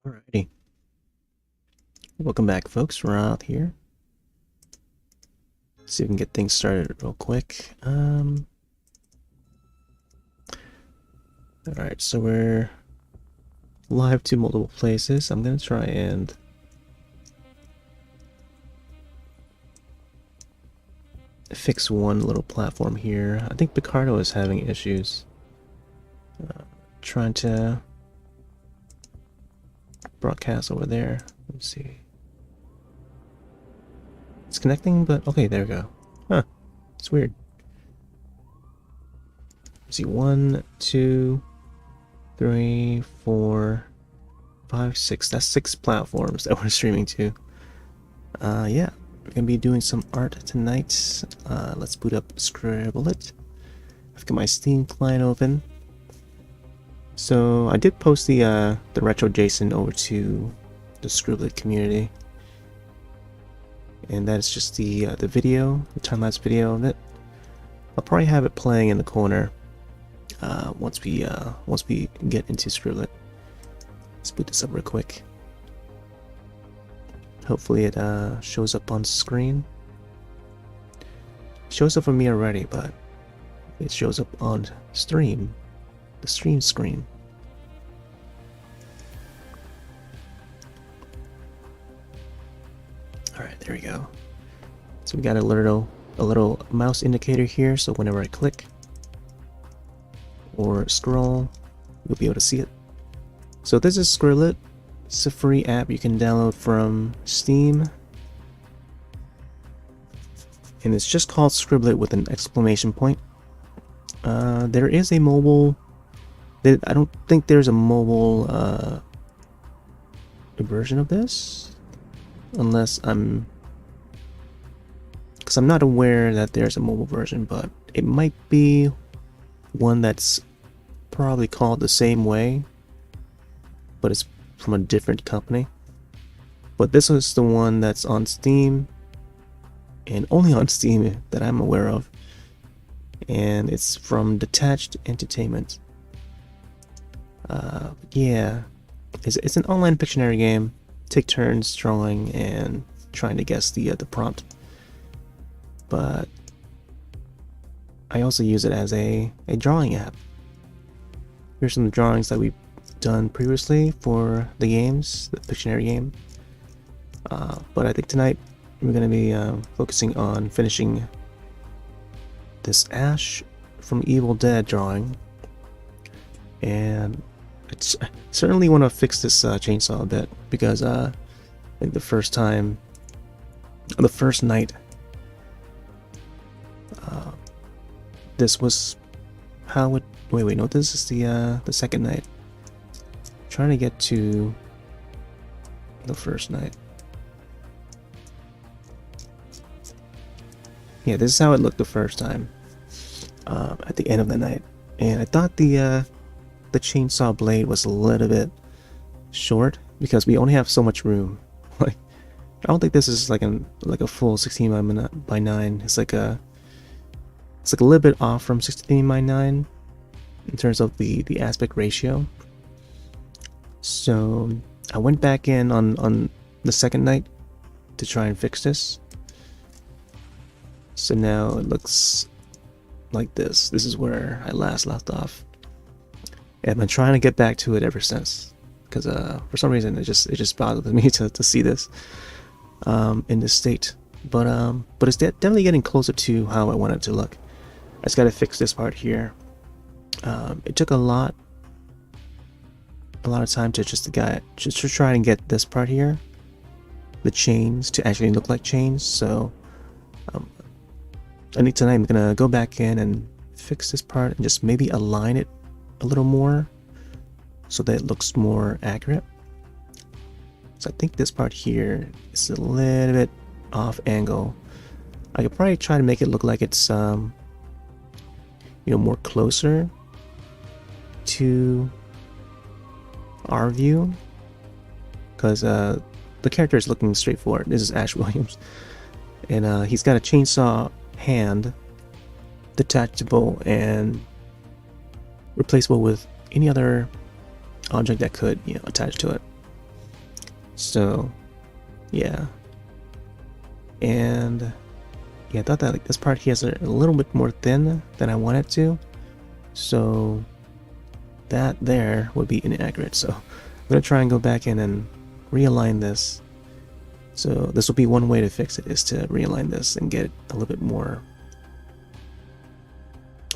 Alrighty. Welcome back, folks. We're out here. See if we can get things started real quick. Alright, so we're live to multiple places. I'm gonna try and fix one little platform here. I think Picardo is having issues. Trying to broadcast over there. Let's see. It's connecting, but okay, there we go. Huh. It's weird. Let's see, 1, 2, 3, 4, 5, 6. That's 6 platforms that we're streaming to. Yeah, we're gonna be doing some art tonight. Let's boot up Scribblet. I've got my Steam client open. So I did post the retro JSON over to the Scribblet community, and that is just the video, the time-lapse video of it. I'll probably have it playing in the corner once we get into Scribblet. Let's boot this up real quick. Hopefully it shows up on screen. It shows up for me already, but it shows up on stream. The stream screen. Alright, there we go. So we got a little mouse indicator here, so whenever I click or scroll, you'll be able to see it. So this is Scribblet. It's a free app you can download from Steam. And it's just called Scribblet with an exclamation point. There is a mobile... I don't think there's a mobile version of this. Unless because I'm not aware that there's a mobile version, but it might be one that's probably called the same way, but it's from a different company. But this is the one that's on Steam, and only on Steam that I'm aware of, and it's from Detached Entertainment. Yeah, it's an online Pictionary game. Take turns drawing and trying to guess the prompt. But I also use it as a drawing app. Here's some drawings that we've done previously for the games, the Pictionary game. But I think tonight we're going to be focusing on finishing this Ash from Evil Dead drawing. And I certainly want to fix this chainsaw a bit, because I think the first night, this was how it. Wait, no, this is the second night. Trying to get to the first night. Yeah, this is how it looked the first time. At the end of the night, and I thought the chainsaw blade was a little bit short because we only have so much room. Like, I don't think this is like a full 16 by 9. It's like a little bit off from 16 by 9 in terms of the aspect ratio. So I went back in on the second night to try and fix this. So now it looks like this. This is where I last left off. And I've been trying to get back to it ever since, because for some reason it just bothered me to see this in this state. But it's definitely getting closer to how I want it to look. I just got to fix this part here. It took a lot of time to just to try and get this part here, the chains, to actually look like chains. So I think tonight I'm gonna go back in and fix this part and just maybe align it a little more so that it looks more accurate. So I think this part here is a little bit off angle. I could probably try to make it look like it's more closer to our view, because the character is looking straight forward. This is Ash Williams, and he's got a chainsaw hand, detachable and replaceable with any other object that could attach to it. So yeah, and yeah, I thought that like this part here is a little bit more thin than I want it to, so that there would be inaccurate. So I'm gonna try and go back in and realign this. So this will be one way to fix it, is to realign this and get it a little bit more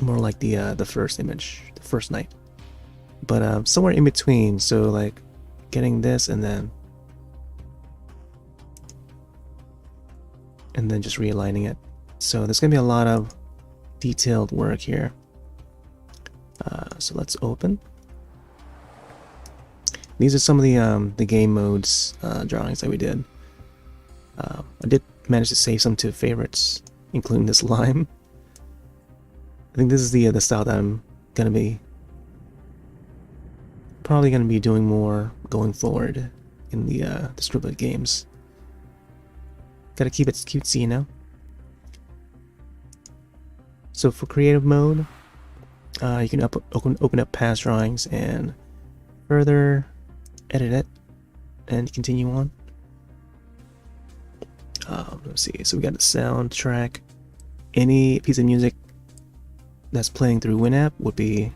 like the first image, the first night. But somewhere in between, so like getting this and then just realigning it. So there's gonna be a lot of detailed work here. So let's open. These are some of the game modes drawings that we did. I did manage to save some to favorites, including this lime. I think this is the style that I'm gonna be probably gonna be doing more going forward in the Scribbler games. Gotta keep it cutesy, you know. So for creative mode, you can open up past drawings and further edit it and continue on. Let's see, so we got the soundtrack. Any piece of music that's playing through Winamp would be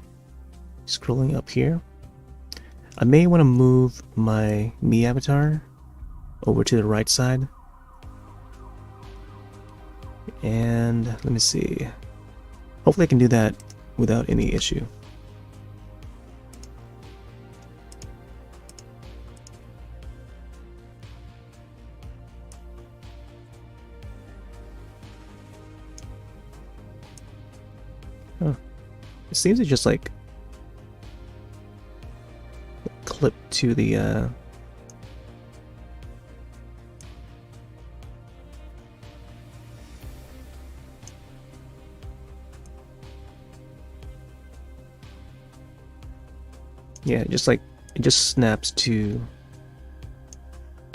scrolling up here. I may want to move my Me avatar over to the right side. And let me see. Hopefully I can do that without any issue. Huh. It seems to just like clip to the yeah, just like it just snaps to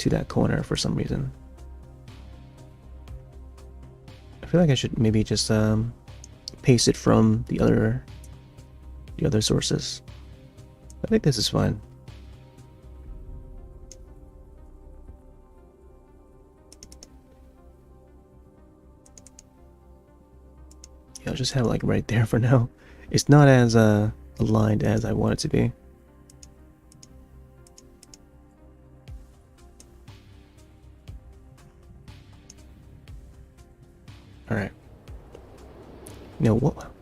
that corner for some reason. I feel like I should maybe just paste it from the other sources. I think this is fine. Yeah, I'll just have it like right there for now. It's not as aligned as I want it to be. All right. Now,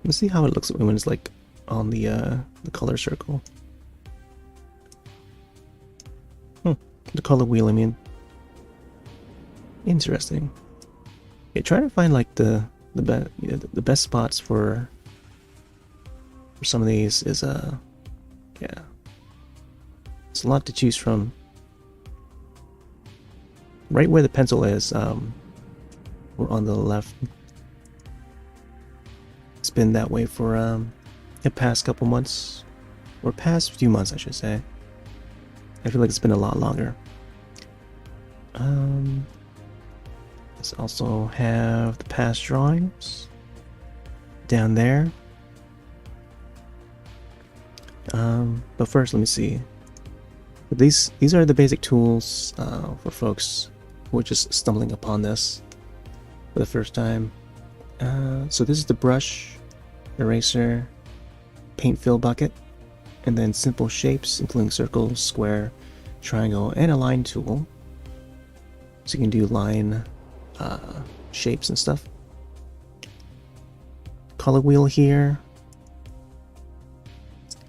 let's see how it looks when it's like on the color circle. The color wheel, I mean. Interesting. Yeah, trying to find like the best spots for some of these is yeah. It's a lot to choose from. Right where the pencil is, we're on the left. It's been that way for the past couple months, or past few months, I should say. I feel like it's been a lot longer. Let's also have the past drawings down there. But first, let me see. These are the basic tools for folks who are just stumbling upon this for the first time. So this is the brush, eraser, paint fill bucket, and then simple shapes including circle, square, triangle, and a line tool. So you can do line shapes and stuff. Color wheel here,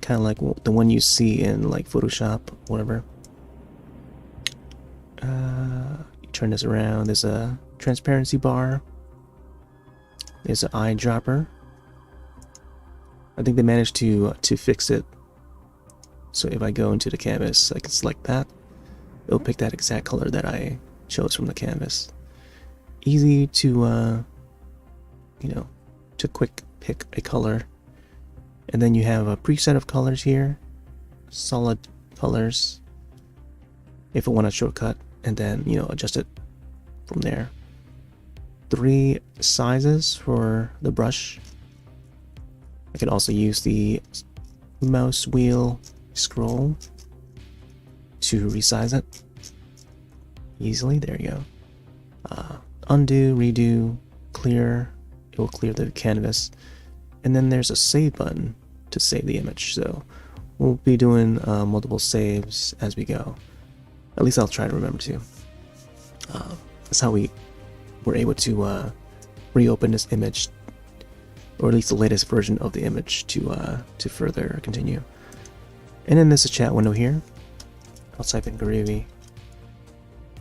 kind of like the one you see in like Photoshop, whatever. You turn this around. There's a transparency bar. There's an eyedropper. I think they managed to fix it. So if I go into the canvas, I can select that. It'll pick that exact color that I chose from the canvas. Easy to, you know, to quick pick a color. And then you have a preset of colors here, solid colors, if I want a shortcut, and then, you know, adjust it from there. 3 sizes for the brush. I can also use the mouse wheel scroll to resize it. easily. There you go. Undo, redo, clear. It will clear the canvas. And then there's a save button to save the image. So we'll be doing multiple saves as we go. At least I'll try to remember to. That's how we were able to reopen this image, or at least the latest version of the image, to further continue. And then there's a chat window here. I'll type in Garivi.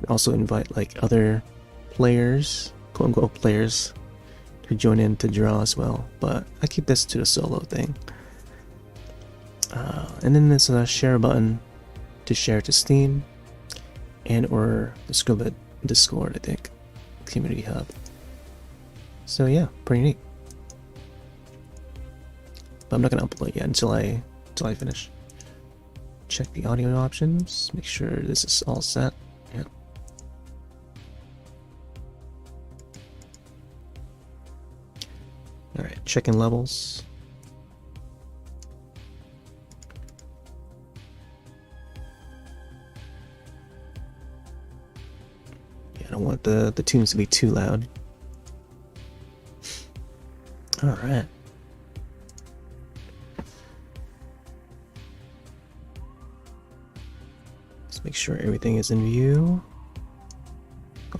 Also invite like other players, quote unquote players, to join in to draw as well. But I keep this to the solo thing. And then there's a share button to share to Steam and or the Scribd Discord, I think, community hub. So yeah, pretty neat. But I'm not gonna upload yet until I finish. Check the audio options, make sure this is all set. Yeah. Alright, checking levels. Yeah, I don't want the tunes to be too loud. Alright. Let's make sure everything is in view.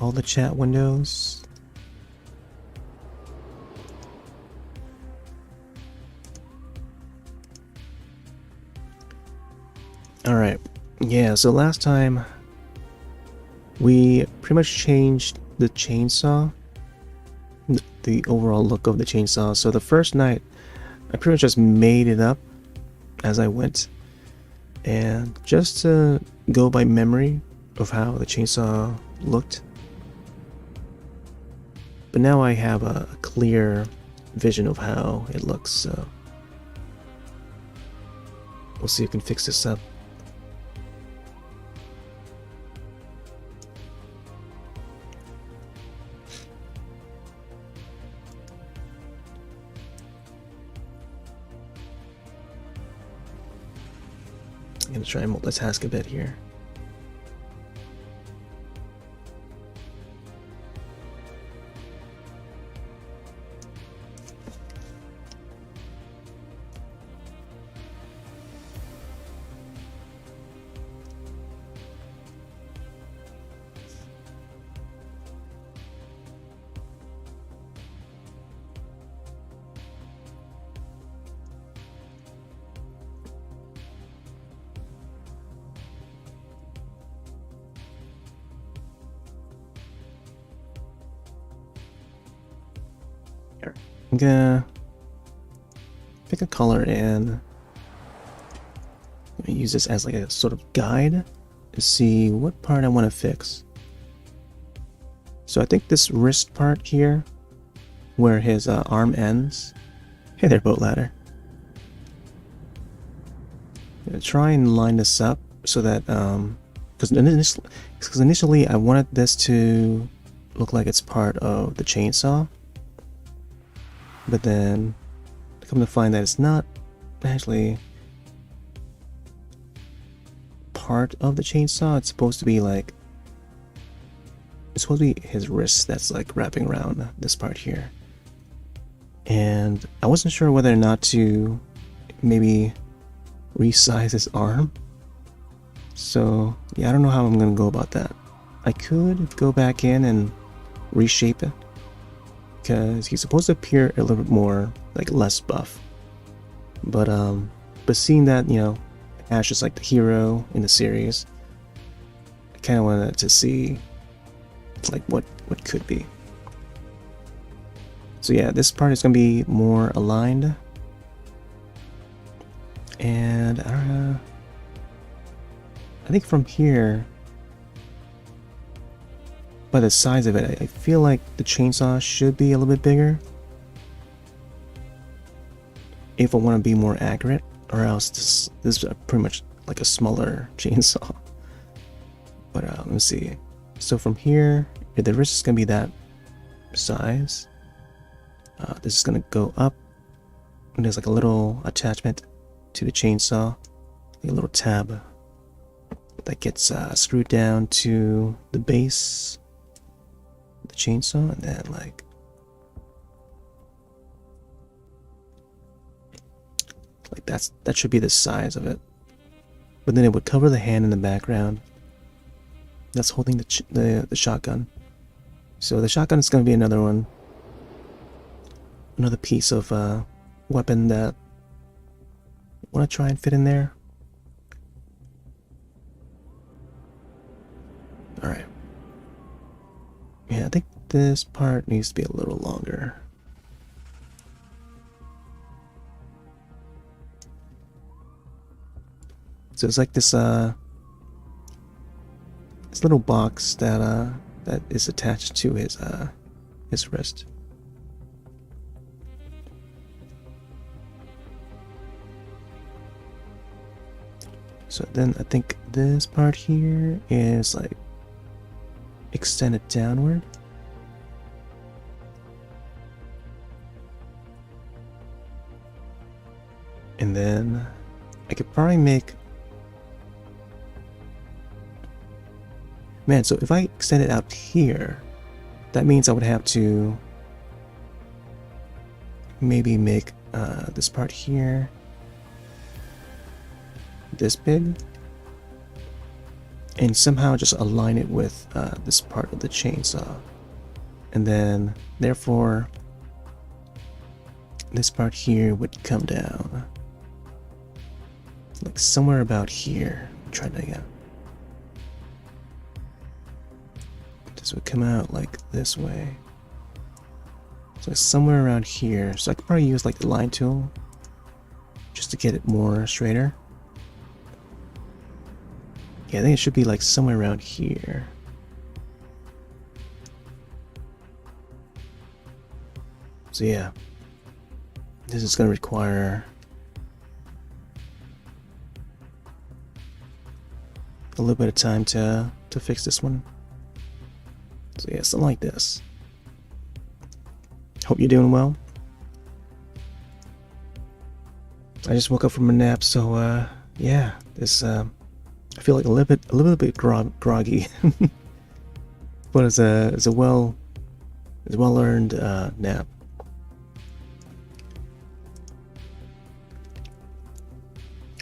All the chat windows. Alright, yeah, so last time we pretty much changed the chainsaw, the overall look of the chainsaw. So the first night, I pretty much just made it up as I went, and just to go by memory of how the chainsaw looked. But now I have a clear vision of how it looks, so we'll see if we can fix this up. I'm gonna try and multitask a bit here. I'm gonna pick a color and let me use this as like a sort of guide to see what part I want to fix. So I think this wrist part here, where his arm ends. Hey there, boat ladder. I'm gonna try and line this up so that because initially I wanted this to look like it's part of the chainsaw. But then I come to find that it's not actually part of the chainsaw. It's supposed to be like, it's supposed to be his wrist that's like wrapping around this part here. And I wasn't sure whether or not to maybe resize his arm. So yeah, I don't know how I'm gonna go about that. I could go back in and reshape it, because he's supposed to appear a little bit more like less buff, but seeing that, you know, Ash is like the hero in the series, I kind of wanted to see like what could be. So yeah, this part is gonna be more aligned, and I don't know, I think from here, by the size of it, I feel like the chainsaw should be a little bit bigger if I want to be more accurate, or else this is pretty much like a smaller chainsaw. But let me see. So from here, the wrist is going to be that size. This is going to go up, and there's like a little attachment to the chainsaw, like a little tab. that gets screwed down to the base of the chainsaw, and then like that should be the size of it. But then it would cover the hand in the background that's holding the shotgun. So the shotgun is going to be another piece of weapon that I want to try and fit in there. Alright. Yeah, I think this part needs to be a little longer. So it's like this little box that that is attached to his wrist. So then I think this part here is like extended downward. And then I could probably make... Man, so if I extend it out here, that means I would have to maybe make this part here this big, and somehow just align it with this part of the chainsaw, and then therefore this part here would come down like somewhere about here. Try that again. This would come out like this way, so somewhere around here. So I could probably use like the line tool just to get it more straighter. Yeah, I think it should be like somewhere around here. So yeah, this is going to require a little bit of time to fix this one. So yeah, something like this. Hope you're doing well. I just woke up from a nap, so yeah, this I feel like a little bit groggy, but it's a well earned nap.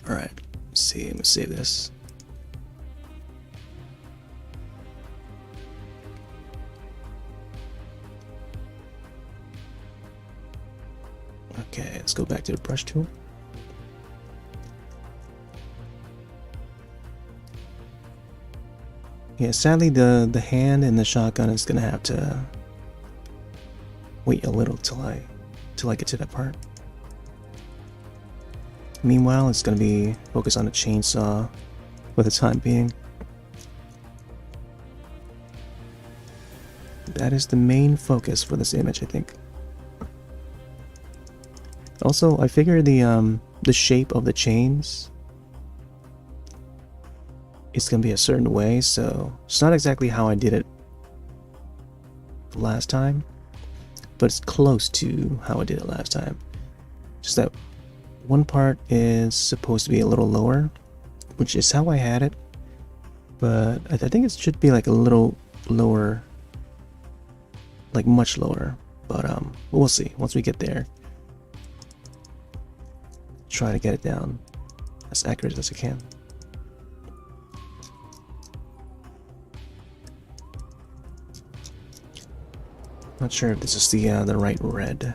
All right, let's see. Let me save this. Okay, let's go back to the brush tool. Yeah, sadly the hand and the shotgun is gonna have to wait a little till I get to that part. Meanwhile, it's gonna be focused on the chainsaw for the time being. That is the main focus for this image, I think. Also, I figure the shape of the chains is gonna be a certain way, so it's not exactly how I did it last time, but it's close to how I did it last time. Just that one part is supposed to be a little lower, which is how I had it, but I think it should be like a little lower, like much lower, but we'll see once we get there. Try to get it down as accurate as I can. Not sure if this is the right red.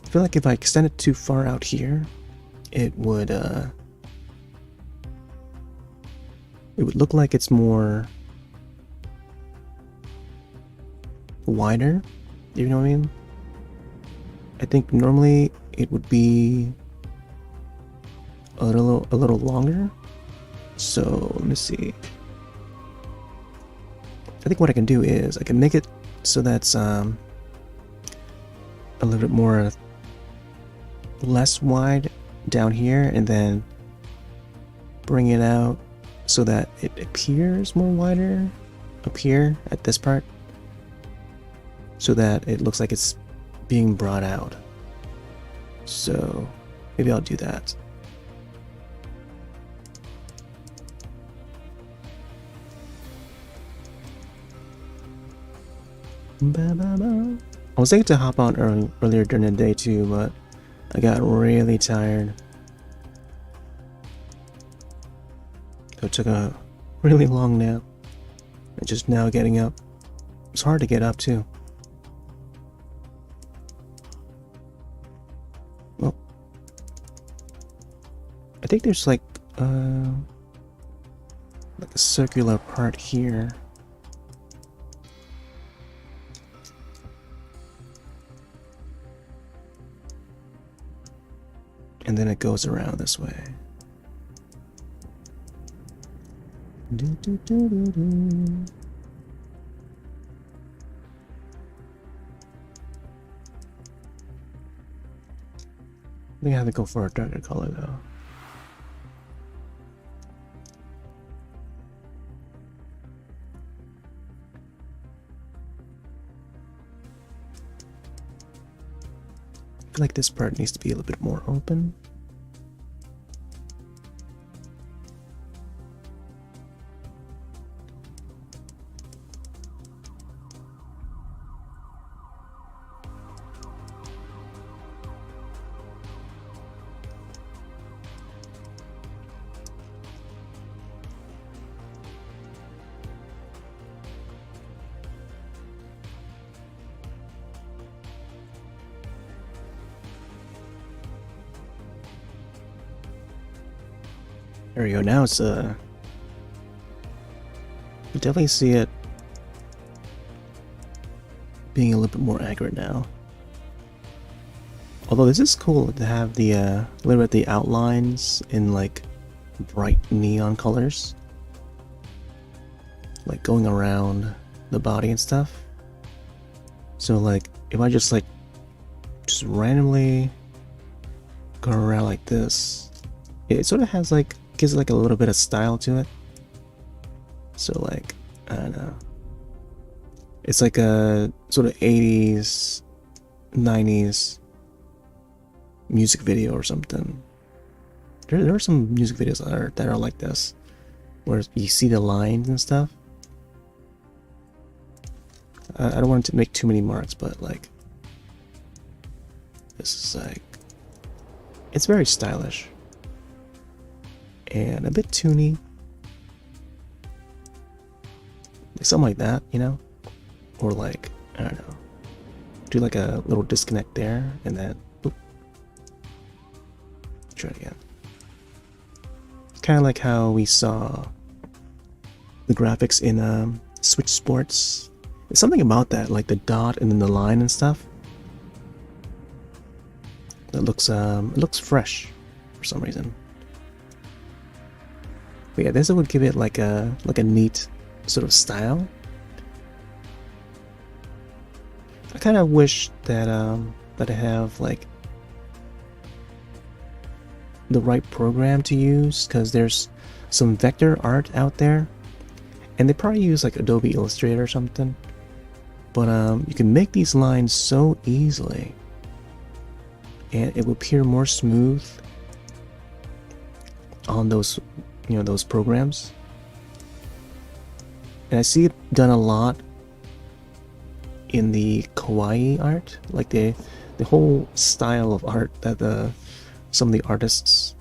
I feel like if I extend it too far out here, it would look like it's more wider. You know what I mean? I think normally it would be a little longer. So let me see. I think what I can do is I can make it so that's a little bit more less wide down here, and then bring it out so that it appears more wider up here at this part. so that it looks like it's being brought out. So maybe I'll do that. I was thinking to hop on earlier during the day too, but I got really tired. So it took a really long nap. And just now getting up. It's hard to get up too. Well, I think there's like a circular part here. And then it goes around this way. Do, do, do, do, do. I think I have to go for a darker color though. I feel like this part needs to be a little bit more open. There we go. Now it's you definitely see it being a little bit more accurate now. Although this is cool to have the a little bit the outlines in like bright neon colors, like going around the body and stuff. So like if I just randomly go around like this, it sort of has like gives like a little bit of style to it. So like I don't know, it's like a sort of 80s 90s music video or something. There are some music videos that are like this, where you see the lines and stuff. I don't want to make too many marks, but like this is like, it's very stylish and a bit toony, like something like that, you know, or like I don't know, do like a little disconnect there and then oop, try it again. Kind of like how we saw the graphics in Switch Sports. There's something about that, like the dot and then the line and stuff. It looks fresh for some reason. But yeah, this would give it like a neat sort of style. I kind of wish that that I have like the right program to use, because there's some vector art out there, and they probably use like Adobe Illustrator or something. But you can make these lines so easily, and it will appear more smooth on those, you know, those programs. And I see it done a lot in the kawaii art, like the whole style of art that some of the artists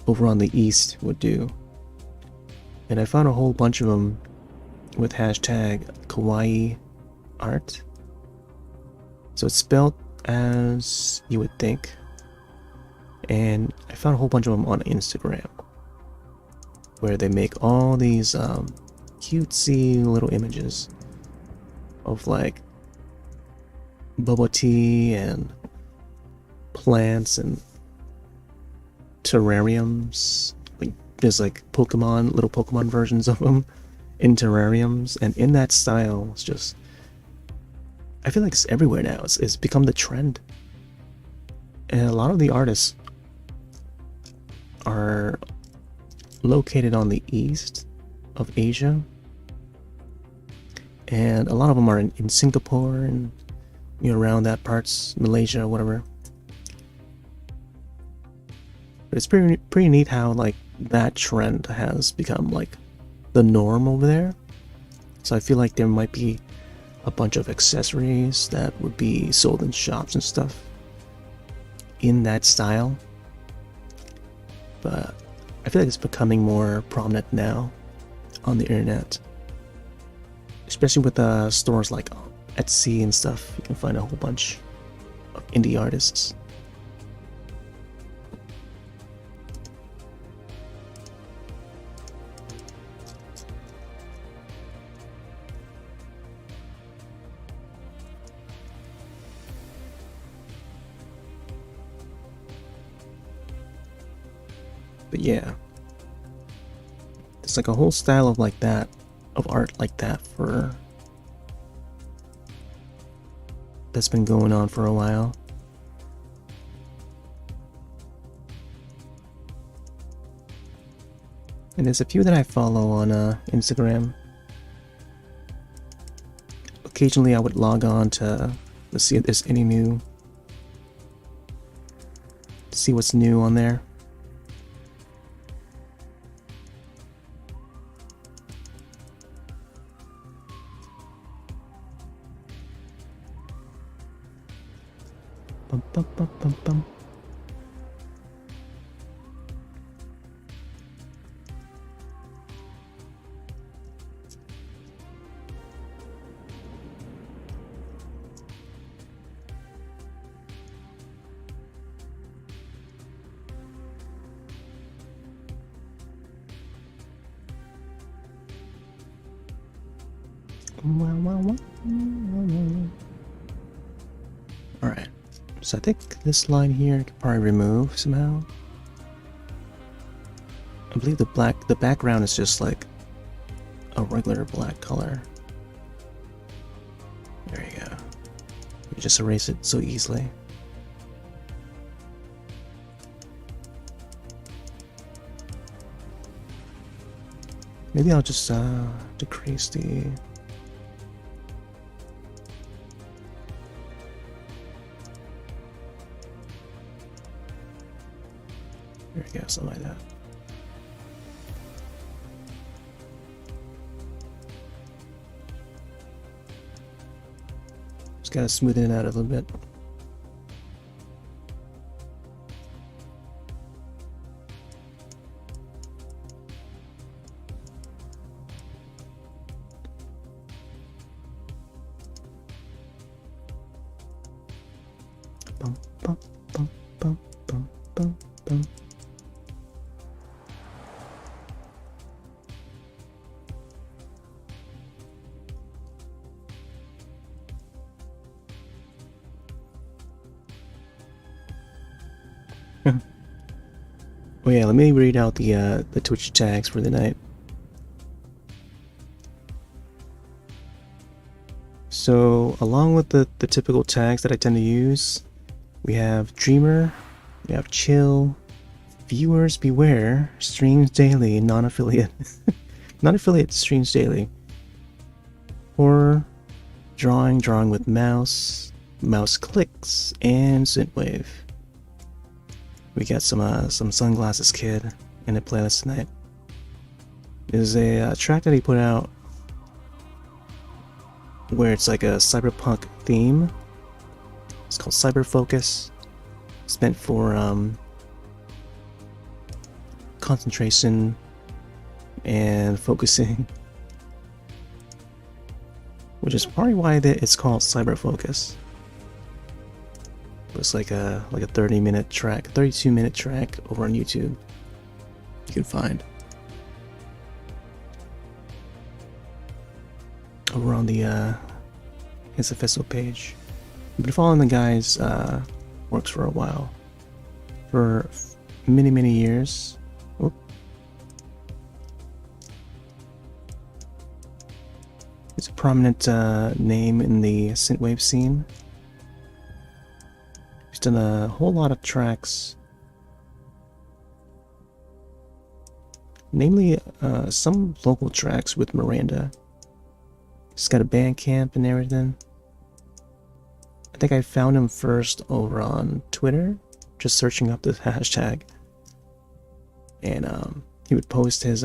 over on the East would do. And I found a whole bunch of them with hashtag kawaii art. So it's spelled as you would think. And I found a whole bunch of them on Instagram, where they make all these cutesy little images of like bubble tea and plants and terrariums. Like there's like little Pokemon versions of them in terrariums, and in that style. It's just, I feel like it's everywhere now. It's become the trend, and a lot of the artists are located on the east of Asia, and a lot of them are in Singapore and around that parts, Malaysia, whatever. But it's pretty neat how like that trend has become like the norm over there. So I feel like there might be a bunch of accessories that would be sold in shops and stuff in that style. But I feel like it's becoming more prominent now on the internet, especially with stores like Etsy and stuff. You can find a whole bunch of indie artists. But yeah, it's like a whole style of like that, of art like that that's been going on for a while. And there's a few that I follow on Instagram. Occasionally I would log on to see if there's any new, see what's new on there. Bum, bum, bum, bum, bum. Alright, so I think this line here I can probably remove somehow. I believe the background is just like a regular black color. There you go. You just erase it so easily. Maybe I'll just decrease the... There we go, something like that. Just gotta smoothen it out a little bit. Bum, bum, bum, bum, bum, bum, bum. Oh yeah, let me read out the Twitch tags for the night. So along with the typical tags that I tend to use, we have Dreamer, we have Chill, Viewers Beware, Streams Daily, non-affiliate, non-affiliate Streams Daily, Horror, Drawing with Mouse, Mouse Clicks, and Synthwave. We got some Sunglasses Kid in the playlist tonight. There's a track that he put out where it's like a cyberpunk theme. It's called Cyber Focus. It's meant for concentration and focusing, which is probably why it's called Cyber Focus. It's like a 30-minute track, 32-minute track over on YouTube. You can find over on the SFSO page. I've been following the guy's works for a while, for many years. Oop. It's a prominent name in the synthwave scene. He's done a whole lot of tracks, namely some local tracks with Miranda. He's got a Bandcamp and everything. I think I found him first over on Twitter, just searching up this hashtag. And he would post his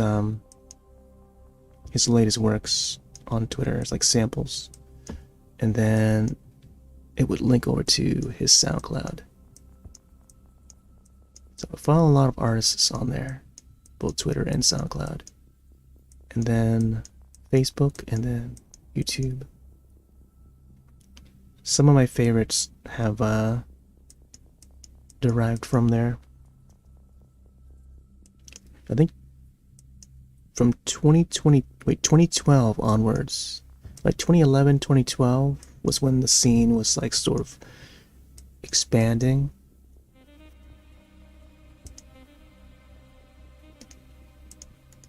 latest works on Twitter as like samples. And then it would link over to his SoundCloud. So I follow a lot of artists on there, both Twitter and SoundCloud. And then Facebook, and then YouTube. Some of my favorites have derived from there. I think from 2012 onwards, like 2011, 2012 was when the scene was like sort of expanding.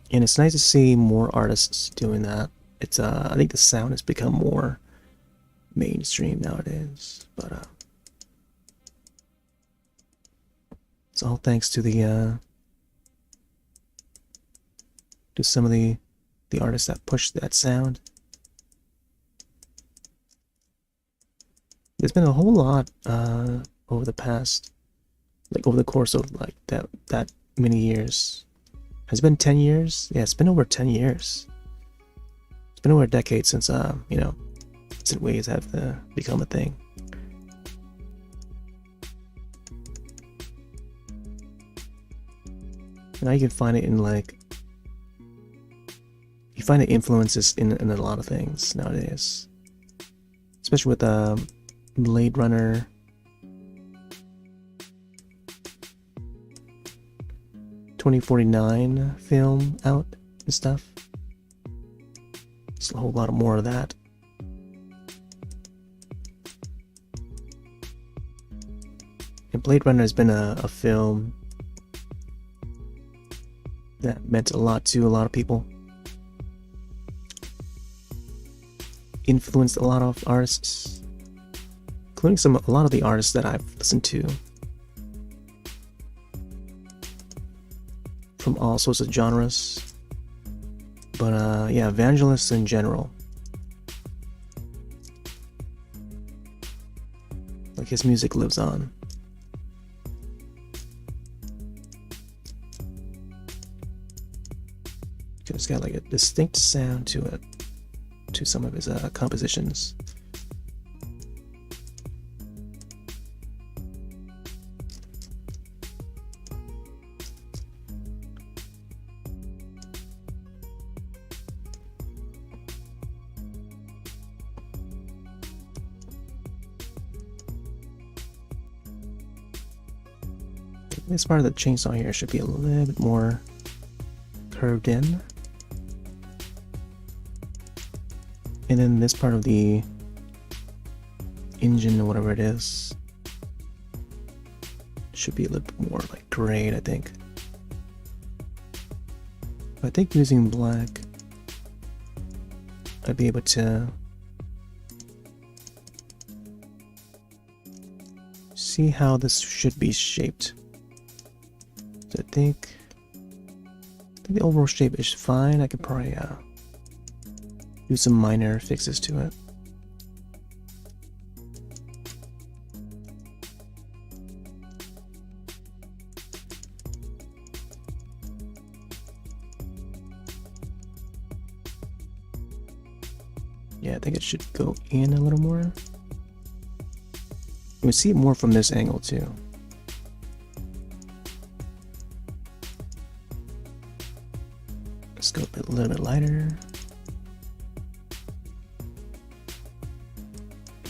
And it's nice to see more artists doing that. It's I think the sound has become more mainstream nowadays, but it's all thanks to the to some of the artists that push that sound. There's been a whole lot over the past, like over the course of like that many years. Has it been 10 years? Yeah, it's been over 10 years. It's been over a decade since you know, synthwaves have become a thing. Now you can find it in like, you find it influences in a lot of things nowadays, especially with Blade Runner. (2049) film out and stuff. There's a whole lot more of that. And Blade Runner has been a film that meant a lot to a lot of people. Influenced a lot of artists, including a lot of the artists that I've listened to from all sorts of genres. But yeah, Vangelis in general. Like his music lives on. It's got like a distinct sound to it, to some of his compositions. This part of the chainsaw here should be a little bit more curved in. And then this part of the engine or whatever it is should be a little bit more like grayed, I think. But I think using black, I'd be able to see how this should be shaped. So I think the overall shape is fine. I could probably do some minor fixes to it. Yeah, I think it should go in a little more. You can see it more from this angle too. Let's go a little bit lighter.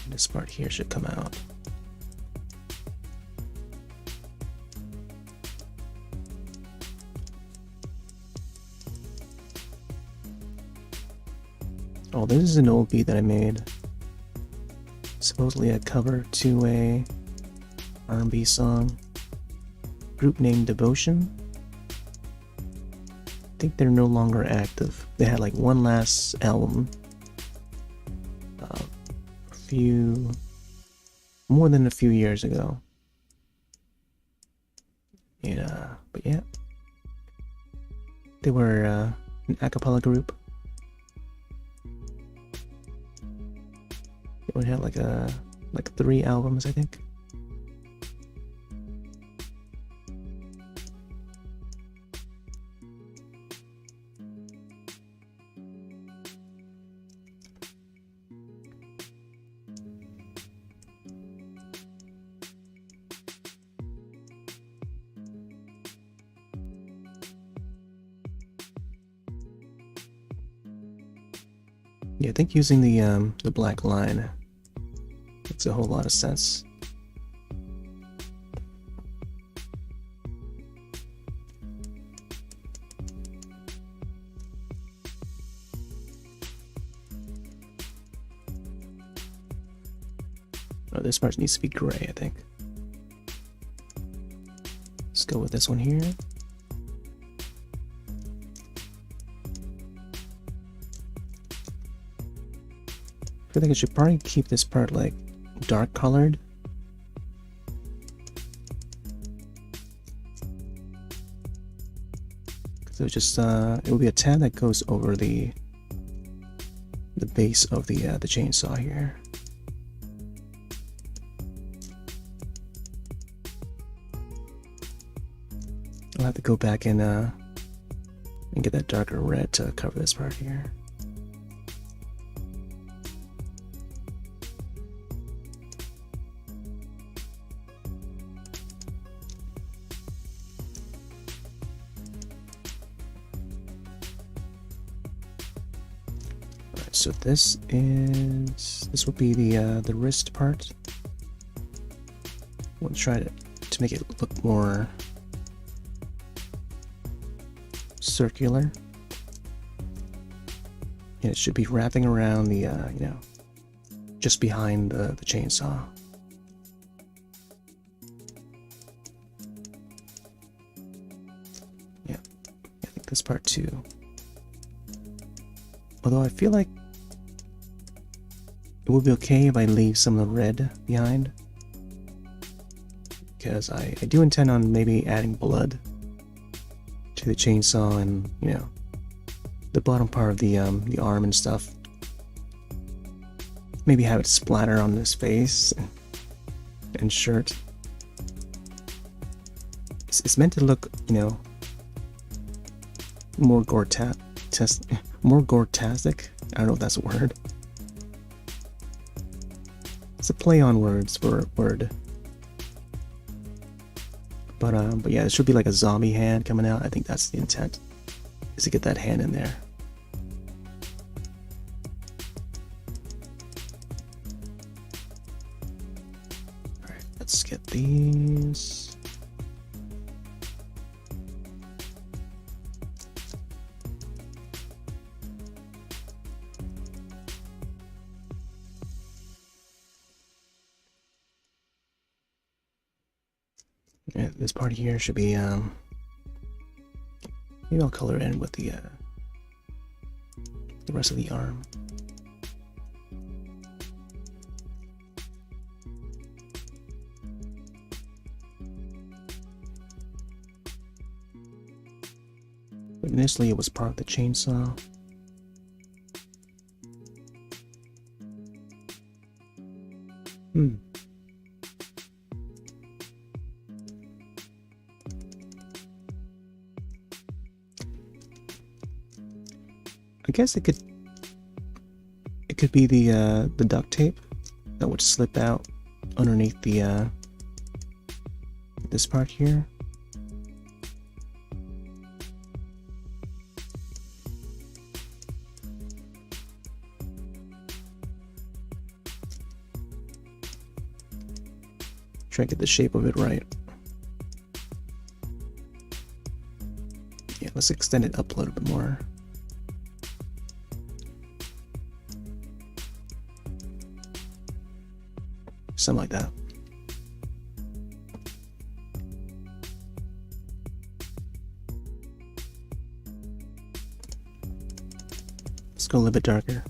This part here should come out. Oh, this is an old beat that I made. Supposedly a cover to a R&B song. Group named Devotion. I think they're no longer active. They had like one last album. More than a few years ago. Yeah, but yeah. They were an a cappella group. We had like 3 albums, I think. Yeah, I think using the black line makes a whole lot of sense. Oh, this part needs to be gray, I think. Let's go with this one here. I feel like I should probably keep this part like dark colored. So just it will be a tab that goes over the base of the chainsaw here. I'll have to go back and get that darker red to cover this part here. So this will be the wrist part. We'll try to make it look more circular. And it should be wrapping around the you know, just behind the chainsaw. Yeah, I think this part too. Although I feel like it would be okay if I leave some of the red behind, because I do intend on maybe adding blood to the chainsaw and, you know, the bottom part of the arm and stuff. Maybe have it splatter on his face and shirt. It's meant to look, you know, more gore-tastic. I don't know if that's a word. It's a play on words for a word. But yeah, it should be like a zombie hand coming out. I think that's the intent, is to get that hand in there. Alright, let's get these. Yeah, this part here should be maybe I'll color it in with the rest of the arm. But initially it was part of the chainsaw. I guess it could be the duct tape that would slip out underneath the this part here. Try to get the shape of it right. Yeah, let's extend it up a little bit more. Something like that. Let's go a little bit darker.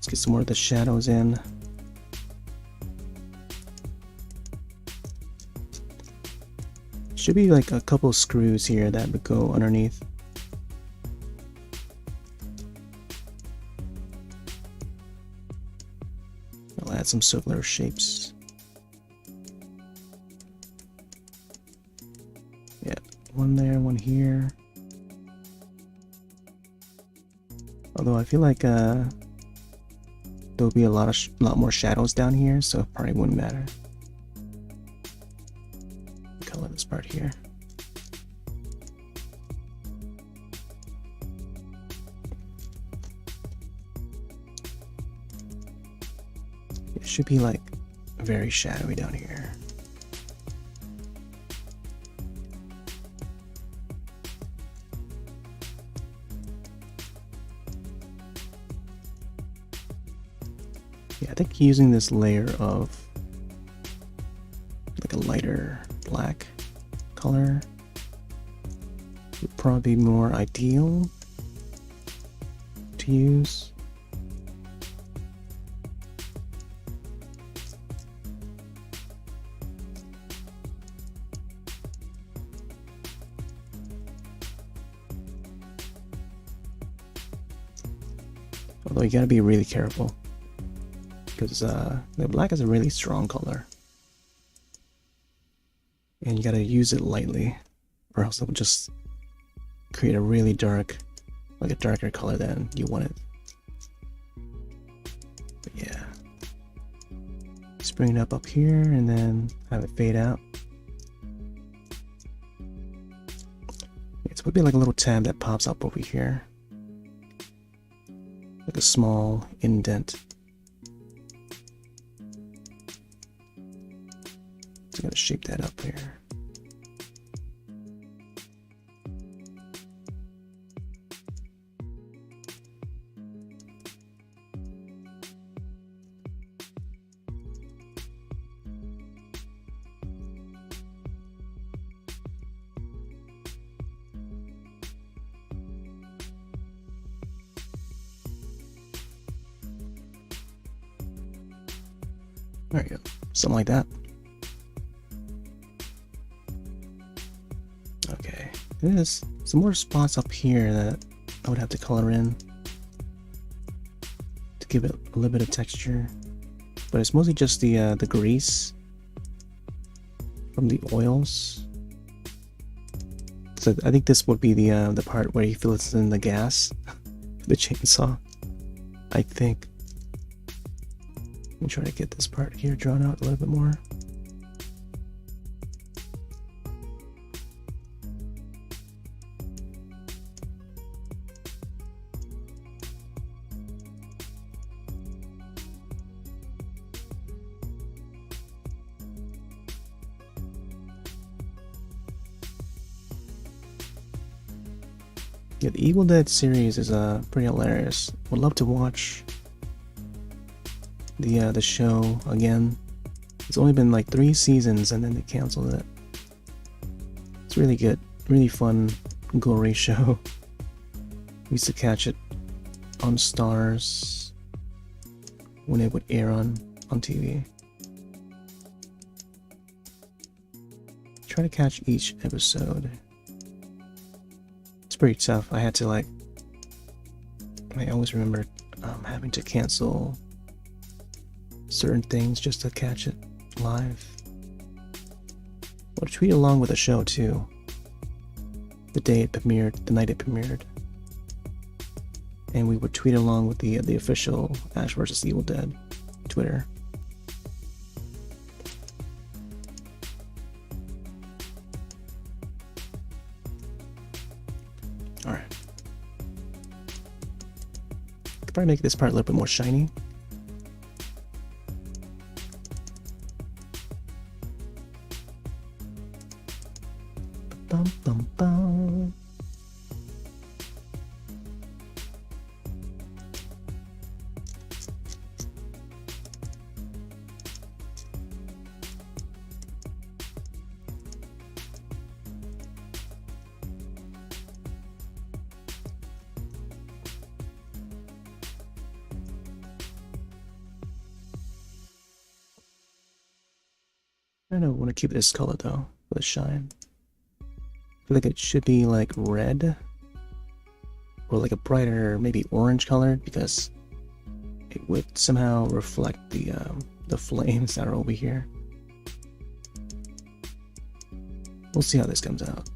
Let's get some more of the shadows in. Should be like a couple screws here that would go underneath. I'll add some circular shapes. Yeah, one there, one here. Although I feel like there'll be a lot more shadows down here, so it probably wouldn't matter. Color this part here. It should be like very shadowy down here. Yeah, I think using this layer of like a lighter black color would probably be more ideal to use. Although you gotta be really careful, because the black is a really strong color. And you gotta use it lightly, or else it will just create a really dark, like a darker color than you want it. But yeah. Just bring it up here and then have it fade out. It would be like a little tab that pops up over here. Like a small indent. So I gotta shape that up here. There you go. Something like that. Okay. There's some more spots up here that I would have to color in to give it a little bit of texture. But it's mostly just the grease from the oils. So I think this would be the part where he fills in the gas, the chainsaw. I think. Let me try to get this part here drawn out a little bit more. Yeah, the Evil Dead series is pretty hilarious. Would love to watch the show again. It's only been like 3 seasons and then they canceled it. It's really good, really fun, gory show. We used to catch it on Stars when it would air on TV. Try to catch each episode. It's pretty tough. I always remember having to cancel certain things just to catch it live. Or tweet along with the show too. The day it premiered, the night it premiered. And we would tweet along with the official Ash vs. Evil Dead Twitter. Alright. Could probably make this part a little bit more shiny. Bum, bum, bum. I don't want to keep this color though, for the shine. I feel like it should be like red, or like a brighter, maybe orange color, because it would somehow reflect the flames that are over here. We'll see how this comes out.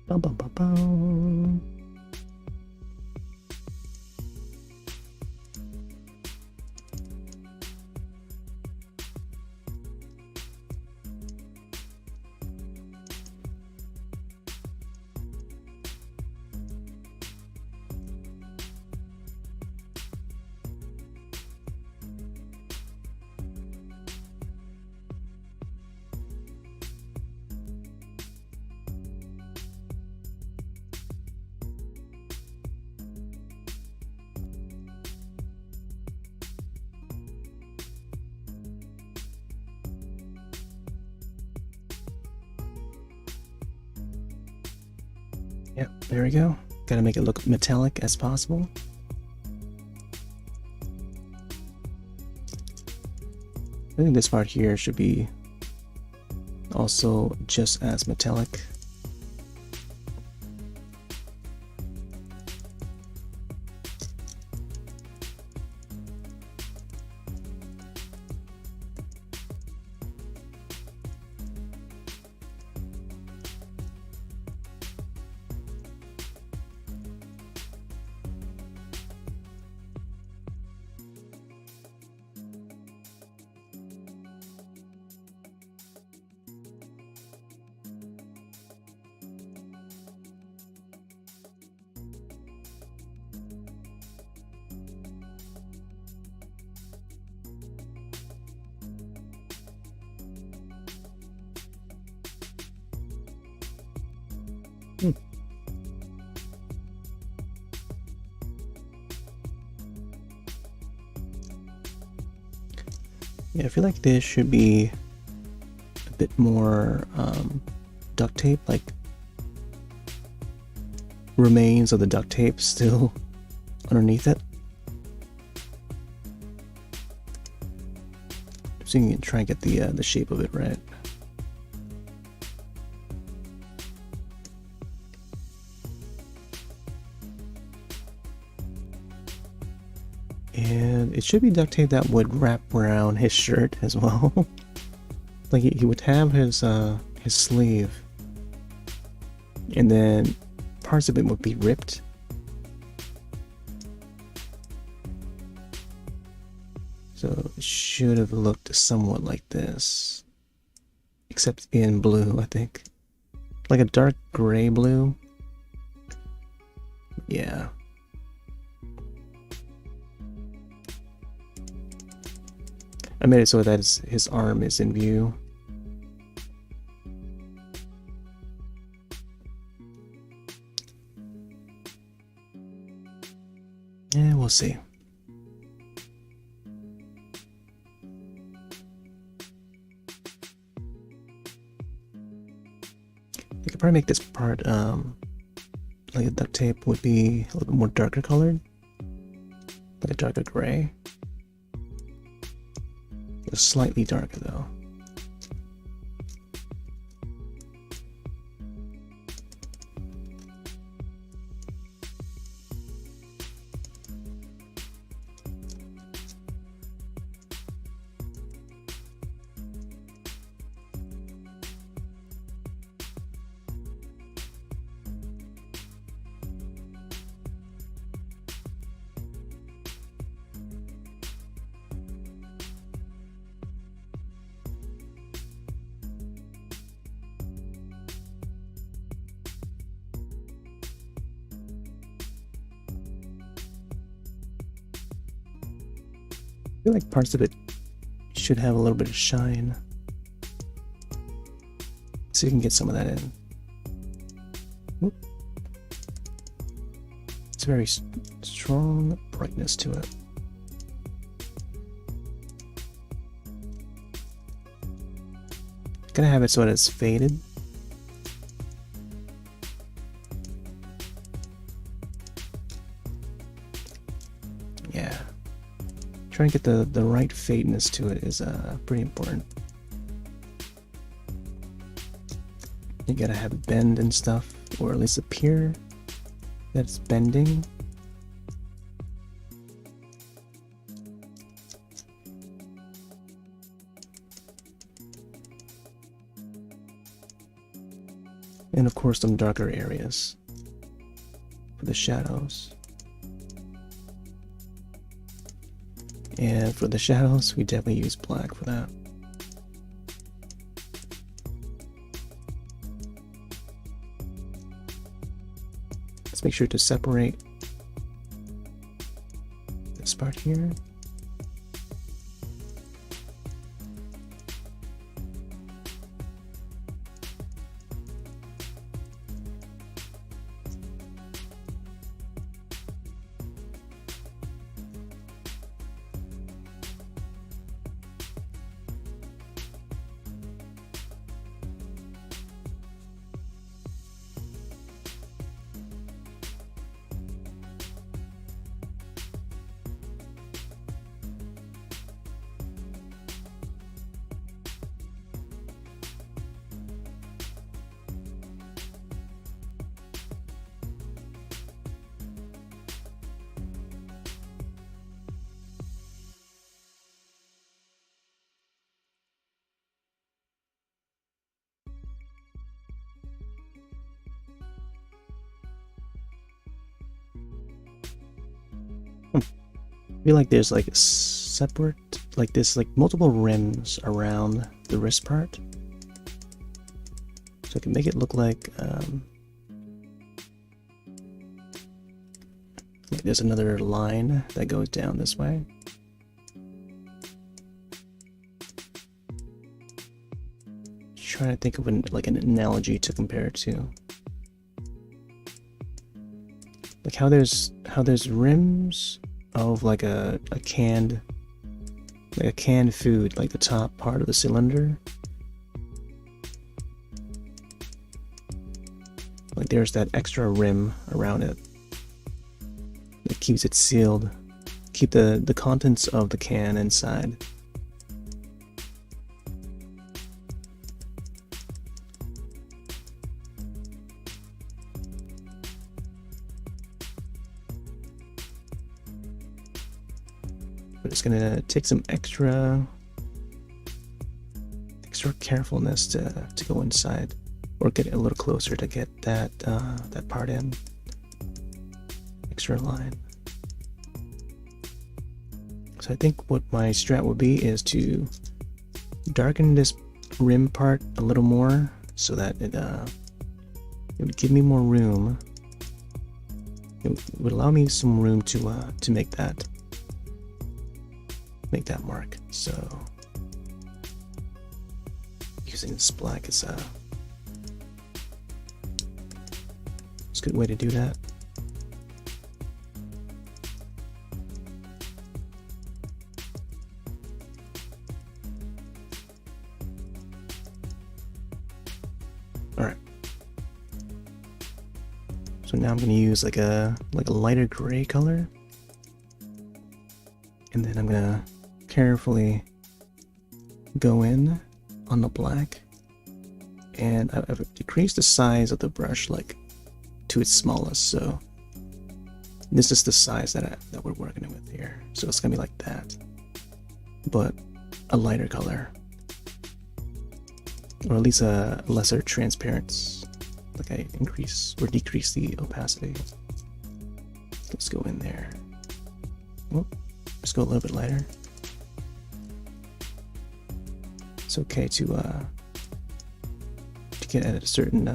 Bum, bum, bum, bum. Yep, there we go. Gotta make it look metallic as possible. I think this part here should be also just as metallic. Yeah, I feel like this should be a bit more duct tape, like remains of the duct tape still underneath it. So you can try and get the shape of it right. And it should be duct tape that would wrap around his shirt as well. Like he would have his sleeve, and then parts of it would be ripped. So it should have looked somewhat like this, except in blue, I think. Like a dark gray blue. Yeah. I made it so that his arm is in view. Yeah, we'll see. You could probably make this part like a duct tape would be a little bit more darker colored, like a darker gray. It's slightly darker though. I feel like parts of it should have a little bit of shine. so you can get some of that in. Oop. It's a very strong brightness to it. Gonna have it so that it's faded. Yeah. Trying to get the right fadeness to it is pretty important. You gotta have it bend and stuff, or at least appear that it's bending. And of course some darker areas for the shadows. And for the shadows, we definitely use black for that. Let's make sure to separate this part here. I feel like there's like a separate, like this, like multiple rims around the wrist part. So I can make it look like there's another line that goes down this way. Trying to think of like an analogy to compare it to. Like how there's rims of like a canned food, like the top part of the cylinder. Like there's that extra rim around it that keeps it sealed, keep the contents of the can inside. But it's gonna take some extra carefulness to go inside, or get a little closer to get that that part in. Extra line. So I think what my strat would be is to darken this rim part a little more, so that it would give me more room. It would allow me some room to make that mark. So using this black is a good way to do that. All right. So now I'm going to use like a lighter gray color, and then I'm going to carefully go in on the black, and I've decreased the size of the brush like to its smallest, so this is the size that we're working with here. So it's gonna be like that, but a lighter color, or at least a lesser transparency. Like I increase or decrease the opacity. Let's go in there. Oh, let's go a little bit lighter. It's okay to get at a certain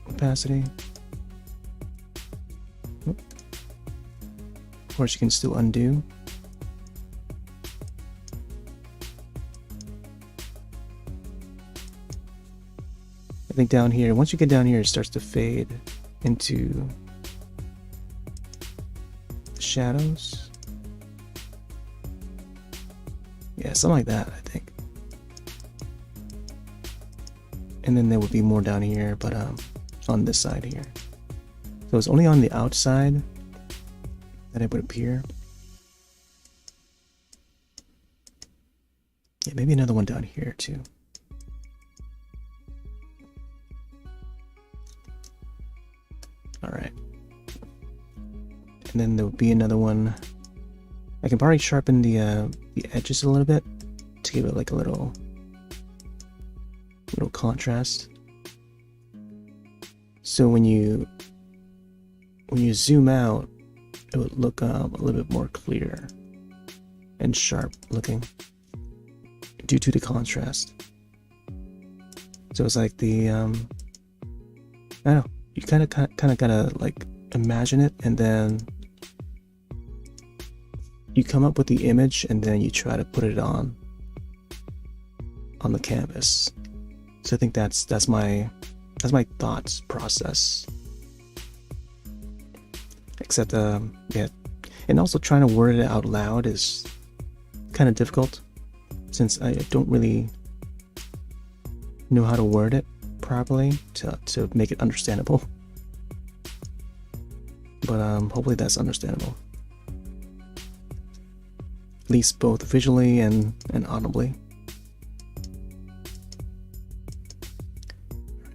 opacity. Of course, you can still undo. I think down here, once you get down here, it starts to fade into the shadows. Yeah, something like that, I think. And then there would be more down here, but on this side here. So it's only on the outside that it would appear. Yeah, maybe another one down here too. All right. And then there would be another one. I can probably sharpen the edges a little bit to give it like a little contrast. So when you zoom out, it would look a little bit more clear and sharp looking due to the contrast. So it's like the I don't know, you kind of gotta like imagine it, and then you come up with the image, and then you try to put it on the canvas. So I think that's my thoughts process. Except yeah, and also trying to word it out loud is kind of difficult, since I don't really know how to word it properly to make it understandable. But hopefully that's understandable, at least both visually and audibly.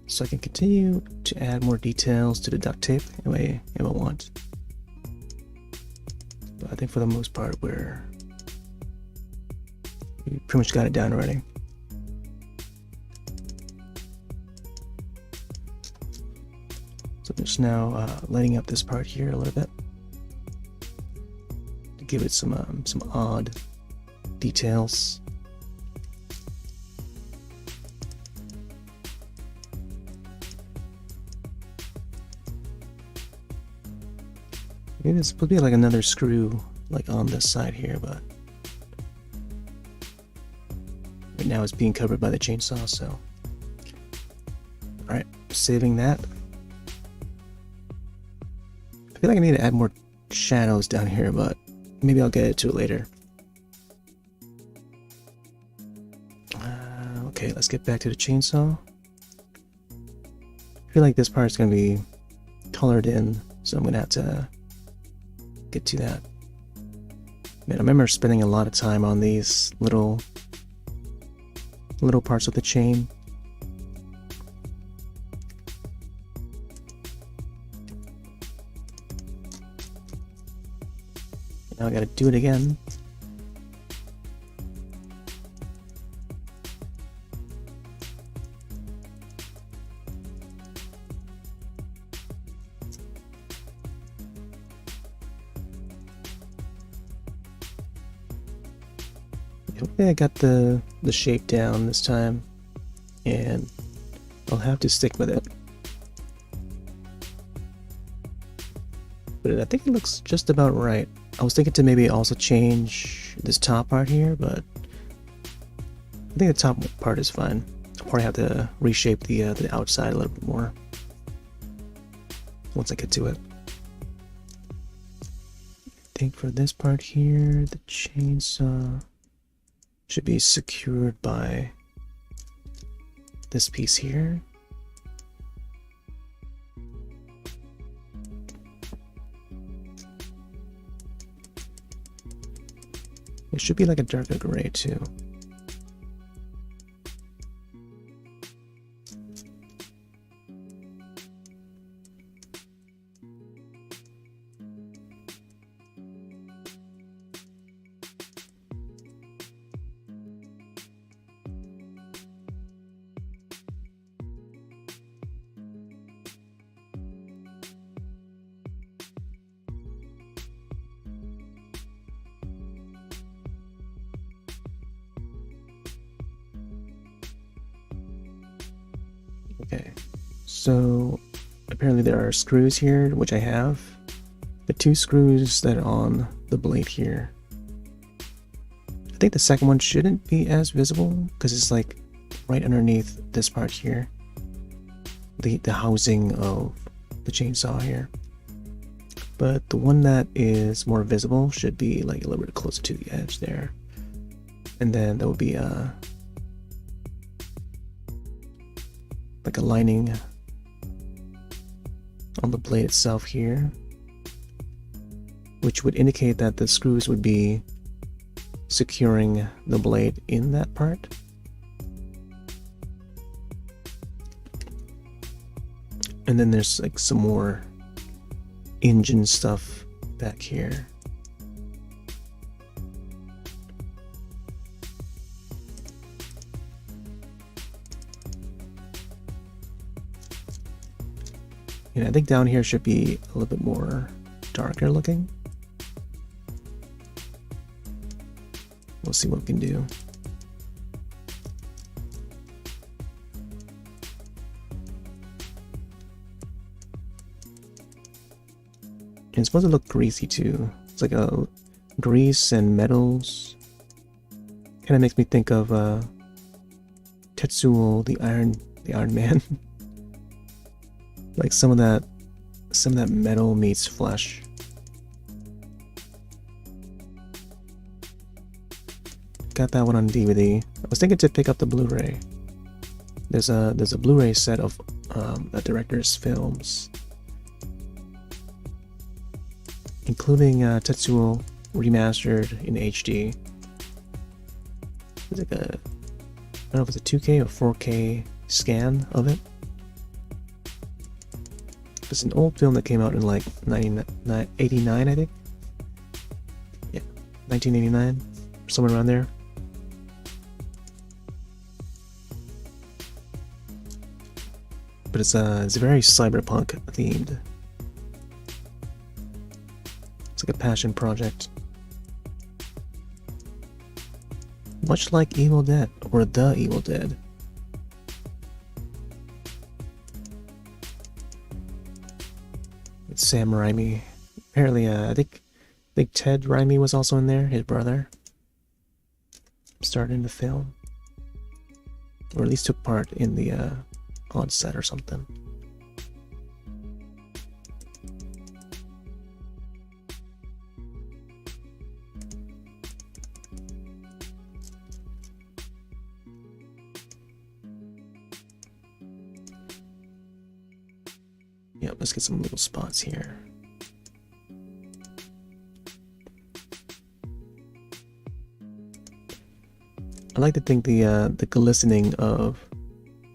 So I can continue to add more details to the duct tape if I want. But I think for the most part we pretty much got it down already. So I'm just now lighting up this part here a little bit to give it some odd details. Maybe this would be like another screw like on this side here, but right now it's being covered by the chainsaw, so. Alright, saving that. I feel like I need to add more shadows down here, but maybe I'll get to it later. Okay, let's get back to the chainsaw. I feel like this part is going to be colored in, so I'm going to have to get to that. Man, I remember spending a lot of time on these little parts of the chain. Now I gotta do it again. Hopefully I got the shape down this time, and I'll have to stick with it. But I think it looks just about right. I was thinking to maybe also change this top part here, but I think the top part is fine. I'll probably have to reshape the outside a little bit more once I get to it. I think for this part here, the chainsaw should be secured by this piece here. It should be like a darker gray too. Okay, so apparently there are screws here, which I have. The two screws that are on the blade here. I think the second one shouldn't be as visible because it's like right underneath this part here. the housing of the chainsaw here. But the one that is more visible should be like a little bit closer to the edge there. And then there will be like a lining on the blade itself here, which would indicate that the screws would be securing the blade in that part. And then there's like some more engine stuff back here. And I think down here should be a little bit more darker looking. We'll see what we can do. And it's supposed to look greasy too. It's like a grease and metals. Kind of makes me think of Tetsuo, the Iron Man. Like some of that metal meets flesh. Got that one on DVD. I was thinking to pick up the Blu-ray. There's a Blu-ray set of a director's films, including Tetsuo remastered in HD. It's like a, I don't know if it's a 2K or 4K scan of it. It's an old film that came out in like 89, I think. Yeah, 1989, somewhere around there. But it's very cyberpunk themed. It's like a passion project. Much like Evil Dead, or The Evil Dead. It's Sam Raimi. Apparently, I think Ted Raimi was also in there, his brother. Starred in the film. Or at least took part in the on set or something. Yep, let's get some little spots here. I like to think the glistening of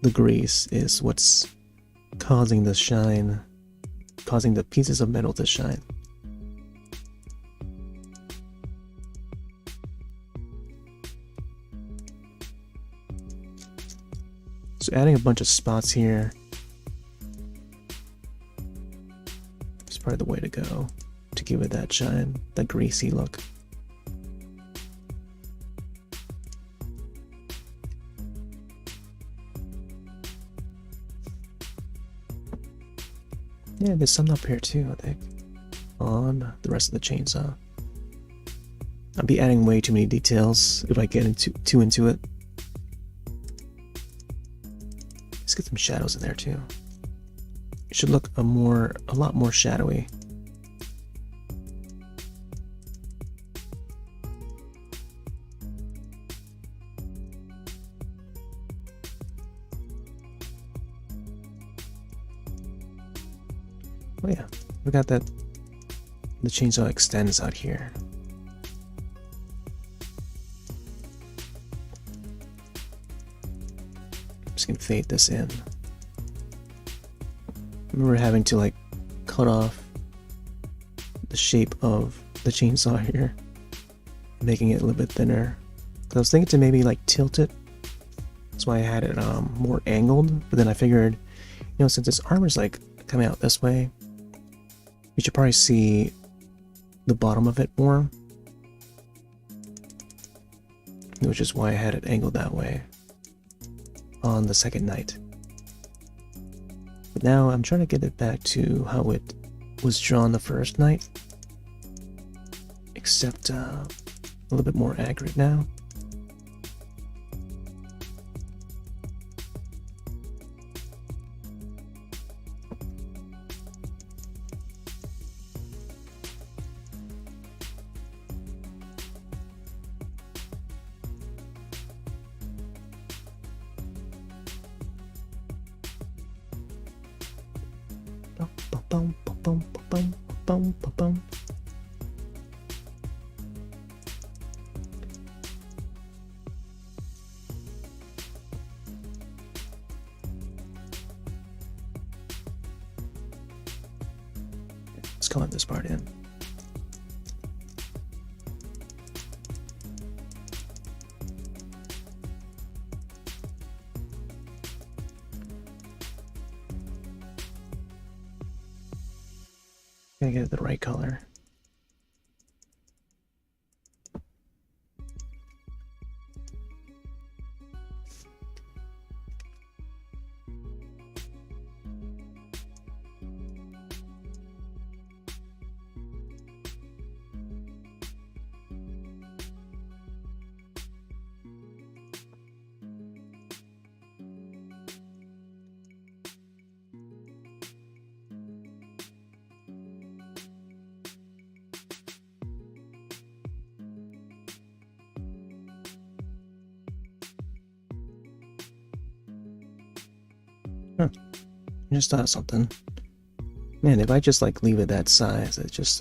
the grease is what's causing the shine, causing the pieces of metal to shine. So adding a bunch of spots here is probably the way to go to give it that shine, that greasy look. Yeah, there's some up here too, I think, on the rest of the chainsaw. I'll be adding way too many details if I get too into it. Let's get some shadows in there too. It should look a lot more shadowy. Oh yeah, we got that. The chainsaw extends out here. I'm just gonna fade this in. I remember having to like cut off the shape of the chainsaw here, making it a little bit thinner. Cause I was thinking to maybe like tilt it. That's why I had it more angled. But then I figured, you know, since this armor's like coming out this way, you should probably see the bottom of it more, which is why I had it angled that way on the second night. But now I'm trying to get it back to how it was drawn the first night, except a little bit more accurate now. Let's color this part in. Gotta get it the right color. Huh. I just thought of something. Man, if I just like leave it that size, it just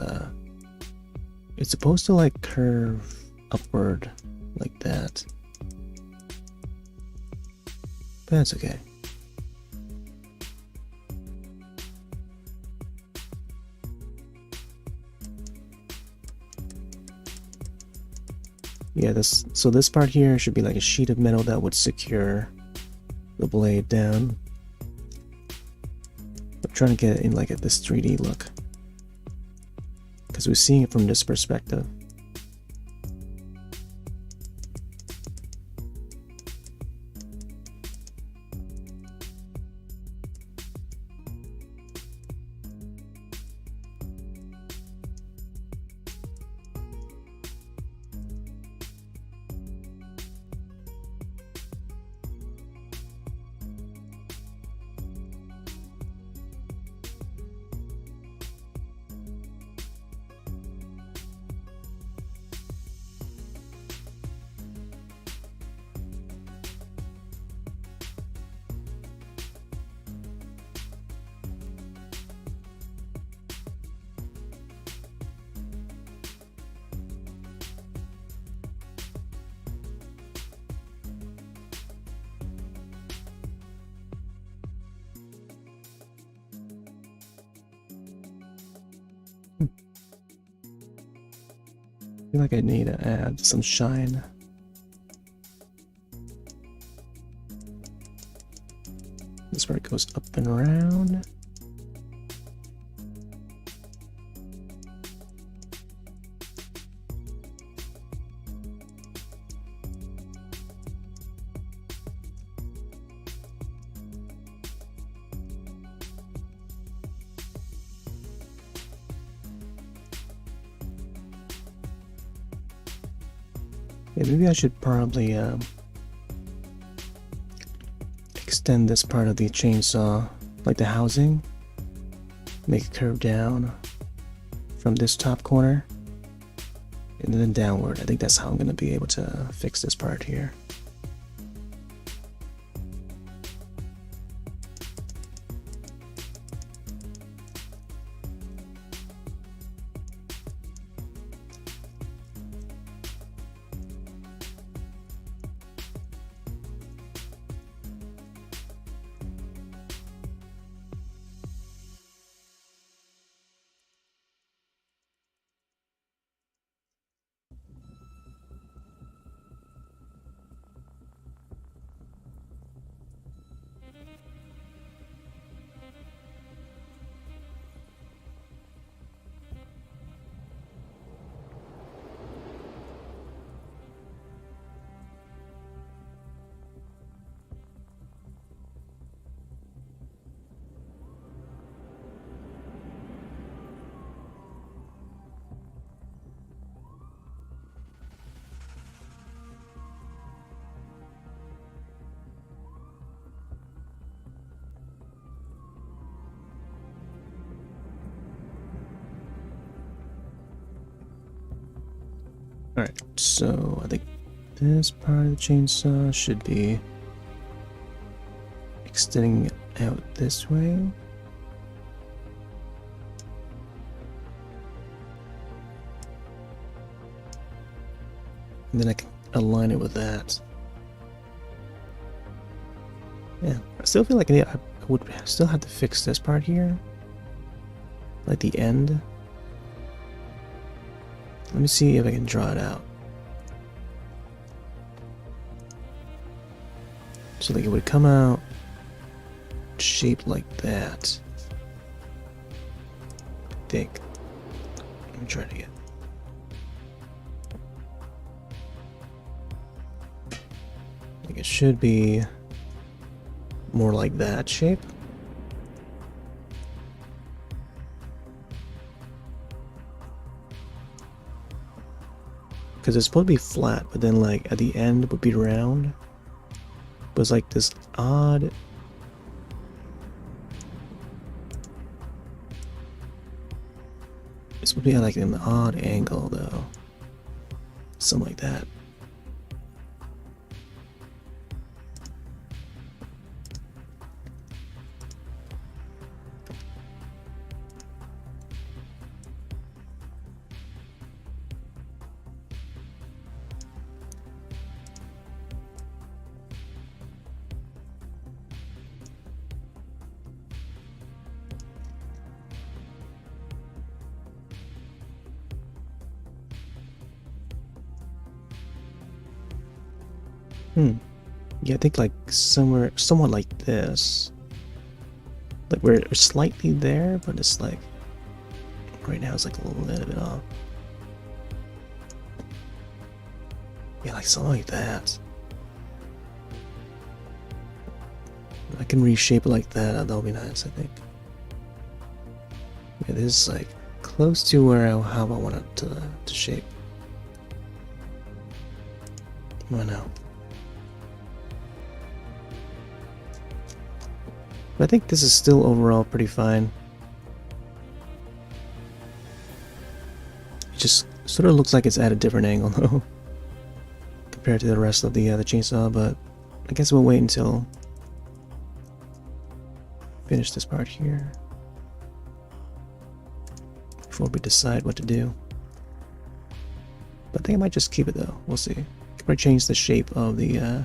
it's supposed to like curve upward like that. But that's okay. Yeah, this part here should be like a sheet of metal that would secure the blade down. I'm trying to get it in like this 3D look, because we're seeing it from this perspective. I feel like I need to add some shine. This part goes up and around. Yeah, maybe I should probably extend this part of the chainsaw, like the housing, make it curve down from this top corner and then downward. I think that's how I'm going to be able to fix this part here. Alright, so I think this part of the chainsaw should be extending out this way. And then I can align it with that. Yeah, I still feel like I would still have to fix this part here. Like the end. Let me see if I can draw it out. So like it would come out shaped like that. I think. Let me try it again. I think it should be more like that shape. Because it's supposed to be flat, but then like at the end it would be round. But it's like this odd. It's supposed to be at like an odd angle though. Something like that. Yeah, I think like somewhere, somewhat like this. Like we're slightly there, but it's like right now it's like a little bit off. Yeah, like something like that. I can reshape it like that. That'll be nice, I think. Yeah, this is like close to where how I want it to shape. I know. But I think this is still overall pretty fine. It just sort of looks like it's at a different angle though, compared to the rest of the chainsaw. But I guess we'll wait until finish this part here before we decide what to do. But I think I might just keep it though. We'll see. Could probably change the shape of the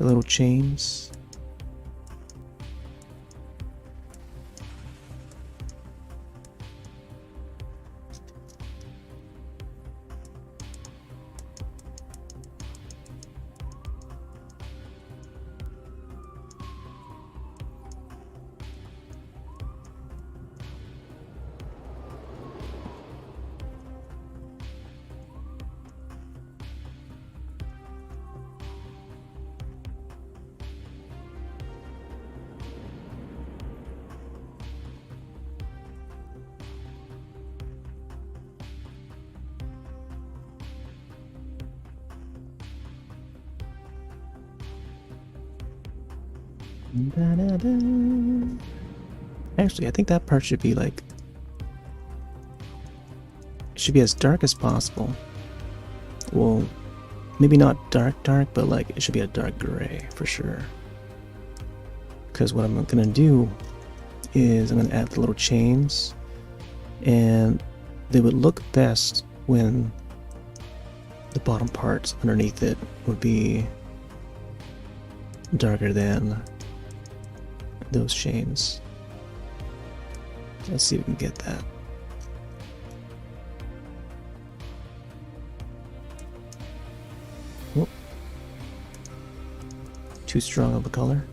little chains. Actually, I think that part should be like, it should be as dark as possible. Well, maybe not dark, but like it should be a dark gray for sure. Because what I'm gonna do is I'm gonna add the little chains, and they would look best when the bottom part underneath it would be darker than those chains. Let's see if we can get that. Oh. Too strong of a color.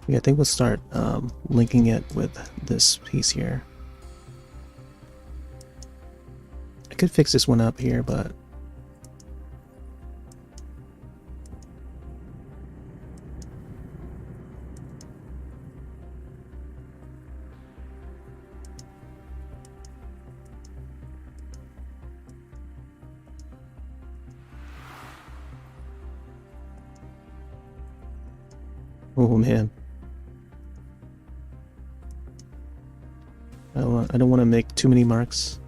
Yeah, I think we'll start linking it with this piece here. I could fix this one up here, but Oh man. I don't want to make too many marks.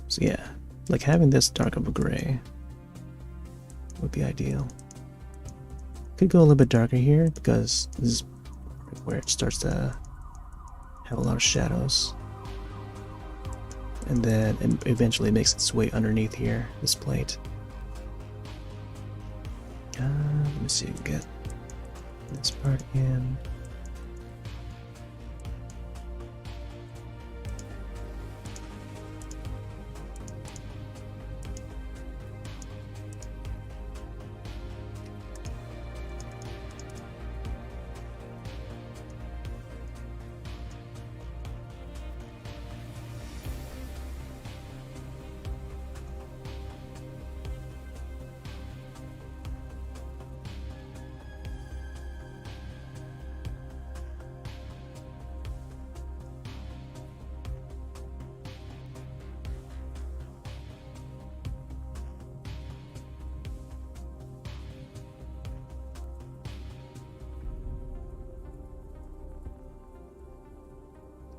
So yeah, like having this dark of a gray would be ideal. Could go a little bit darker here because this is where it starts to have a lot of shadows. And then it eventually makes its way underneath here, this plate. Let me see if we can get this part in.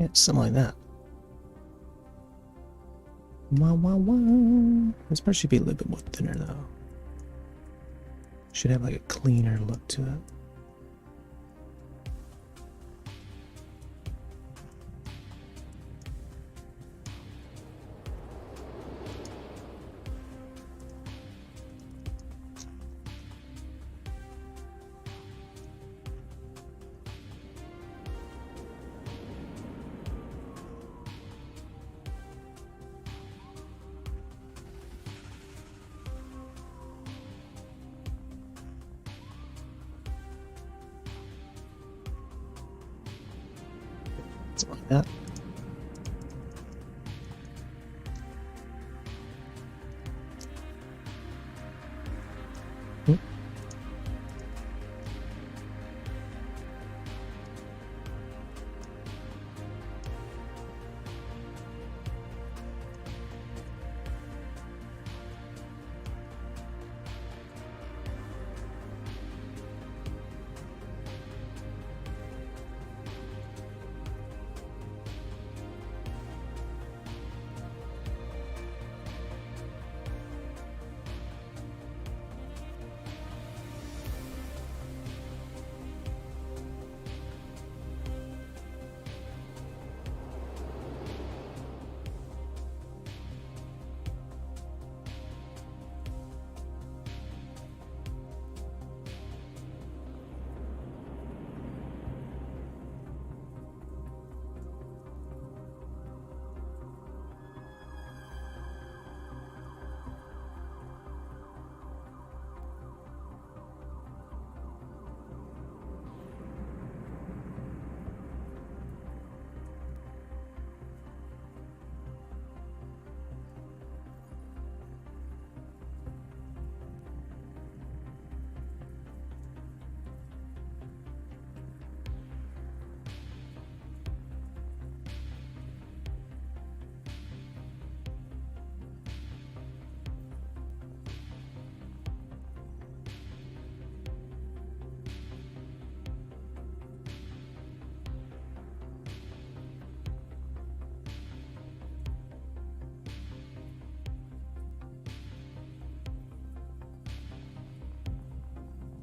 Yeah, something like that. Wah, wah, wah. This part should be a little bit more thinner though. Should have like a cleaner look to it. Something like that.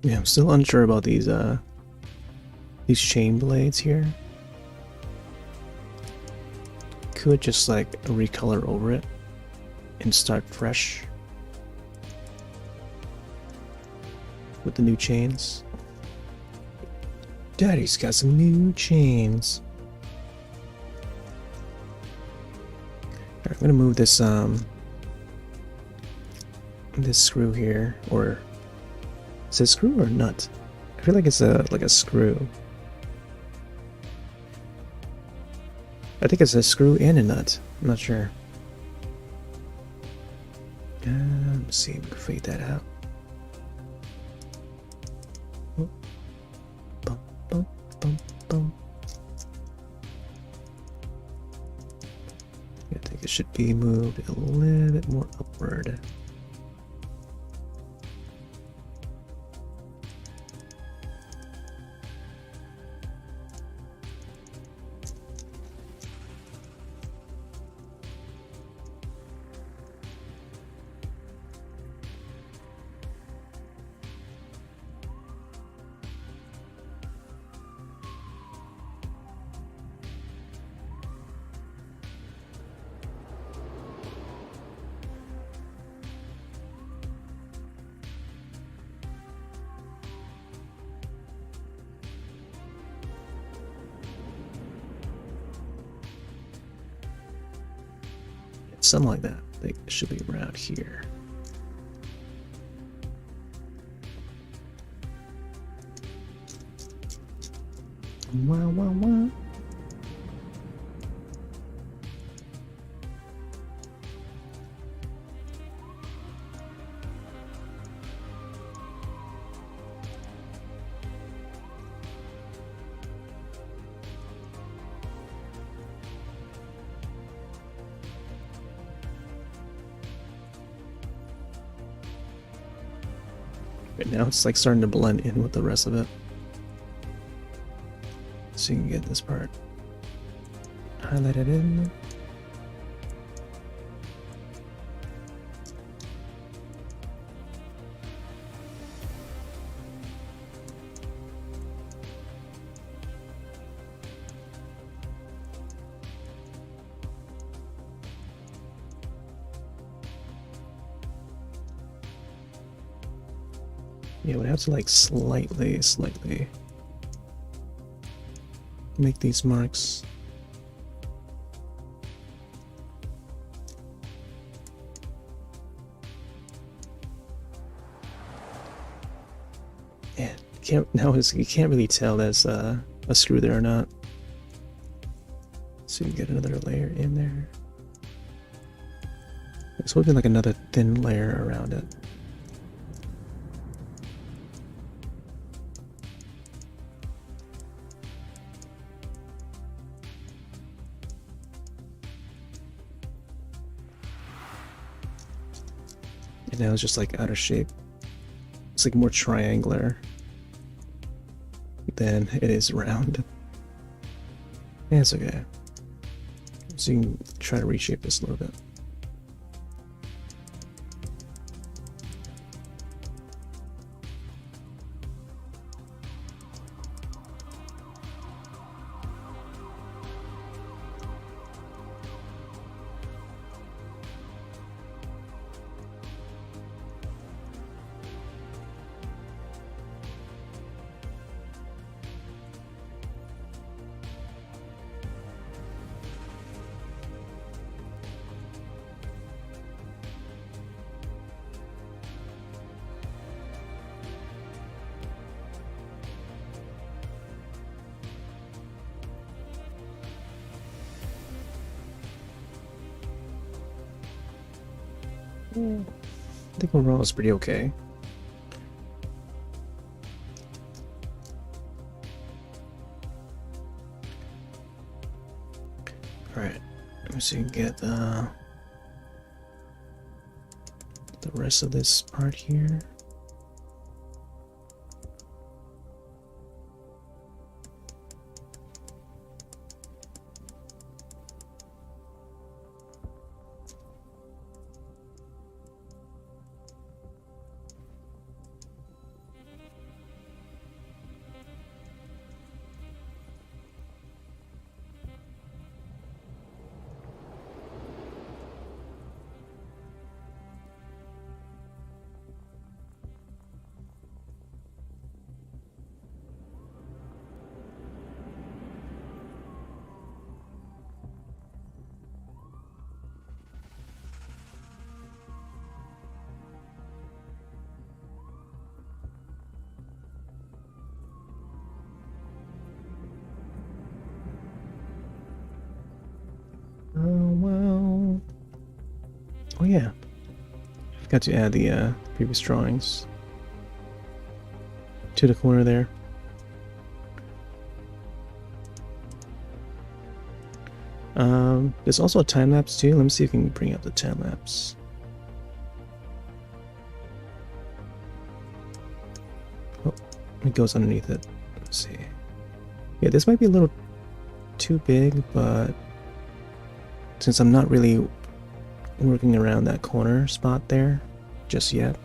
Yeah, I'm still unsure about these chain blades here. Could just like recolor over it and start fresh with the new chains. Daddy's got some new chains. Alright, I'm gonna move this this screw here, or is it a screw or nut? I feel like it's like a screw. I think it's a screw and a nut. I'm not sure. Let's see if we can fade that out. Oh. Bum, bum, bum, bum. I think it should be moved a little bit more upward. something like that. I think it should be around here. Wow, wow, wow. Right now it's like starting to blend in with the rest of it. So you can get this part highlighted in. Yeah, we have to like slightly make these marks. Yeah, you can't really tell there's a screw there or not. So you get another layer in there. So we'll get like another thin layer around it. And now it's just like out of shape. It's like more triangular than it is round. Yeah, it's okay. So you can try to reshape this a little bit. I think overall it's pretty okay. Alright, let me see if we can get the rest of this part here. Oh well. Oh yeah. Forgot to add the previous drawings to the corner there. There's also a time lapse too. Let me see if we can bring up the time lapse. Oh, it goes underneath it. Let's see. Yeah, this might be a little too big, but since I'm not really working around that corner spot there just yet,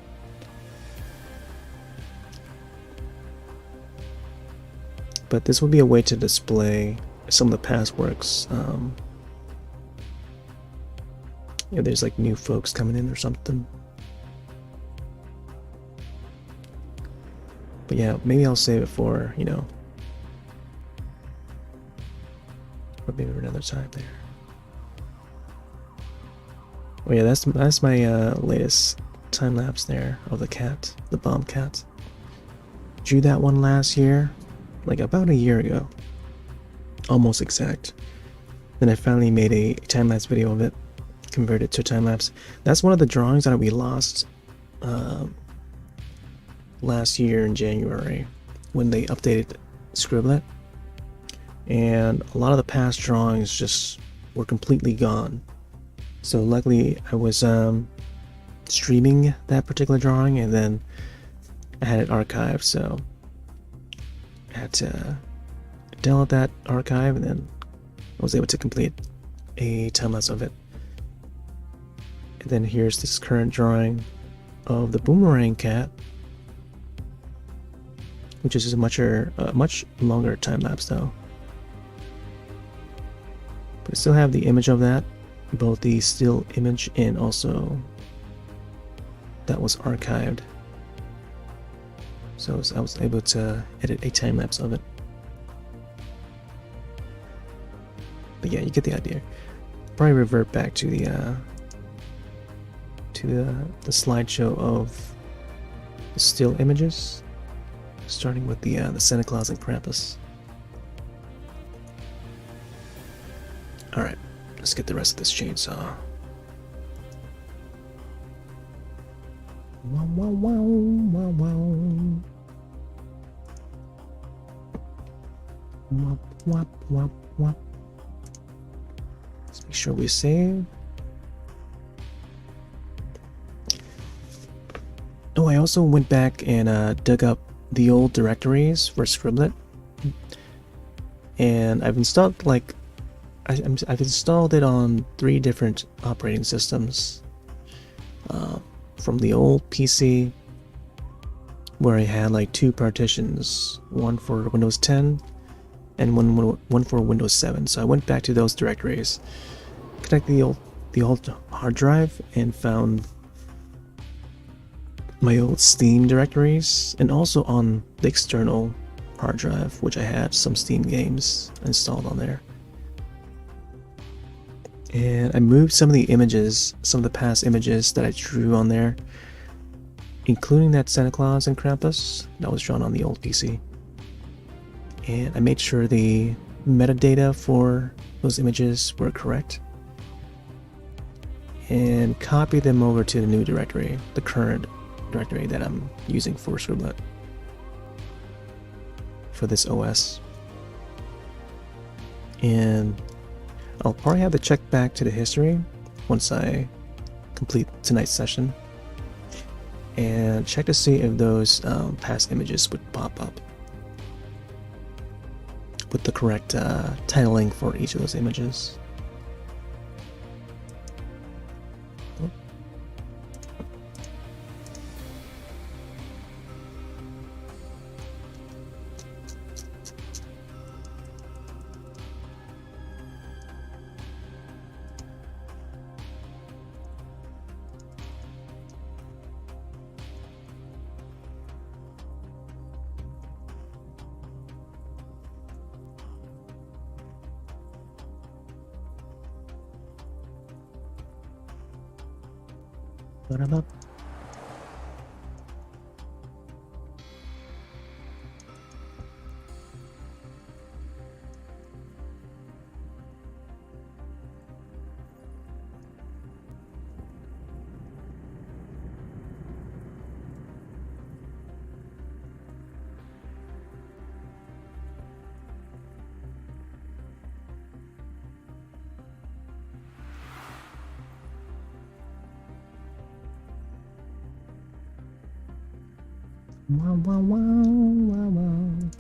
but this would be a way to display some of the past works. Yeah, there's like new folks coming in or something. But yeah, maybe I'll save it for, you know, or maybe another time there. Oh yeah, that's my latest time lapse there of the cat, the bomb cat. Drew that one last year, like about a year ago, almost exact. Then I finally made a time lapse video of it, converted it to time lapse. That's one of the drawings that we lost last year in January when they updated Scribblet, and a lot of the past drawings just were completely gone. So luckily I was streaming that particular drawing, and then I had it archived, so I had to download that archive, and then I was able to complete a time-lapse of it. And then here's this current drawing of the boomerang cat, which is a much longer time-lapse though. But I still have the image of that, both the still image and also that was archived. So I was able to edit a time-lapse of it. But yeah, you get the idea. Probably revert back to the slideshow of the still images, starting with the Santa Claus and Krampus. All right, let's get the rest of this chainsaw. Wow, wow, wow, wow, wow. Wop, wop, wop, wop. Let's make sure we save. Oh, I also went back and dug up the old directories for Scribblet, and I've installed I've installed it on 3 different operating systems. From the old PC, where I had like 2 partitions, one for Windows 10 and one for Windows 7. So I went back to those directories, connected the old hard drive, and found my old Steam directories, and also on the external hard drive, which I had some Steam games installed on there. And I moved some of the images, some of the past images that I drew on there, including that Santa Claus and Krampus that was drawn on the old PC. And I made sure the metadata for those images were correct, and copied them over to the new directory, the current directory that I'm using for Scribblet for this OS. And I'll probably have to check back to the history once I complete tonight's session and check to see if those past images would pop up with the correct titling for each of those images. Ba-da-ba. Wow, wow, wow, wow, wow.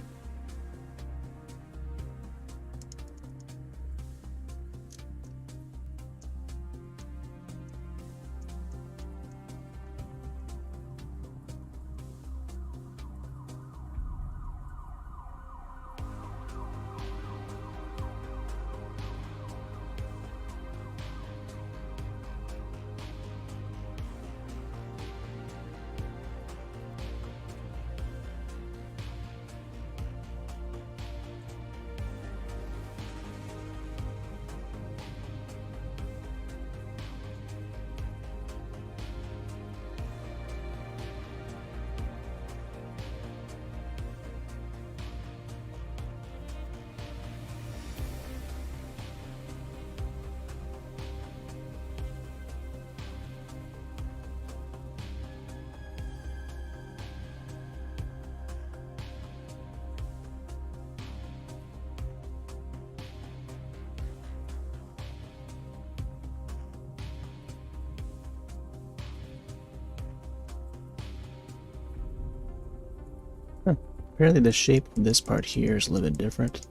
Apparently the shape of this part here is a little bit different.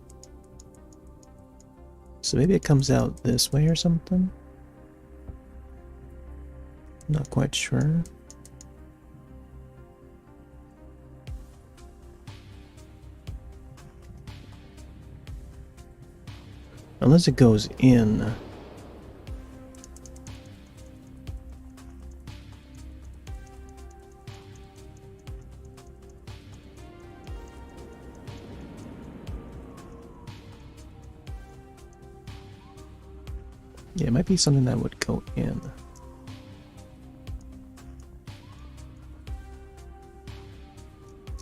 So maybe it comes out this way or something? Not quite sure. Unless it goes in. Yeah, it might be something that would go in.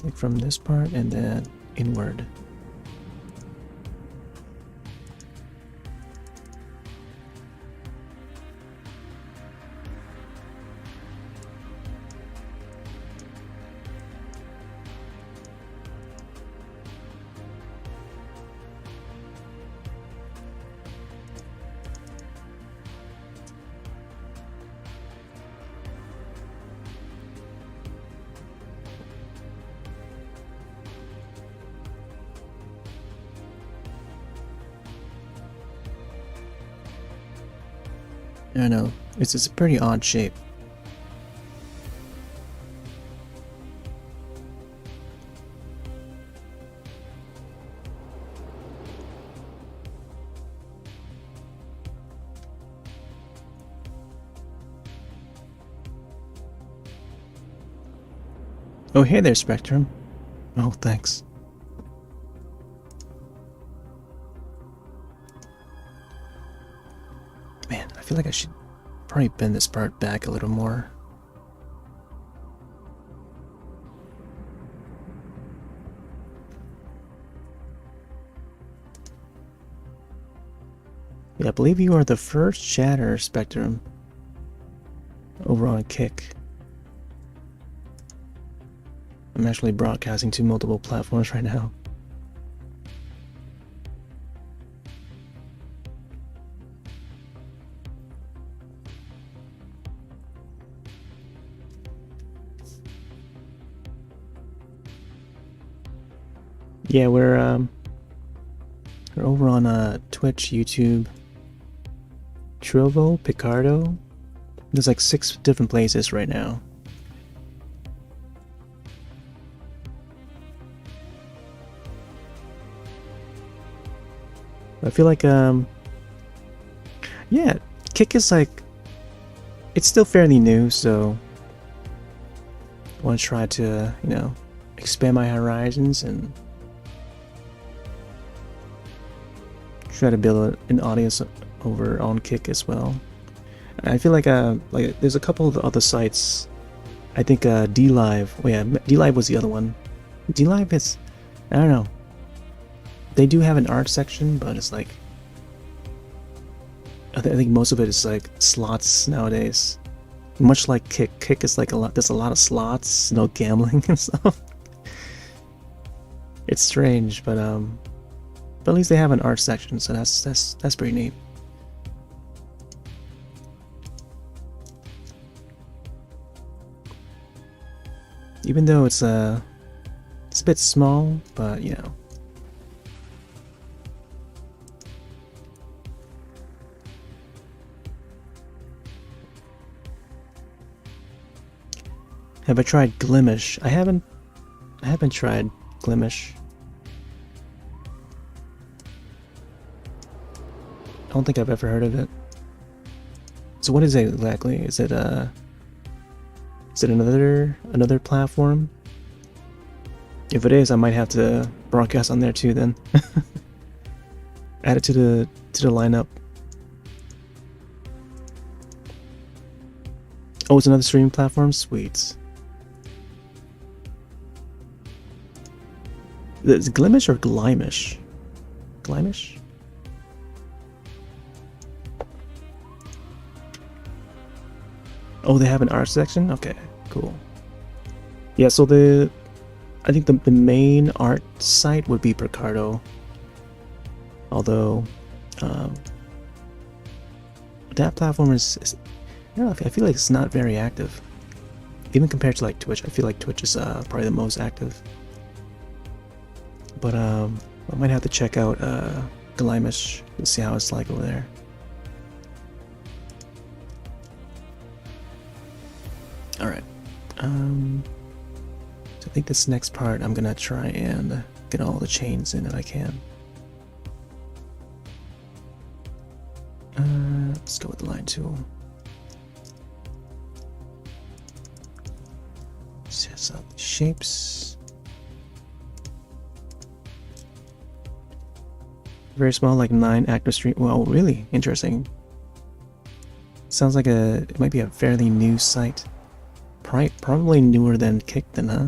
Like from this part and then inward. I don't know, it's a pretty odd shape. Oh, hey there, Spectrum. Oh, thanks. Man, I feel like I should probably bend this part back a little more. Yeah, I believe you are the first chatter, Spectrum, over on Kick. I'm actually broadcasting to multiple platforms right now. Yeah, we're over on Twitch, YouTube, Trovo, Picardo. There's like 6 different places right now. I feel like yeah, Kick is like, it's still fairly new, so I want to try to, you know, expand my horizons and try to build an audience over on Kick as well. I feel like there's a couple of other sites. I think DLive. Oh yeah, DLive was the other one. DLive is, I don't know. They do have an art section, but it's like, I think most of it is like slots nowadays. Much like Kick. Kick is like there's a lot of slots, no gambling and stuff. It's strange, but at least they have an art section, so that's pretty neat. Even though it's a bit small, but you know. Have I tried Glimish? I haven't tried Glimish. I don't think I've ever heard of it. So what is it exactly? Is it another platform? If it is, I might have to broadcast on there too then. Add it to the lineup. Oh, it's another streaming platform? Sweet. Is it Glimish or Glimish? Glimish? Oh, they have an art section? Okay, cool. Yeah, so I think the main art site would be Picardo. Although, that platform is I don't know, I feel like it's not very active. Even compared to like Twitch, I feel like Twitch is probably the most active. But I might have to check out Galimish to see how it's like over there. Alright. So I think this next part I'm gonna try and get all the chains in if I can. Let's go with the line tool. Set up the shapes. Very small, like 9 active stream. Well, really interesting. Sounds like it might be a fairly new site. Probably newer than Kickton, huh?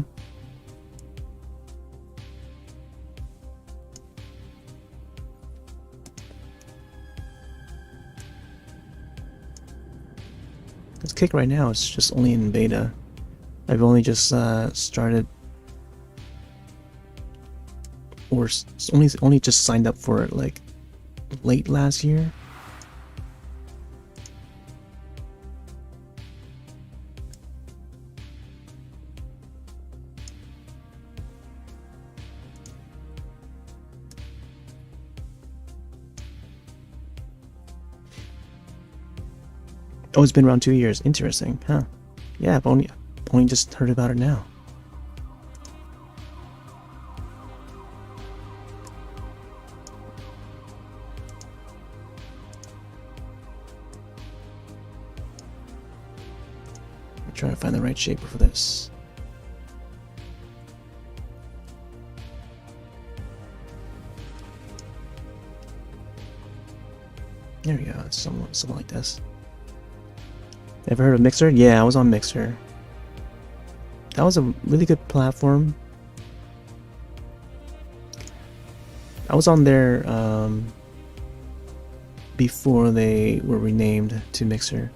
This Kick right now is just only in beta. I've only just started, or only just signed up for it like late last year. Oh, it's been around 2 years. Interesting, huh? Yeah, I've only just heard about it now. I'm trying to find the right shaper for this. There we go. It's something like this. Ever heard of Mixer? Yeah, I was on Mixer. That was a really good platform. I was on there before they were renamed to Mixer.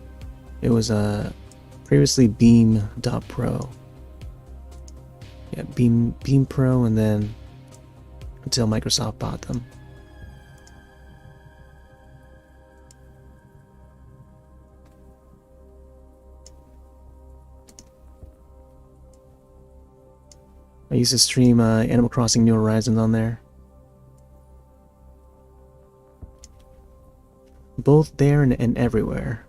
It was previously Beam.pro. Yeah, Beam Pro, and then until Microsoft bought them. I used to stream Animal Crossing New Horizons on there. Both there and everywhere.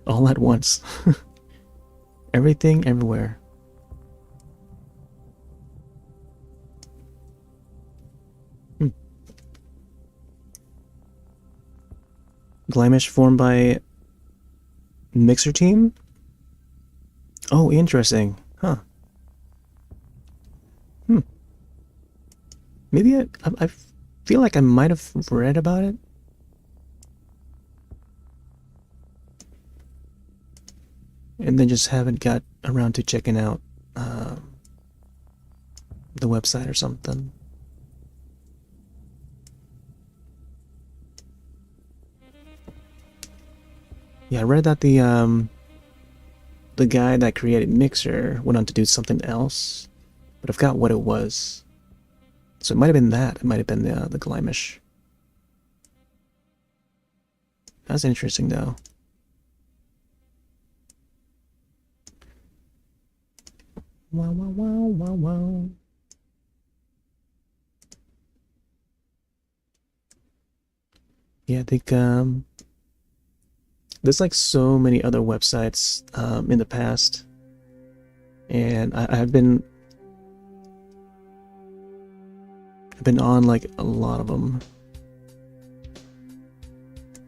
All at once. Everything, everywhere. Glimish formed by Mixer team? Oh, interesting. Huh. Maybe I feel like I might have read about it. And then just haven't got around to checking out the website or something. Yeah, I read that the guy that created Mixer went on to do something else, but I forgot what it was. So it might have been that. It might have been the Glimish. That's interesting, though. Wow, wow, wow, wow, wow. Yeah, I think there's like so many other websites in the past, and I've been on like a lot of them,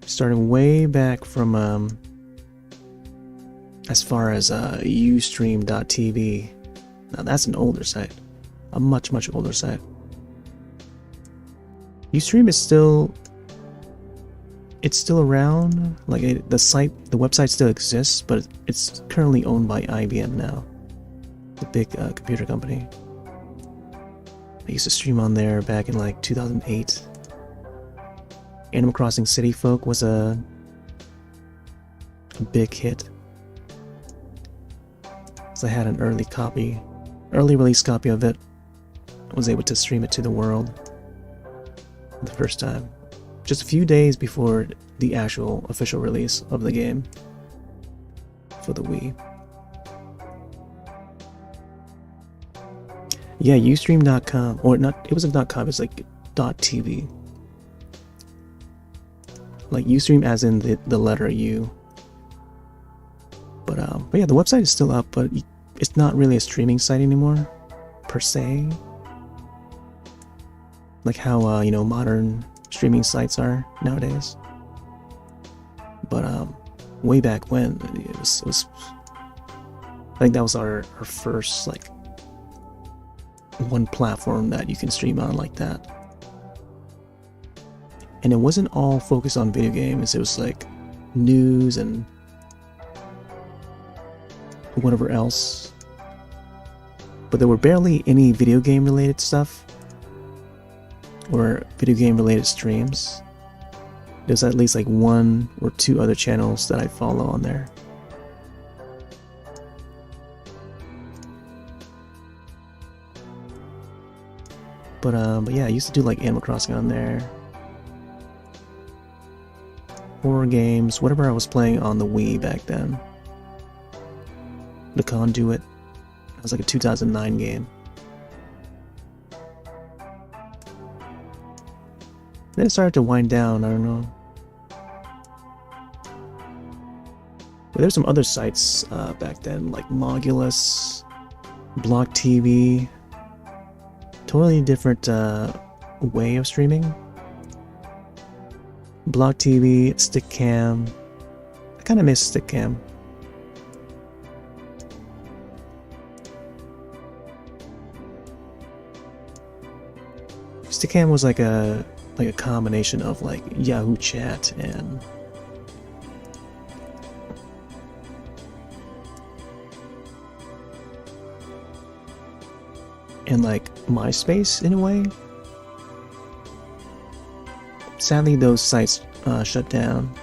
starting way back from as far as Ustream.tv. Now that's an older site, a much older site. Ustream is still around. Like the website still exists, but it's currently owned by IBM now, the big computer company. I used to stream on there back in like 2008. Animal Crossing City Folk was a big hit. So I had an early release copy of it. I was able to stream it to the world the first time, just a few days before the actual official release of the game for the Wii. Yeah, Ustream.com, or not, it wasn't .com, it's like .tv. Like Ustream as in the letter U. But yeah, the website is still up, but it's not really a streaming site anymore, per se. Like how, you know, modern streaming sites are nowadays. But way back when, it was I think that was our first, like, one platform that you can stream on like that. And it wasn't all focused on video games, it was like news and whatever else. But there were barely any video game related stuff or video game related streams. There's at least like 1 or 2 other channels that I follow on there. But yeah, I used to do like Animal Crossing on there. Horror games, whatever I was playing on the Wii back then. The Conduit. It was like a 2009 game. Then it started to wind down, I don't know. But there's some other sites back then, like Mogulus, Block TV. Totally different way of streaming. Block TV, Stickcam. I kind of miss Stickcam. Stickcam was like a combination of like Yahoo Chat and like MySpace in a way. Sadly, those sites shut down.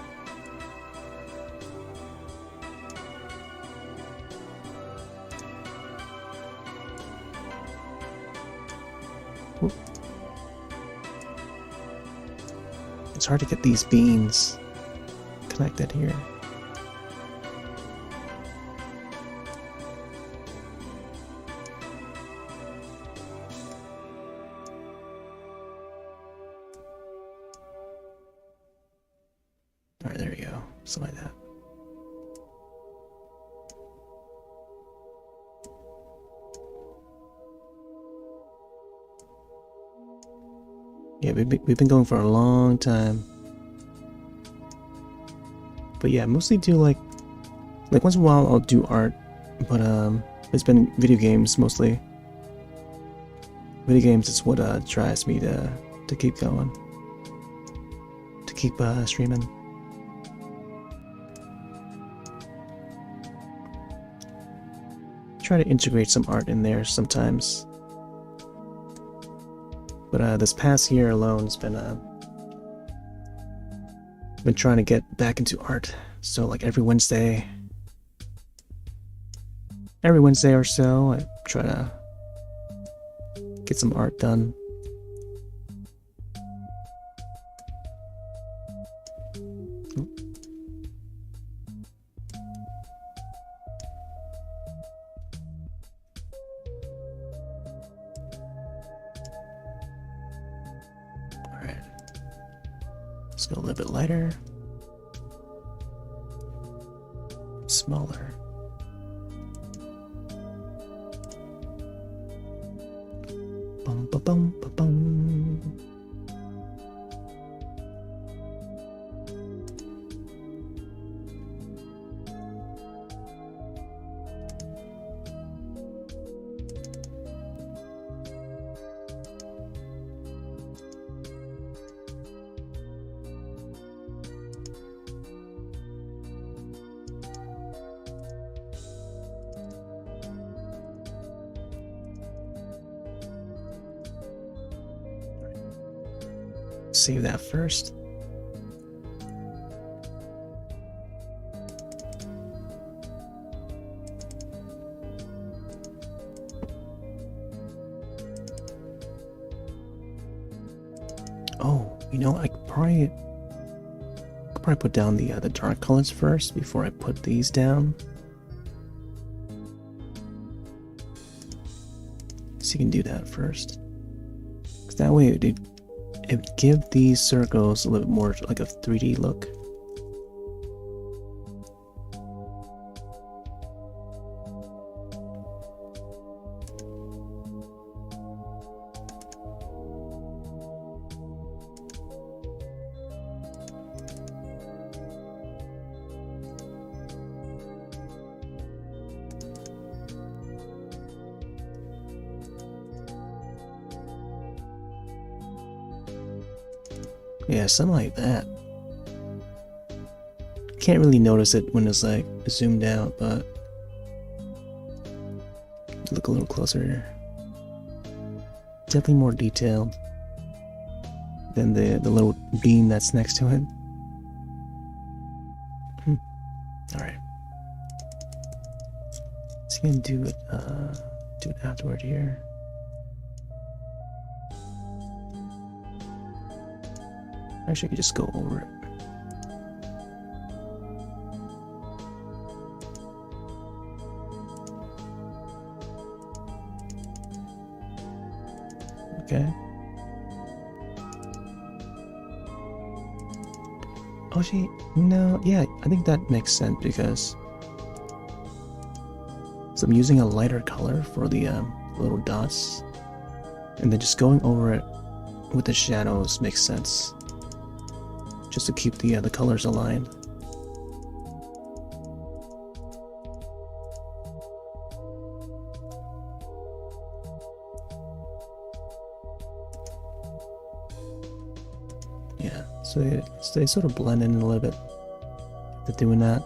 Oop. It's hard to get these beans connected here. Alright, there we go. Something like that. Yeah, we've been going for a long time. But yeah, mostly do like once in a while I'll do art, but it's been video games mostly. Video games is what drives me to keep going, to keep streaming. Try to integrate some art in there sometimes. But this past year alone has been trying to get back into art. So like every Wednesday or so, I try to get some art done. Let's go a little bit lighter. Smaller. Bum ba bum ba bum. Save that first. Oh, you know, I could probably put down the dark colors first before I put these down. guess you can do that first. 'Cause that way it would give these circles a little bit more like a 3D look. Yeah, something like that. Can't really notice it when it's like zoomed out, but look a little closer. Definitely more detailed than the little beam that's next to it. Alright. So you can do it afterward here. Actually, I could just go over it. Okay. Oh, no, yeah, I think that makes sense because so I'm using a lighter color for the little dots, and then just going over it with the shadows makes sense. Just to keep the colors aligned. Yeah, so they sort of blend in a little bit. They're doing that.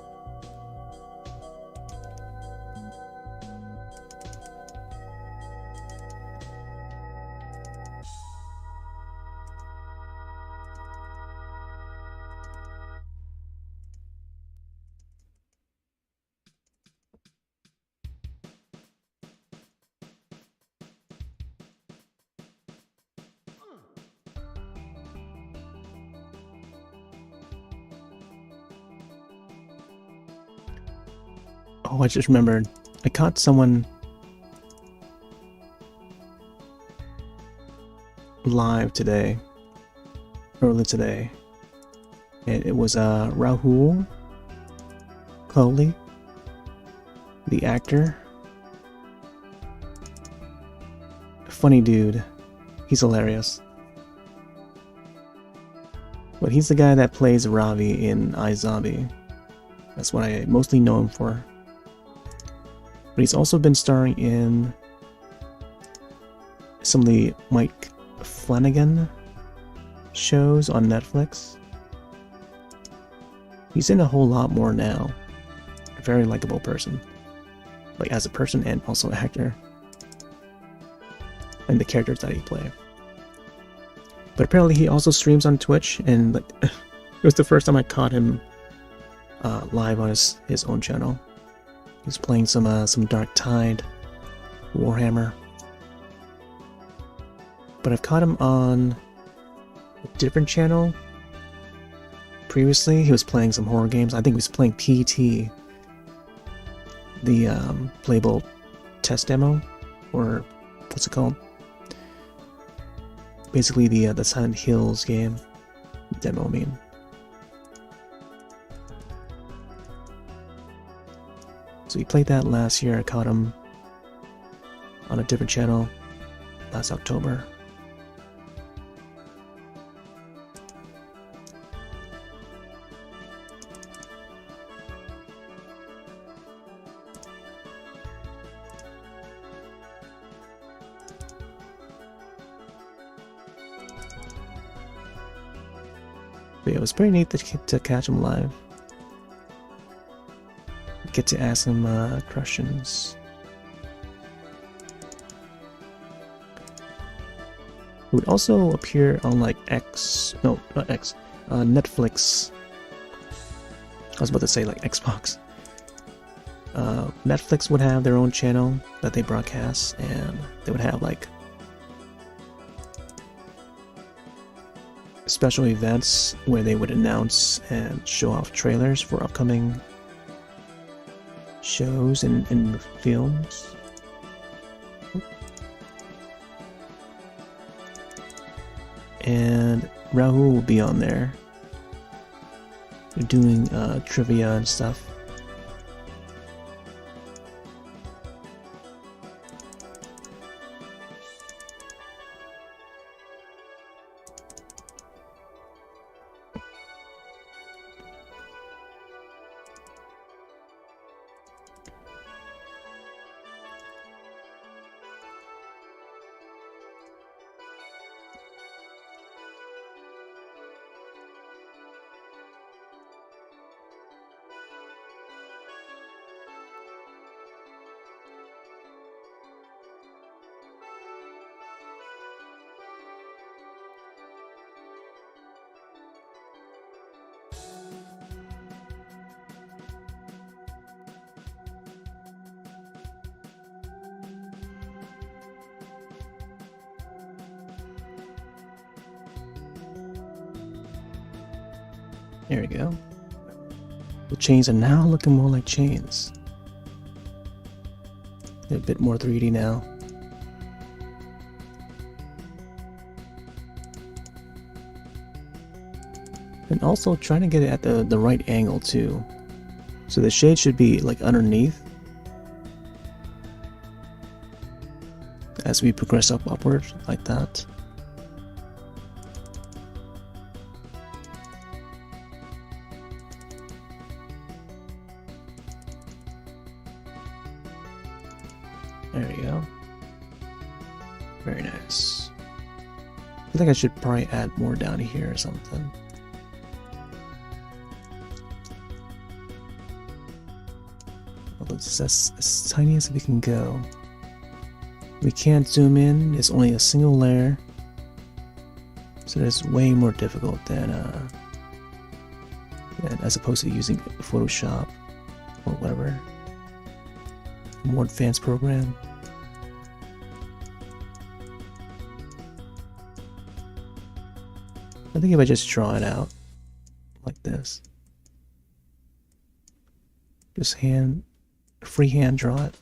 Oh, I just remembered. I caught someone live today, early today. It was Rahul Kohli, the actor. Funny dude. He's hilarious. But he's the guy that plays Ravi in iZombie. That's what I mostly know him for. But he's also been starring in some of the Mike Flanagan shows on Netflix. He's in a whole lot more now. A very likable person. Like as a person and also an actor. And the characters that he plays. But apparently he also streams on Twitch, and like it was the first time I caught him live on his own channel. He's playing some Dark Tide, Warhammer. But I've caught him on a different channel. Previously, he was playing some horror games. I think he was playing PT, the playable test demo, or what's it called? Basically the Silent Hills game demo, I mean. So he played that last year. I caught him on a different channel last October. But yeah, it was pretty neat to catch him live. Get to ask him questions. It would also appear on like Netflix. I was about to say like Xbox. Netflix would have their own channel that they broadcast, and they would have like special events where they would announce and show off trailers for upcoming shows and films. and Rahul will be on there. They're doing trivia and stuff. There we go. The chains are now looking more like chains. They're a bit more 3D now. And also trying to get it at the right angle too. So the shade should be like underneath as we progress upward like that. There we go. Very nice. I think I should probably add more down here or something. Although it's as tiny as we can go. We can't zoom in, it's only a single layer. So it's way more difficult than as opposed to using Photoshop or whatever. More advanced program. I think if I just draw it out like this, just freehand draw it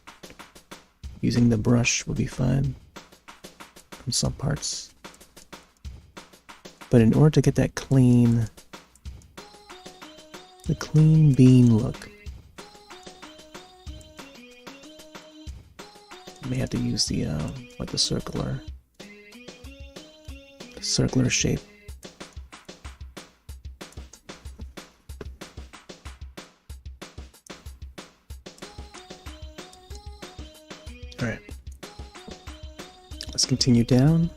using the brush would be fine on some parts. But in order to get that clean bean look, you may have to use the like the circular shape. All right, let's continue down.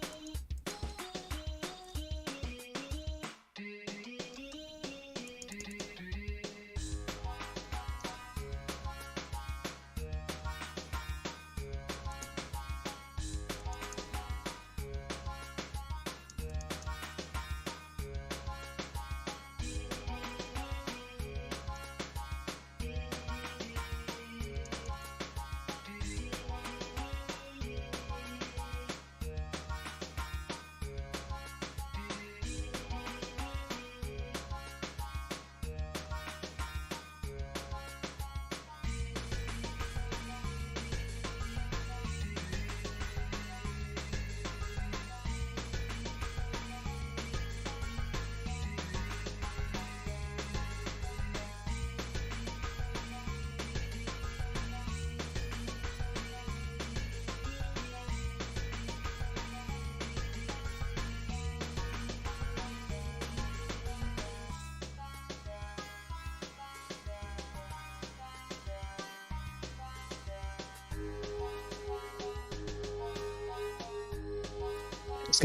It's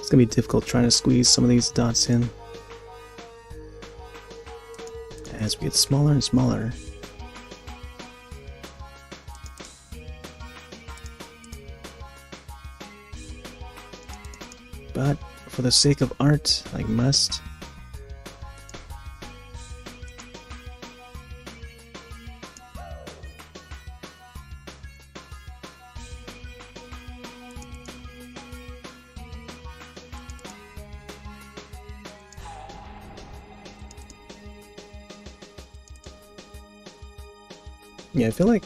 gonna be difficult trying to squeeze some of these dots in as we get smaller and smaller. But for the sake of art, I must. Yeah, I feel like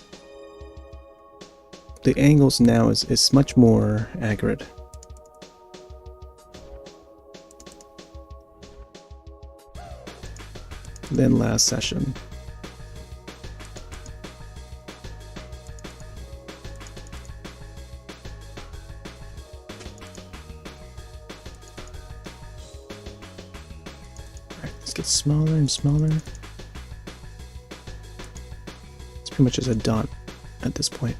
the angles now is much more accurate. than last session. Alright, let's get smaller and smaller. It's pretty much just a dot at this point.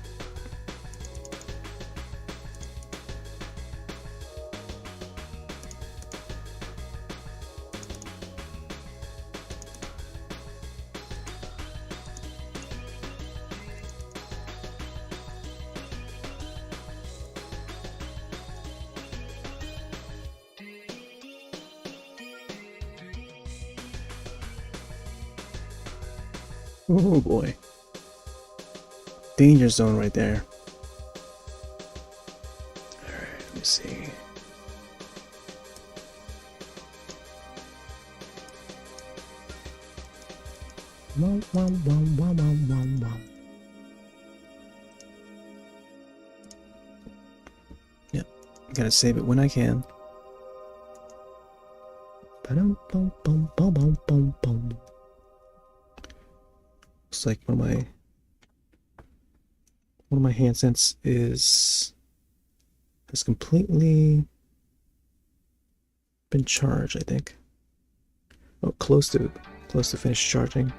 Oh boy. Danger zone right there. Alright, let me see. Wom, wom, wom, wom, wom, wom, wom. Yep, gotta save it when I can. Ba-dum, bum, bum, bum, bum, bum, bum. Looks like one of my hand sense has completely been charged, I think. Oh, close to finish charging.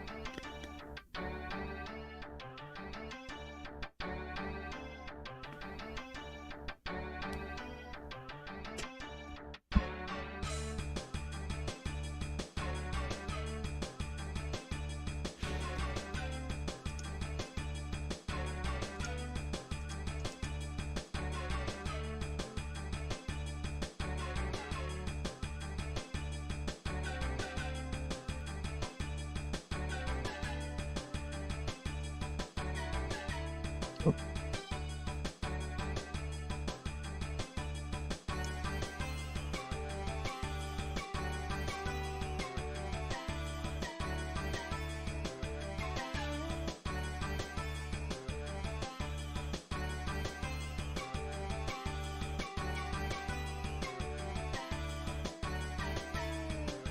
Oh.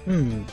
Hmm.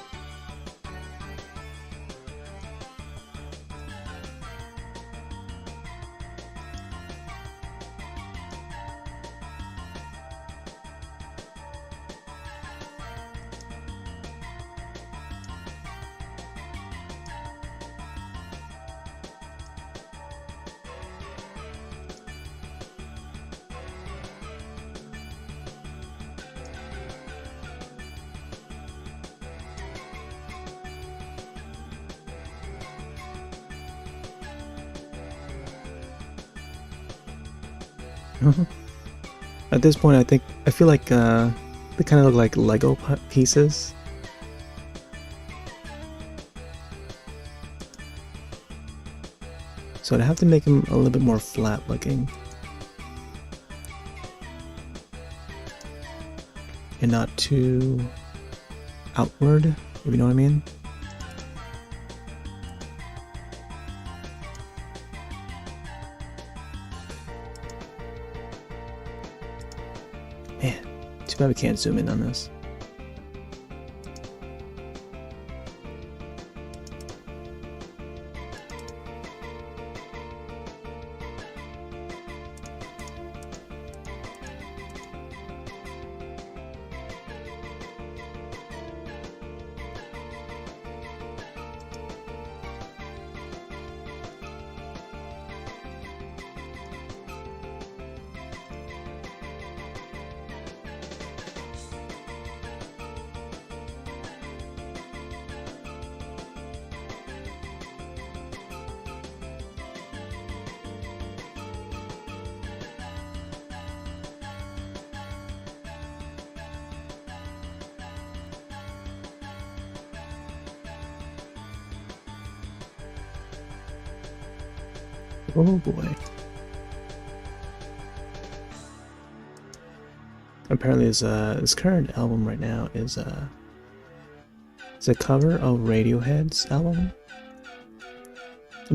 At this point, I feel like they kind of look like Lego pieces. So I'd have to make them a little bit more flat looking. And not too outward, if you know what I mean. Man, too bad we can't zoom in on this. Oh boy. Apparently this current album right now is a cover of Radiohead's album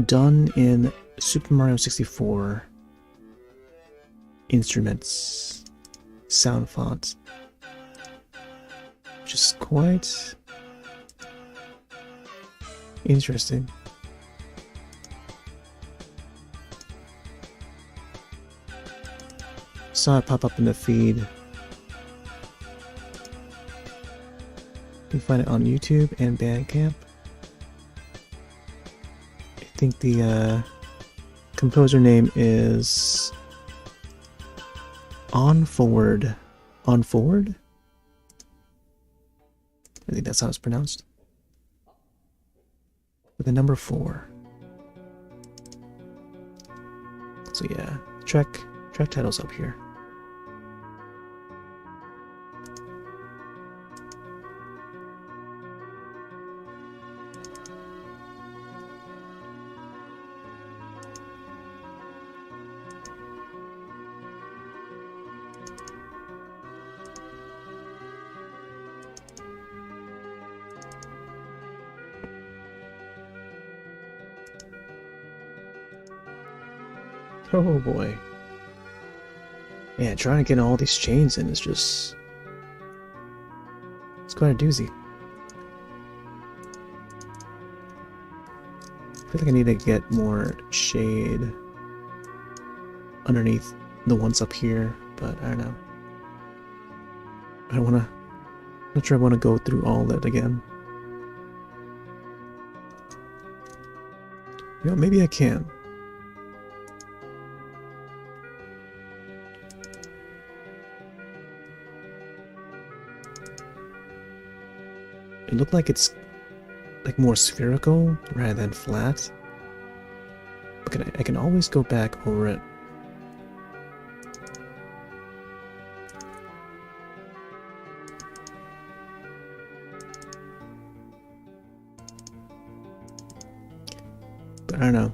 done in Super Mario 64 instruments, sound fonts, which is quite Interesting. Saw it pop up in the feed. You can find it on YouTube and Bandcamp. I think the composer name is On Forward. On Forward? I think that's how it's pronounced. With the number 4. So yeah, track title's up here. Oh boy. Man, trying to get all these chains in is just... it's quite a doozy. I feel like I need to get more shade underneath the ones up here, but I don't know. I don't wanna... I'm not sure I want to go through all that again. You know, maybe I can. It looked like it's like more spherical rather than flat. But I can always go back over it. But I don't know.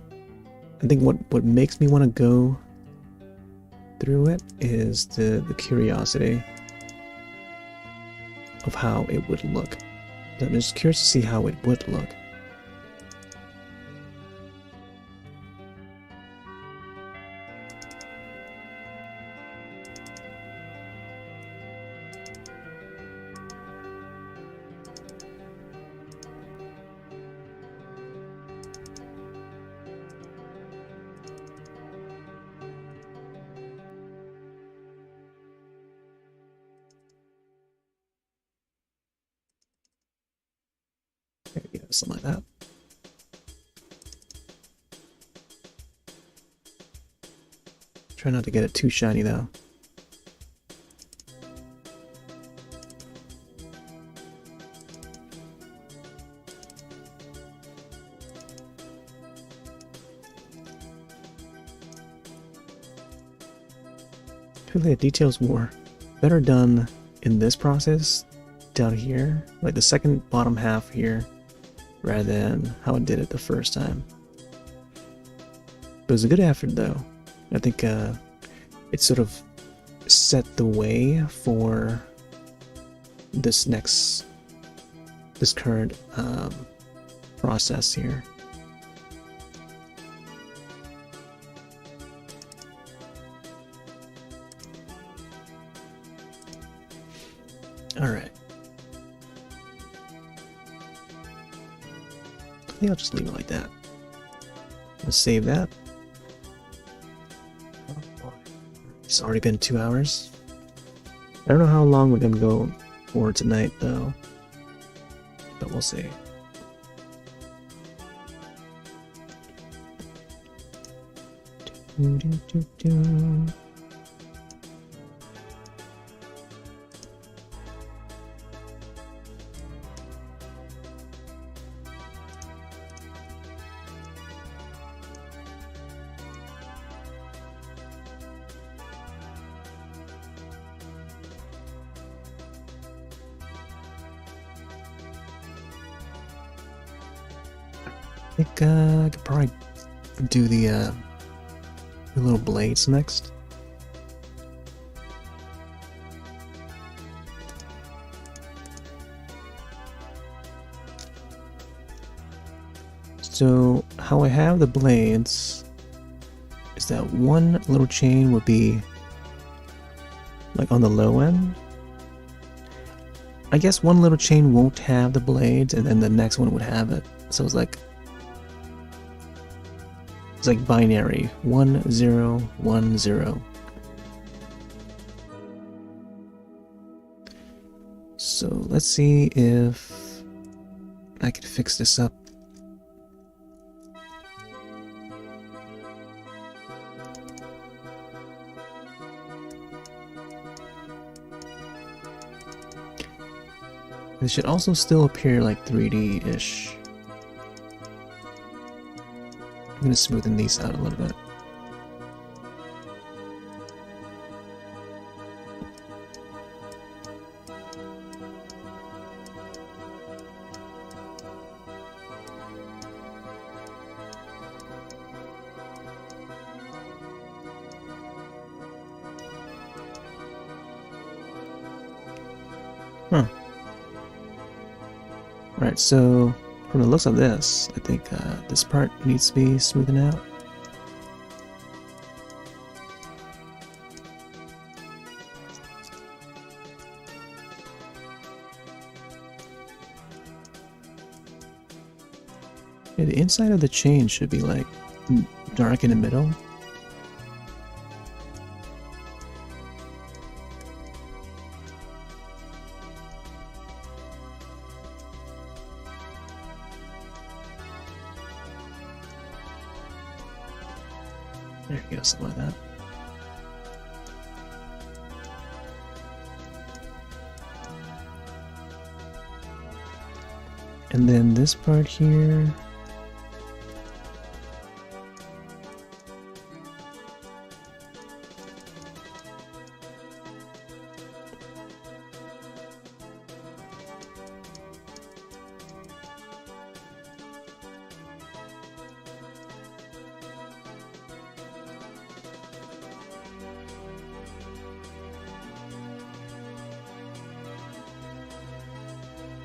I think what makes me want to go through it is the curiosity of how it would look. I'm just curious to see how it would look. Yeah, something like that. Try not to get it too shiny though. I feel like the details were better done in this process down here, like the second bottom half here, rather than how I did it the first time. But it was a good effort though. I think it sort of set the way for this current process here. All right. I think I'll just leave it like that. Let's save that. Oh boy. It's already been 2 hours. I don't know how long we're gonna go for tonight though, but we'll see. I think I could probably do the little blades next. So how I have the blades is that one little chain would be like on the low end. I guess one little chain won't have the blades and then the next one would have it. So it's like binary 1 0 1 0. So let's see if I can fix this up. This should also still appear like 3D-ish. I'm gonna smoothen these out a little bit. Huh. Alright, so from the looks of this, I think this part needs to be smoothened out. Yeah, the inside of the chain should be like dark in the middle. There you go, something like that. And then this part here.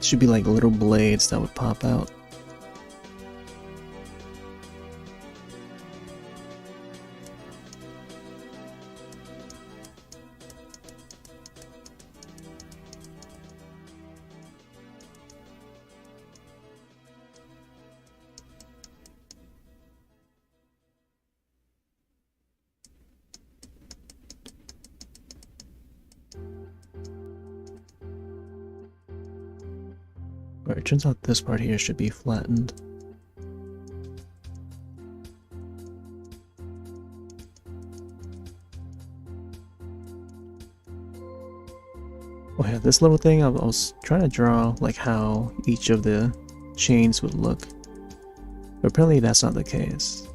Should be like little blades that would pop out. Alright, it turns out this part here should be flattened. Oh yeah, this little thing, I was trying to draw like how each of the chains would look. But apparently that's not the case.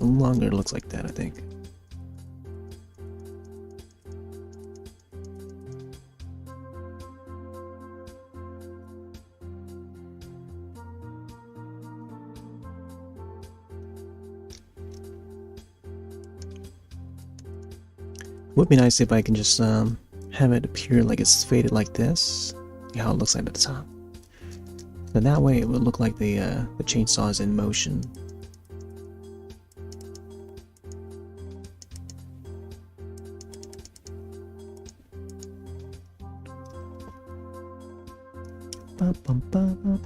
No longer looks like that, I think. Would be nice if I can just have it appear like it's faded like this, like how it looks like at the top. Then that way it would look like the chainsaw is in motion. Ba, bum, ba, ba.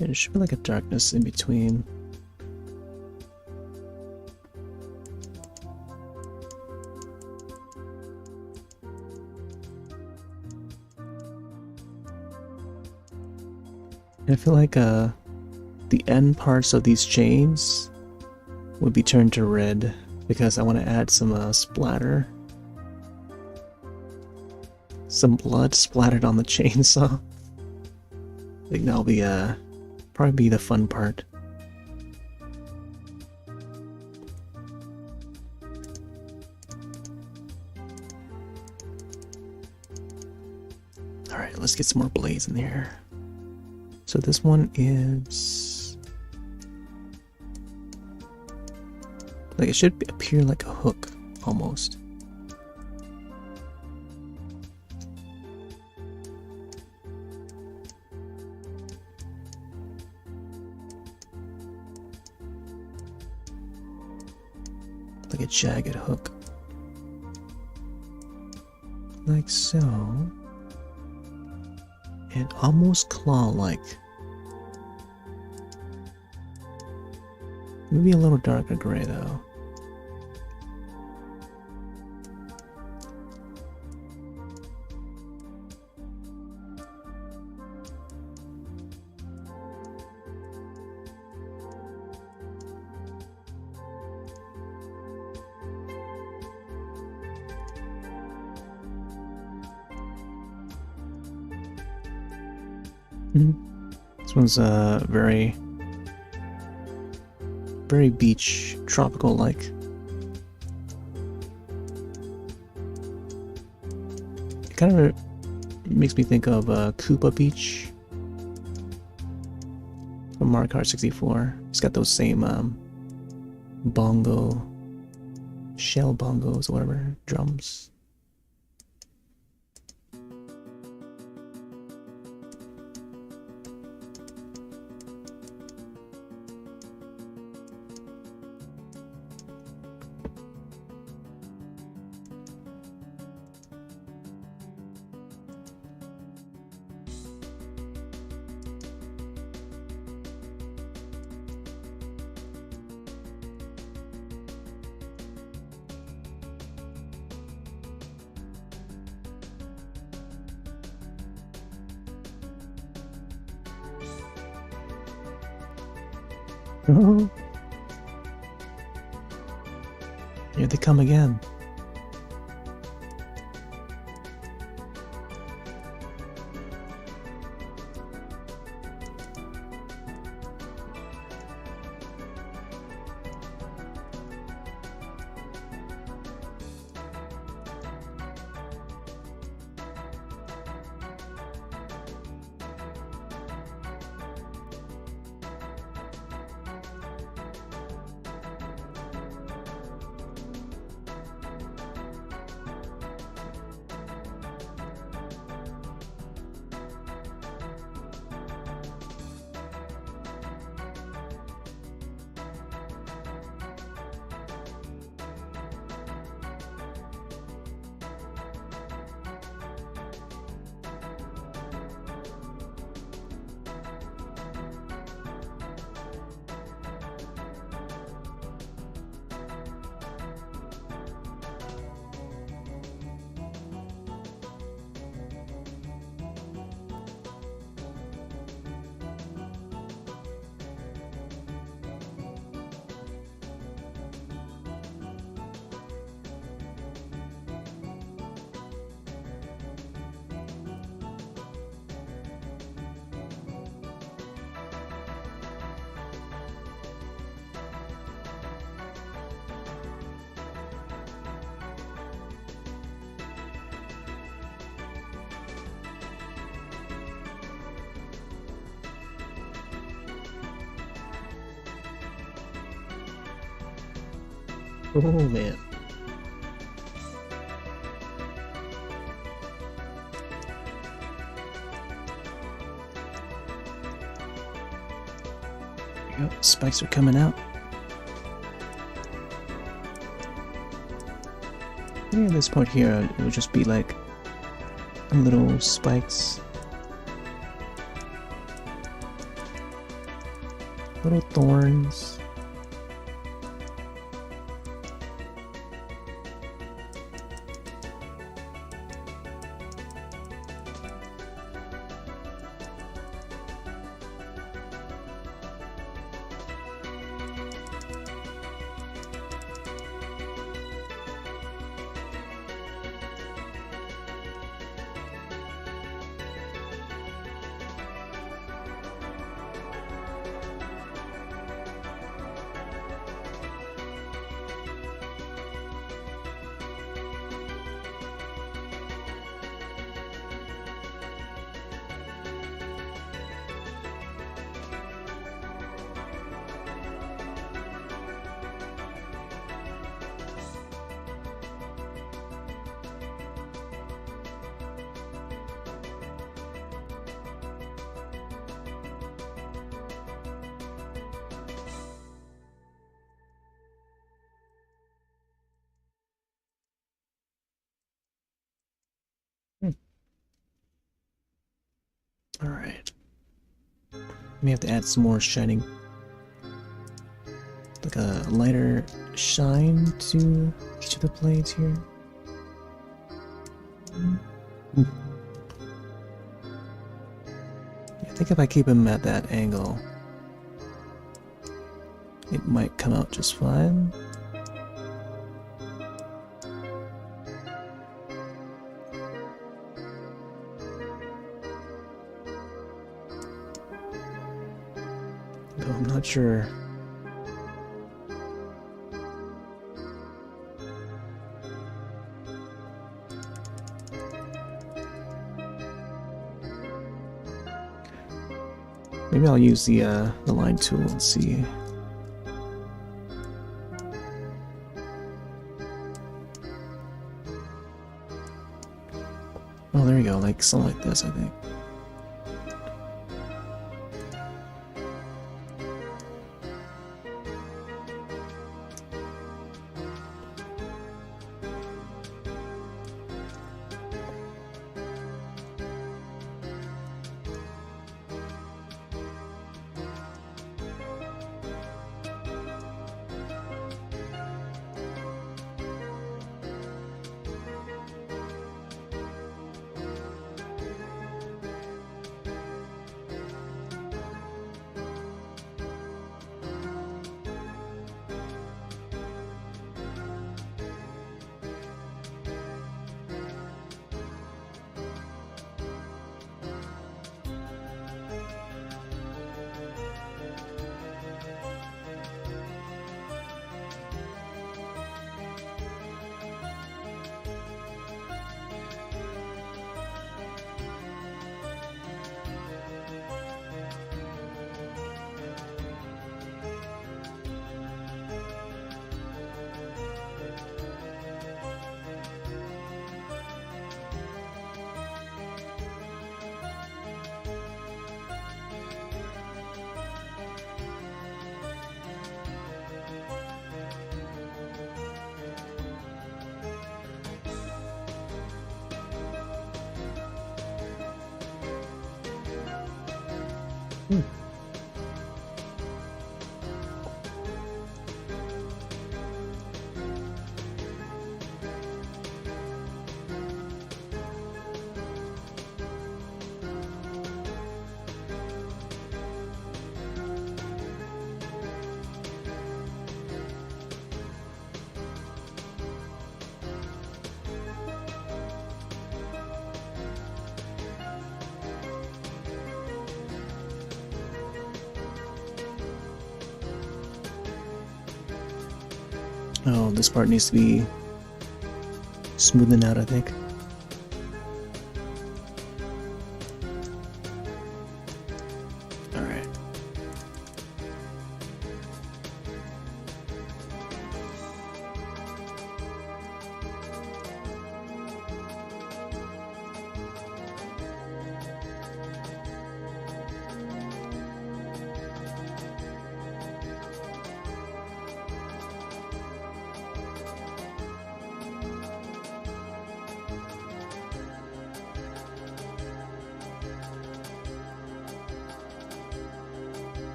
There should be like a darkness in between. I feel like the end parts of these chains would be turned to red because I want to add some splatter. Some blood splattered on the chainsaw. I think that'll be probably be the fun part. Alright, let's get some more blades in there. So this one is like it should appear like a hook almost. Like a jagged hook. Like so. And almost claw-like. Maybe a little darker gray though. This one's very beach, tropical-like. It kind of makes me think of Koopa Beach from Mario Kart 64. It's got those same bongo, shell bongos, or whatever, drums. Oh. Here they come again. Oh man. There you go. Spikes are coming out. Yeah, this part here, it would just be like little spikes. Little thorns. Alright. May have to add some more shining. Like a lighter shine to each of the blades here. I think if I keep him at that angle, it might come out just fine. Though I'm not sure. Maybe I'll use the line tool and see. Oh, there you go, like something like this, I think. Oh, this part needs to be smoothened out, I think. Alright.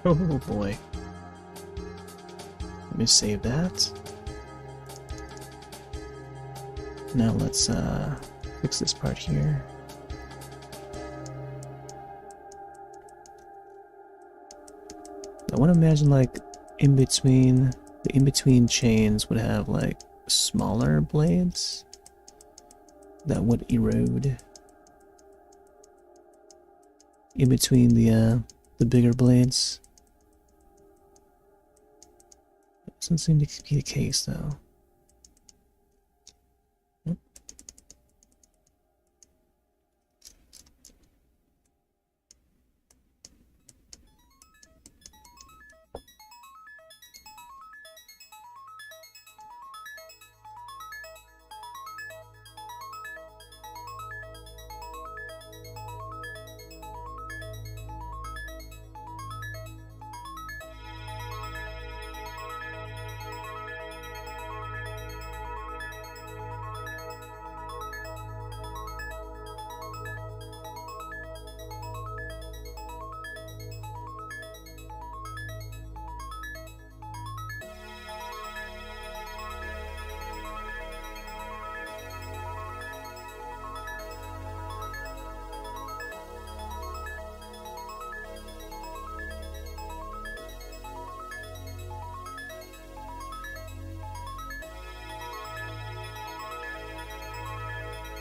Oh boy. Let me save that. Now let's fix this part here. I want to imagine like the in-between chains would have like smaller blades that would erode in between the bigger blades. Doesn't seem to be the case though.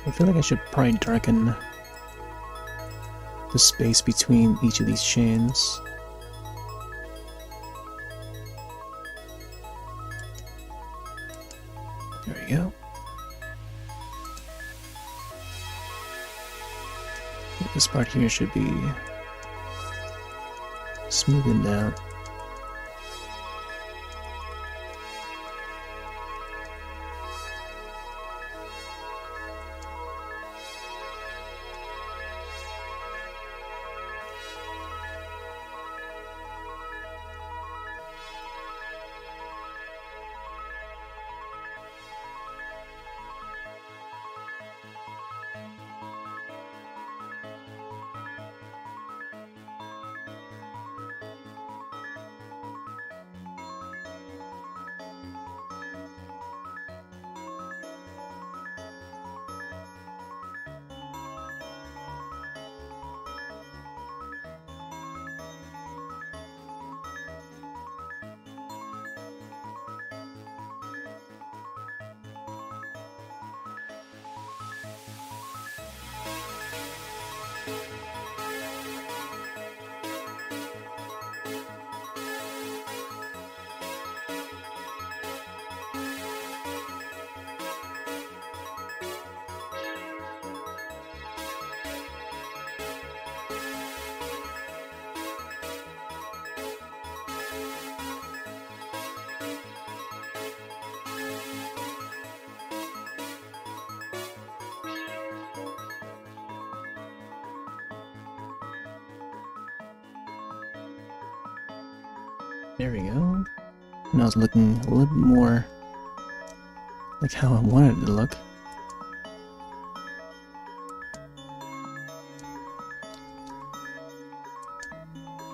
I feel like I should probably darken the space between each of these chains. There we go. This part here should be smoothened out. There we go. Now it's looking a little bit more like how I wanted it to look.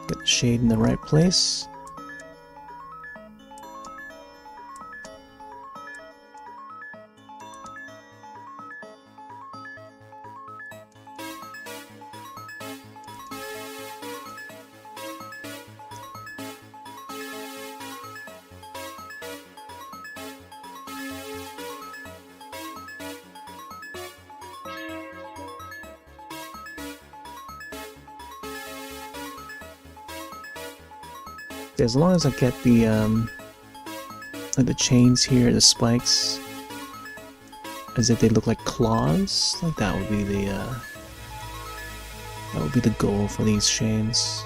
Get the shade in the right place. As long as I get the like the chains here, the spikes, as if they look like claws, like that would be the goal for these chains.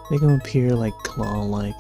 Make them appear like claw-like.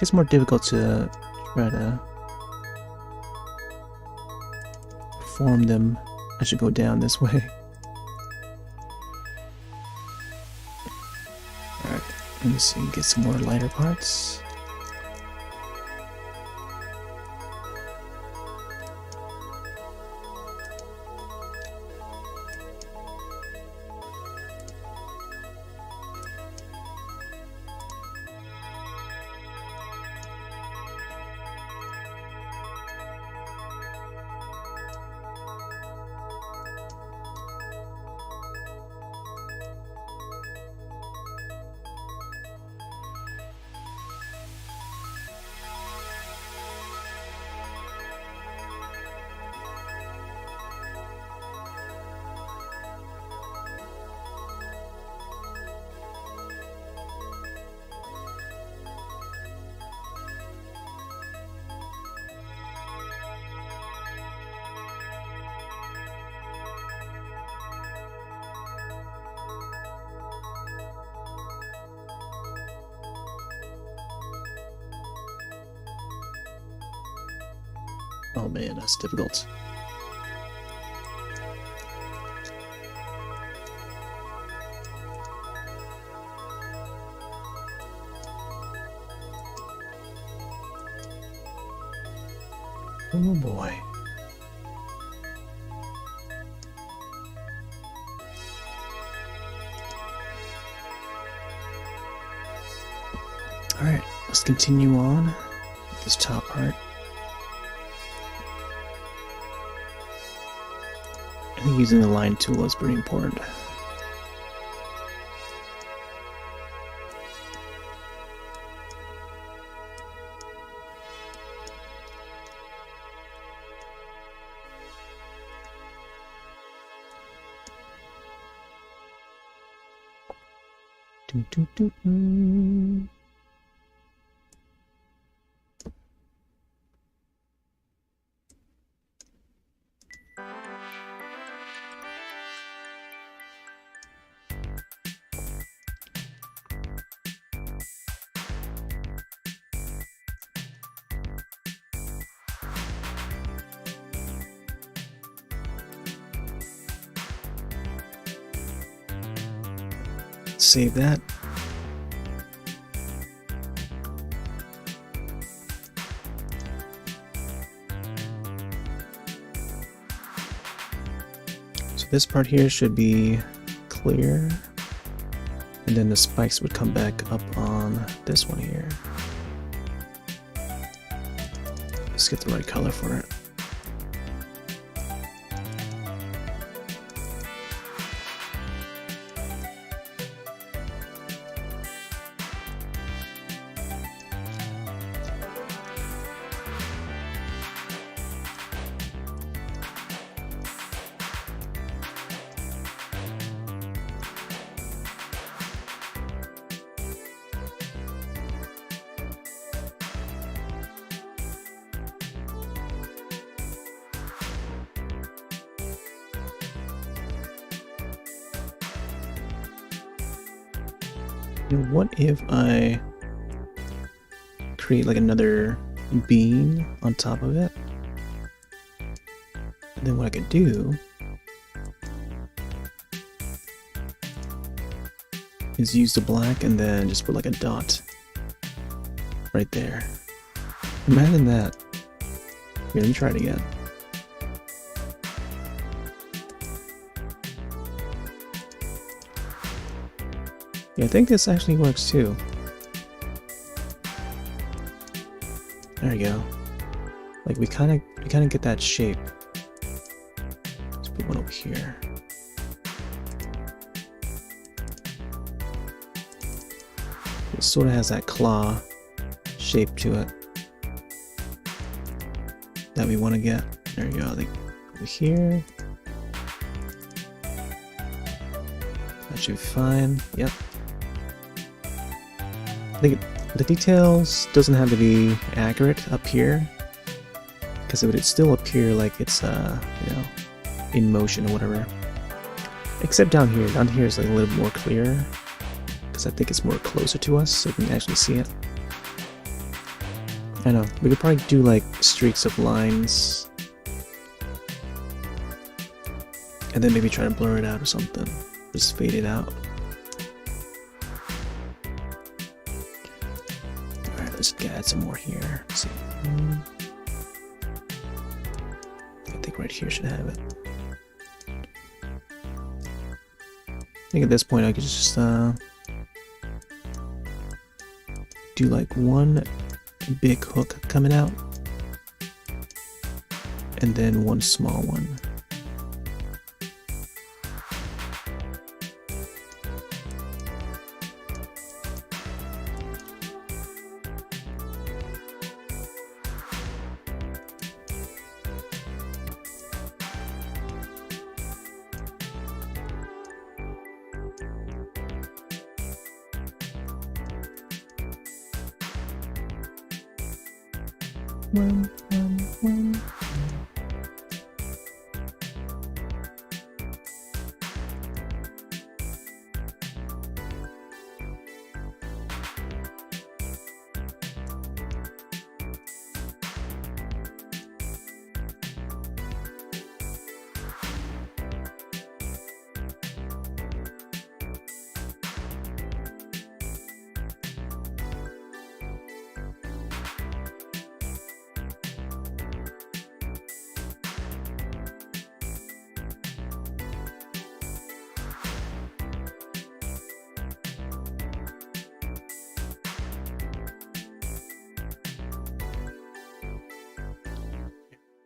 It's more difficult to try to form them. I should go down this way. Alright, let me see, get some more lighter parts. Oh man, that's difficult. Oh boy. Alright, let's continue on with this top part. I think using the line tool is pretty important. Doo, doo, doo, doo. Save that. So this part here should be clear, and then the spikes would come back up on this one here. Let's get the right color for it. And what if I create like another bean on top of it? And then what I could do is use the black and then just put like a dot right there. Imagine that. Here, let me try it again. Yeah, I think this actually works too. There we go. Like we kind of get that shape. Let's put one over here. It sort of has that claw shape to it that we want to get. There we go. Like over here. That should be fine. Yep. I think the details doesn't have to be accurate up here, because it would still appear like it's you know, in motion or whatever. Except down here. Down here is like a little more clear, because I think it's more closer to us, so we can actually see it. I know, we could probably do like streaks of lines and then maybe try to blur it out or something. Just fade it out. Alright, let's add some more here. Let's see. I think right here should have it. I think at this point I could just do like one big hook coming out and then one small one. One.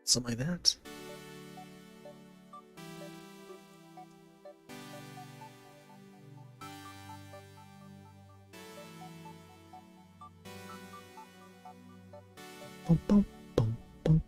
Something like that. Bum, bum, bum, bum.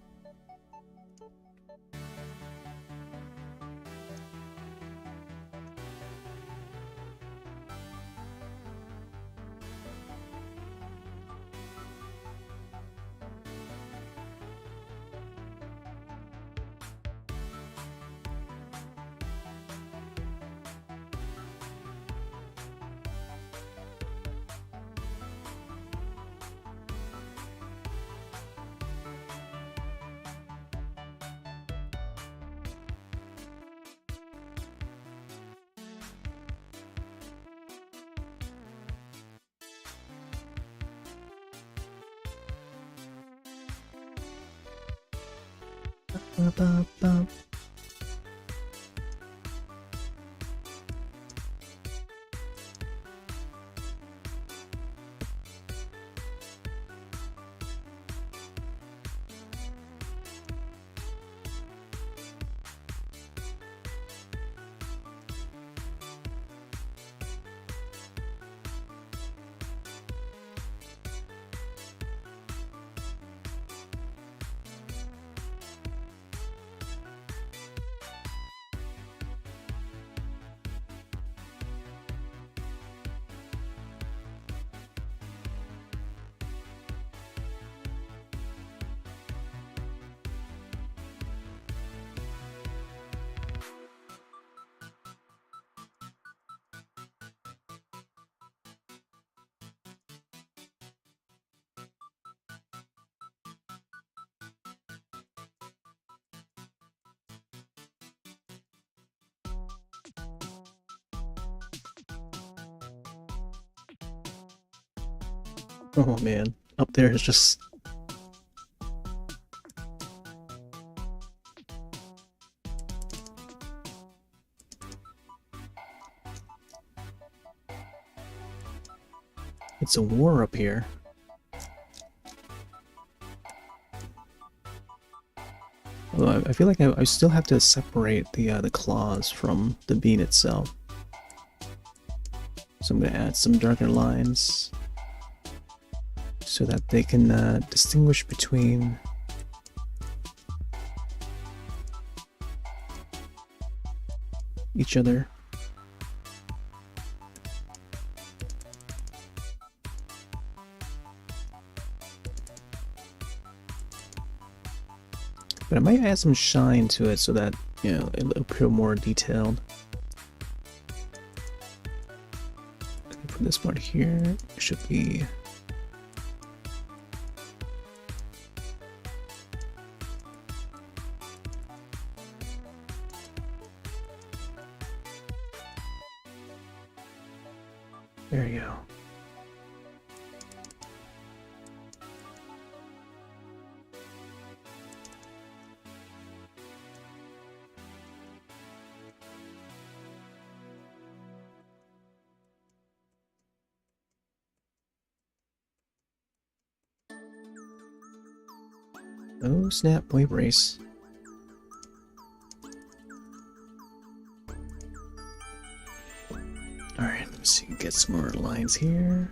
Ba, ba, ba. Oh man, up there is just... It's a war up here. Although I feel like I still have to separate the claws from the bean itself. So I'm gonna add some darker lines so that they can distinguish between each other. But I might add some shine to it so that, you know, it'll appear more detailed. For this part here, it should be There you go. Oh snap, wave race. Alright, let me see, get some more lines here.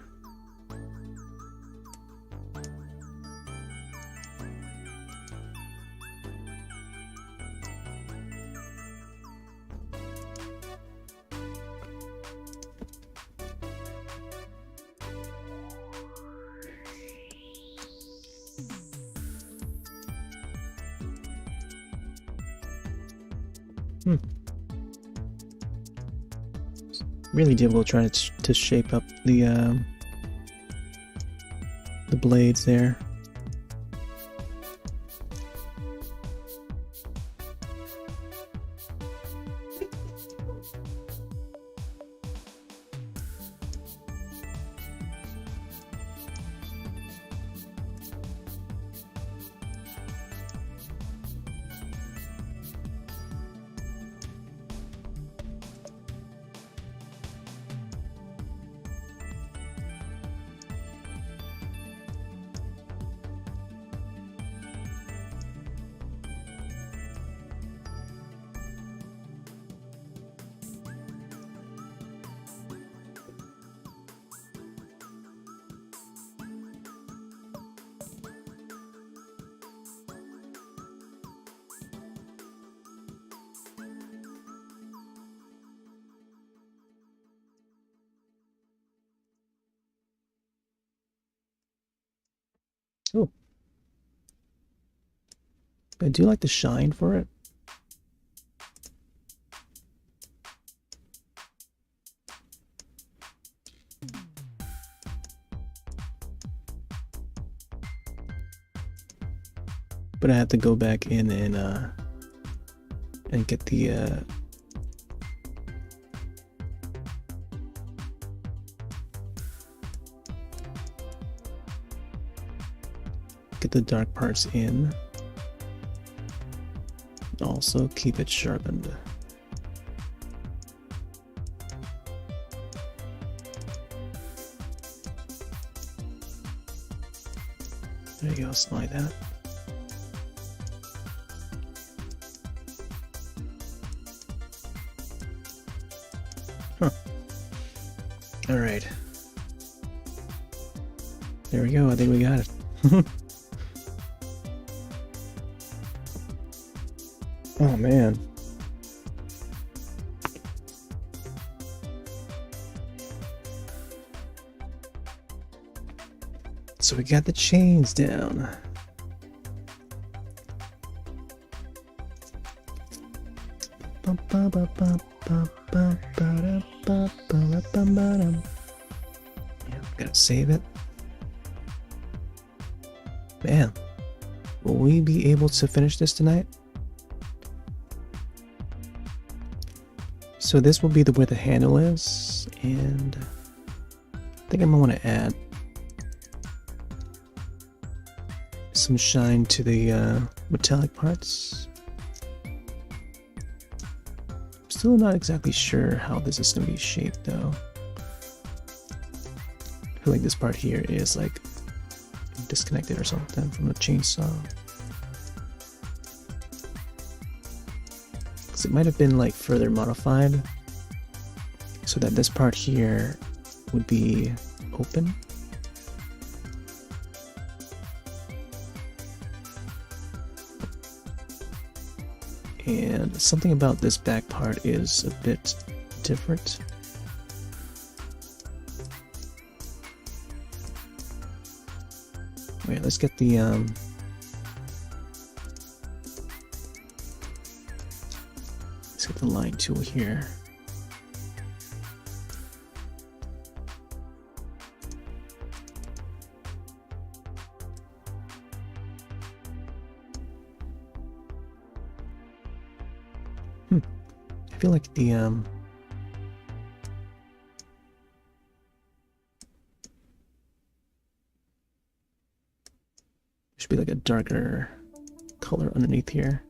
Really difficult trying to shape up the blades there. Oh. I do like the shine for it. But I have to go back in and get the dark parts in. Also keep it sharpened. There you go, slide that. Huh. Alright. There we go, I think we got it. Oh man. So we got the chains down. Yeah, gotta save it. Man, will we be able to finish this tonight? So this will be where the handle is, and I think I'm gonna want to add some shine to the metallic parts. I'm still not exactly sure how this is gonna be shaped though. I feel like this part here is like disconnected or something from the chainsaw. It might have been like further modified so that this part here would be open. And something about this back part is a bit different. Wait, let's get the line tool here. I feel like the darker color underneath here.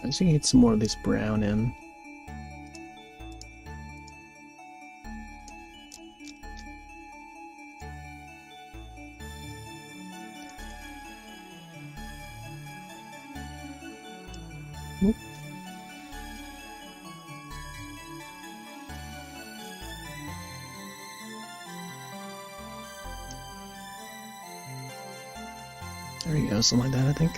I just need some more of this brown in. Oop. There you go, something like that, I think.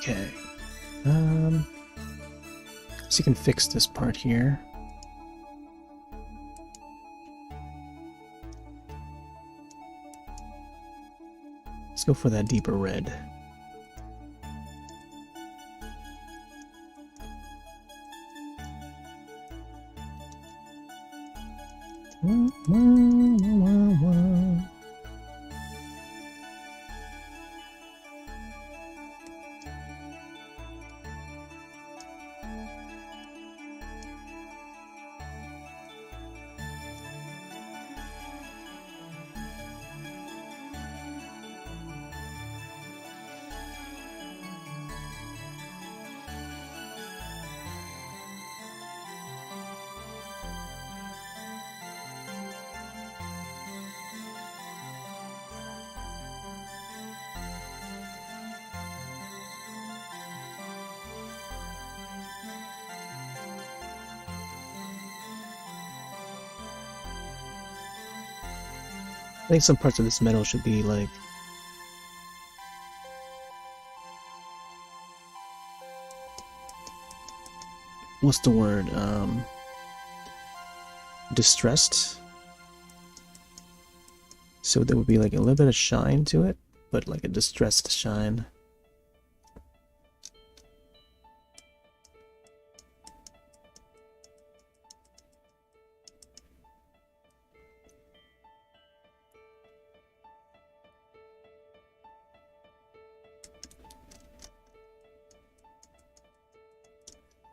Okay. So you can fix this part here. Let's go for that deeper red. I think some parts of this metal should be like what's the word? Distressed. So there would be like a little bit of shine to it, but like a distressed shine.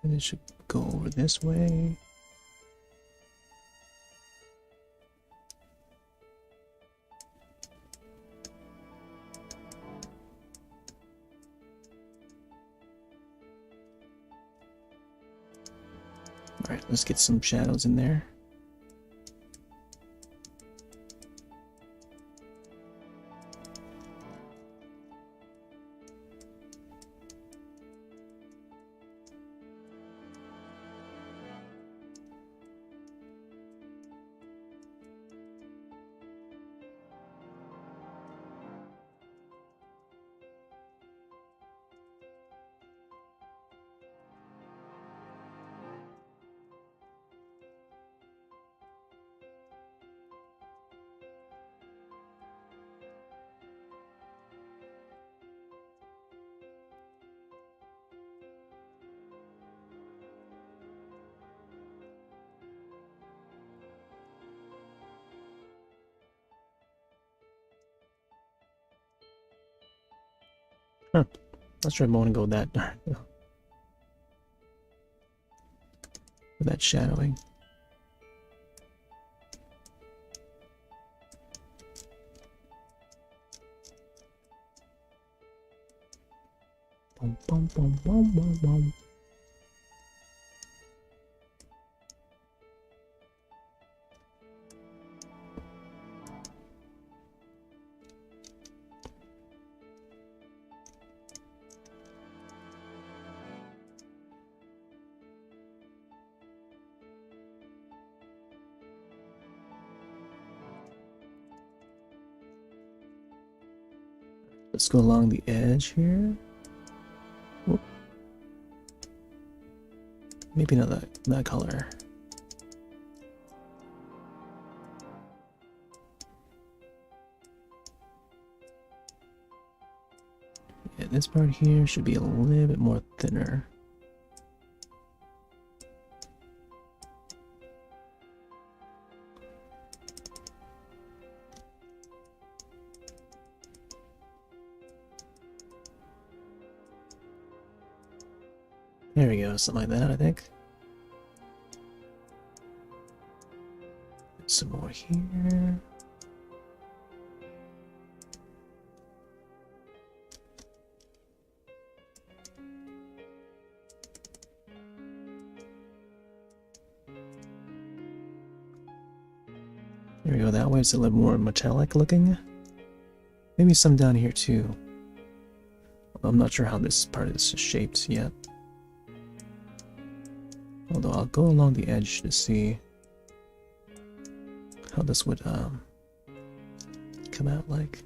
And it should go over this way. Alright, let's get some shadows in there. Huh. Not sure if I want to go with that. With that shadowing. Boom, boom, boom, boom, boom, boom. Let's go along the edge here. Whoop. Maybe not that color. Yeah, this part here should be a little bit more thinner. There we go, something like that, I think. Some more here. There we go, that way it's a little more metallic looking. Maybe some down here too. I'm not sure how this part is shaped yet. Although I'll go along the edge to see how this would come out like.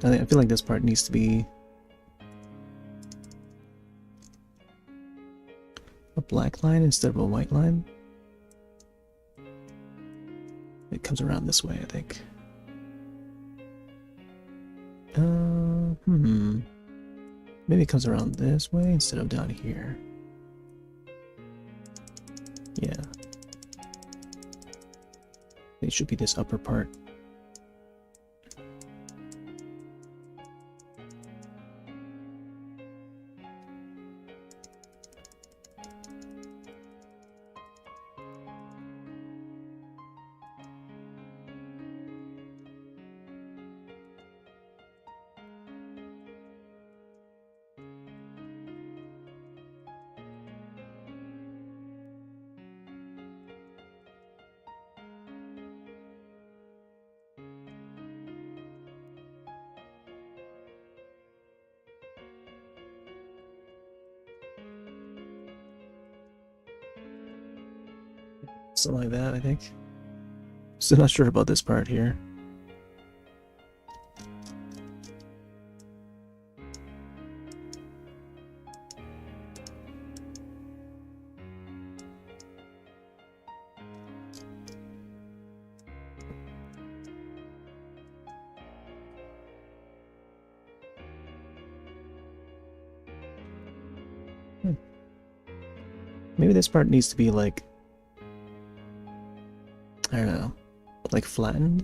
I feel like this part needs to be a black line instead of a white line. It comes around this way, I think. Maybe it comes around this way instead of down here. Yeah. It should be this upper part. Something like that, I think. Still not sure about this part here. Maybe this part needs to be like, I don't know, like flattened.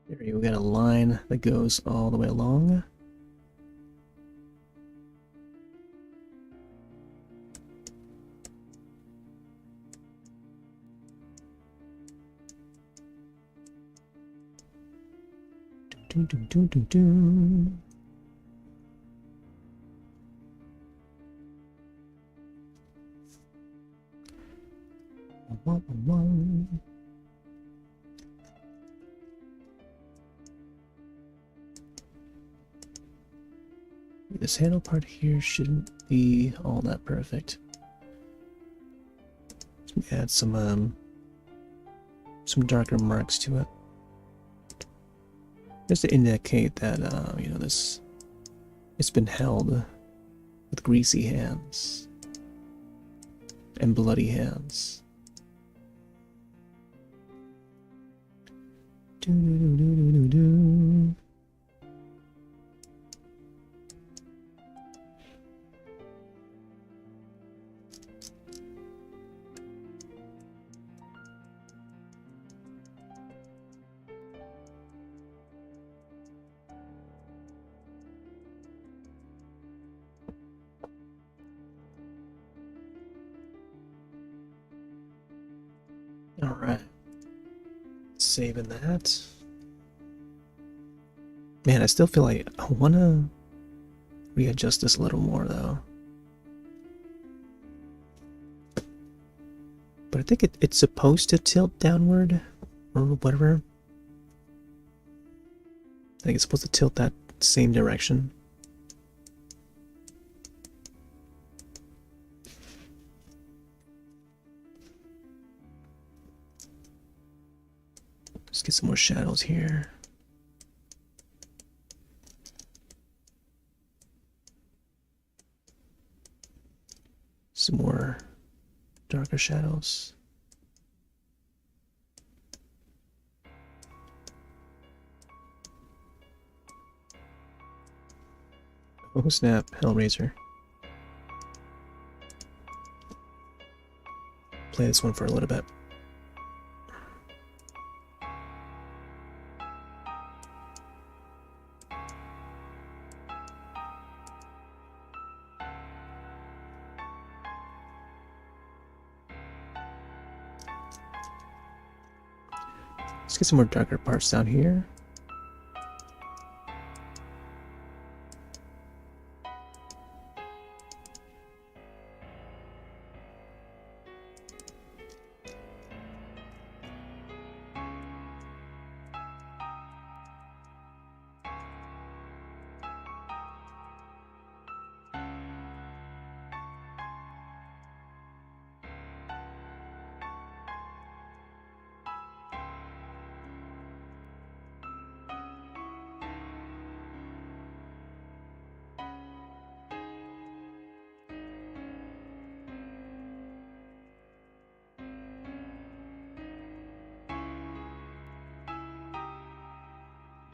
There we go, we got a line that goes all the way along. Do, do, do, do, do. This handle part here shouldn't be all that perfect. Let's add some darker marks to it, just to indicate that you know, it's been held with greasy hands and bloody hands. Do do do do do do. All right, saving that. Man, I still feel like I wanna readjust this a little more though. But I think it's supposed to tilt downward or whatever. I think it's supposed to tilt that same direction. Let's get some more shadows here. Some more darker shadows. Oh snap, Hellraiser. Play this one for a little bit. Let's get some more darker parts down here.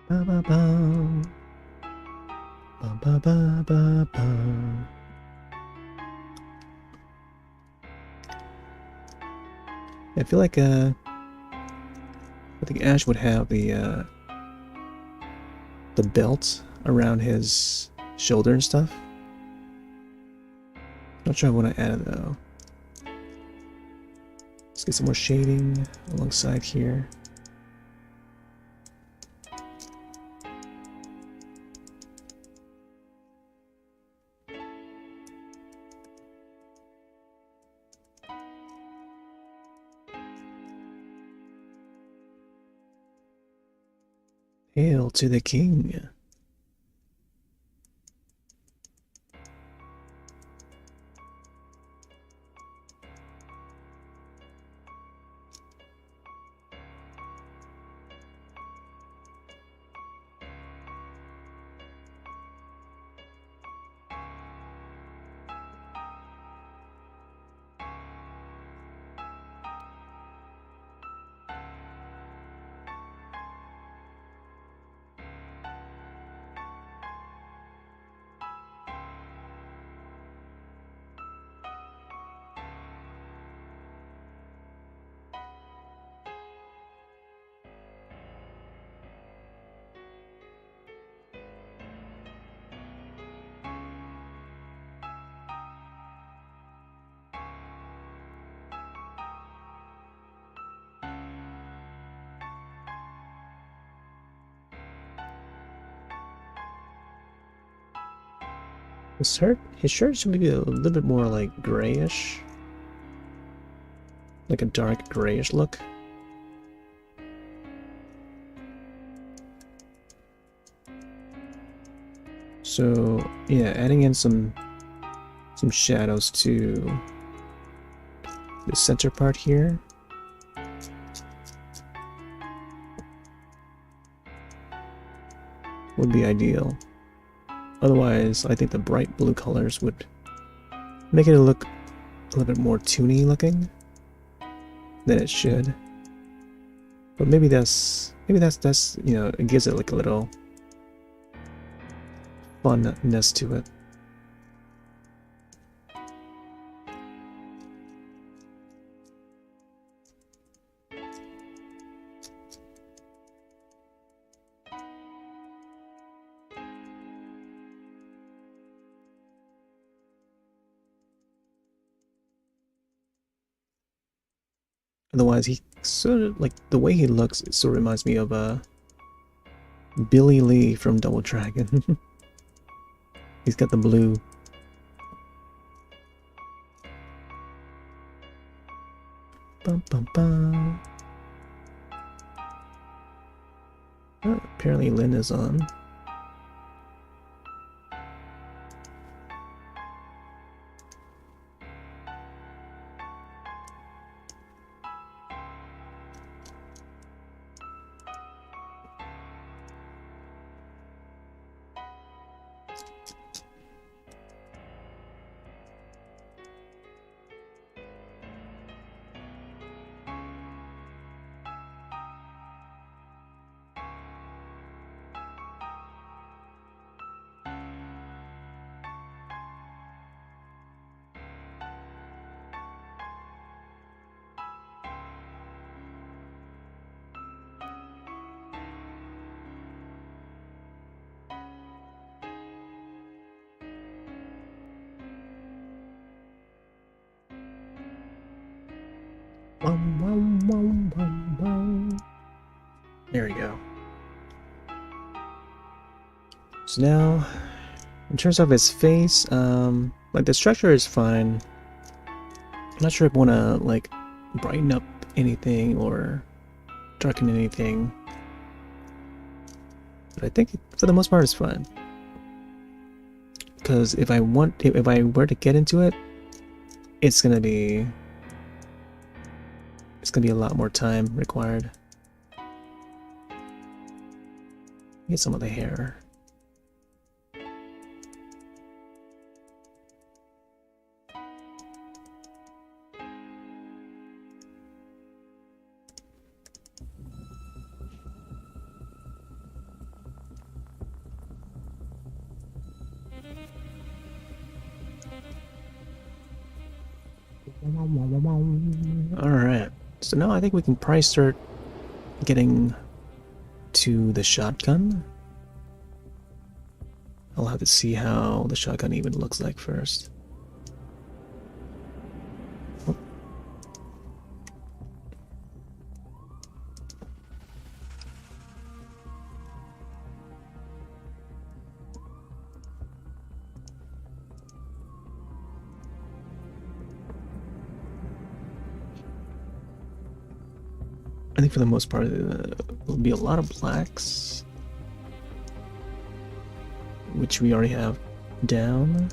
Ba ba ba. Ba ba ba ba ba. I feel like I think Ash would have the belt around his shoulder and stuff. Not sure I want to add it though. Let's get some more shading alongside here. Hail to the king. His shirt should be a little bit more like grayish. Like a dark grayish look. So yeah, adding in some shadows to the center part here. Would be ideal. Otherwise, I think the bright blue colors would make it look a little bit more toony looking than it should. But maybe that's you know, it gives it like a little funness to it. Otherwise, he sort of, like, the way he looks, it sort of reminds me of Billy Lee from Double Dragon. He's got the blue. Bum, bum, bum. Oh, apparently Lynn is on. There we go. So now, in terms of his face, like the structure is fine. I'm not sure if I want to like brighten up anything or darken anything, but I think for the most part it's fine. Because if I were to get into it, it's gonna be a lot more time required. Get some of the hair. Alright, so now I think we can probably start getting to the shotgun. I'll have to see how the shotgun even looks like first. Oh. I think for the most part, there'll be a lot of blacks, which we already have down.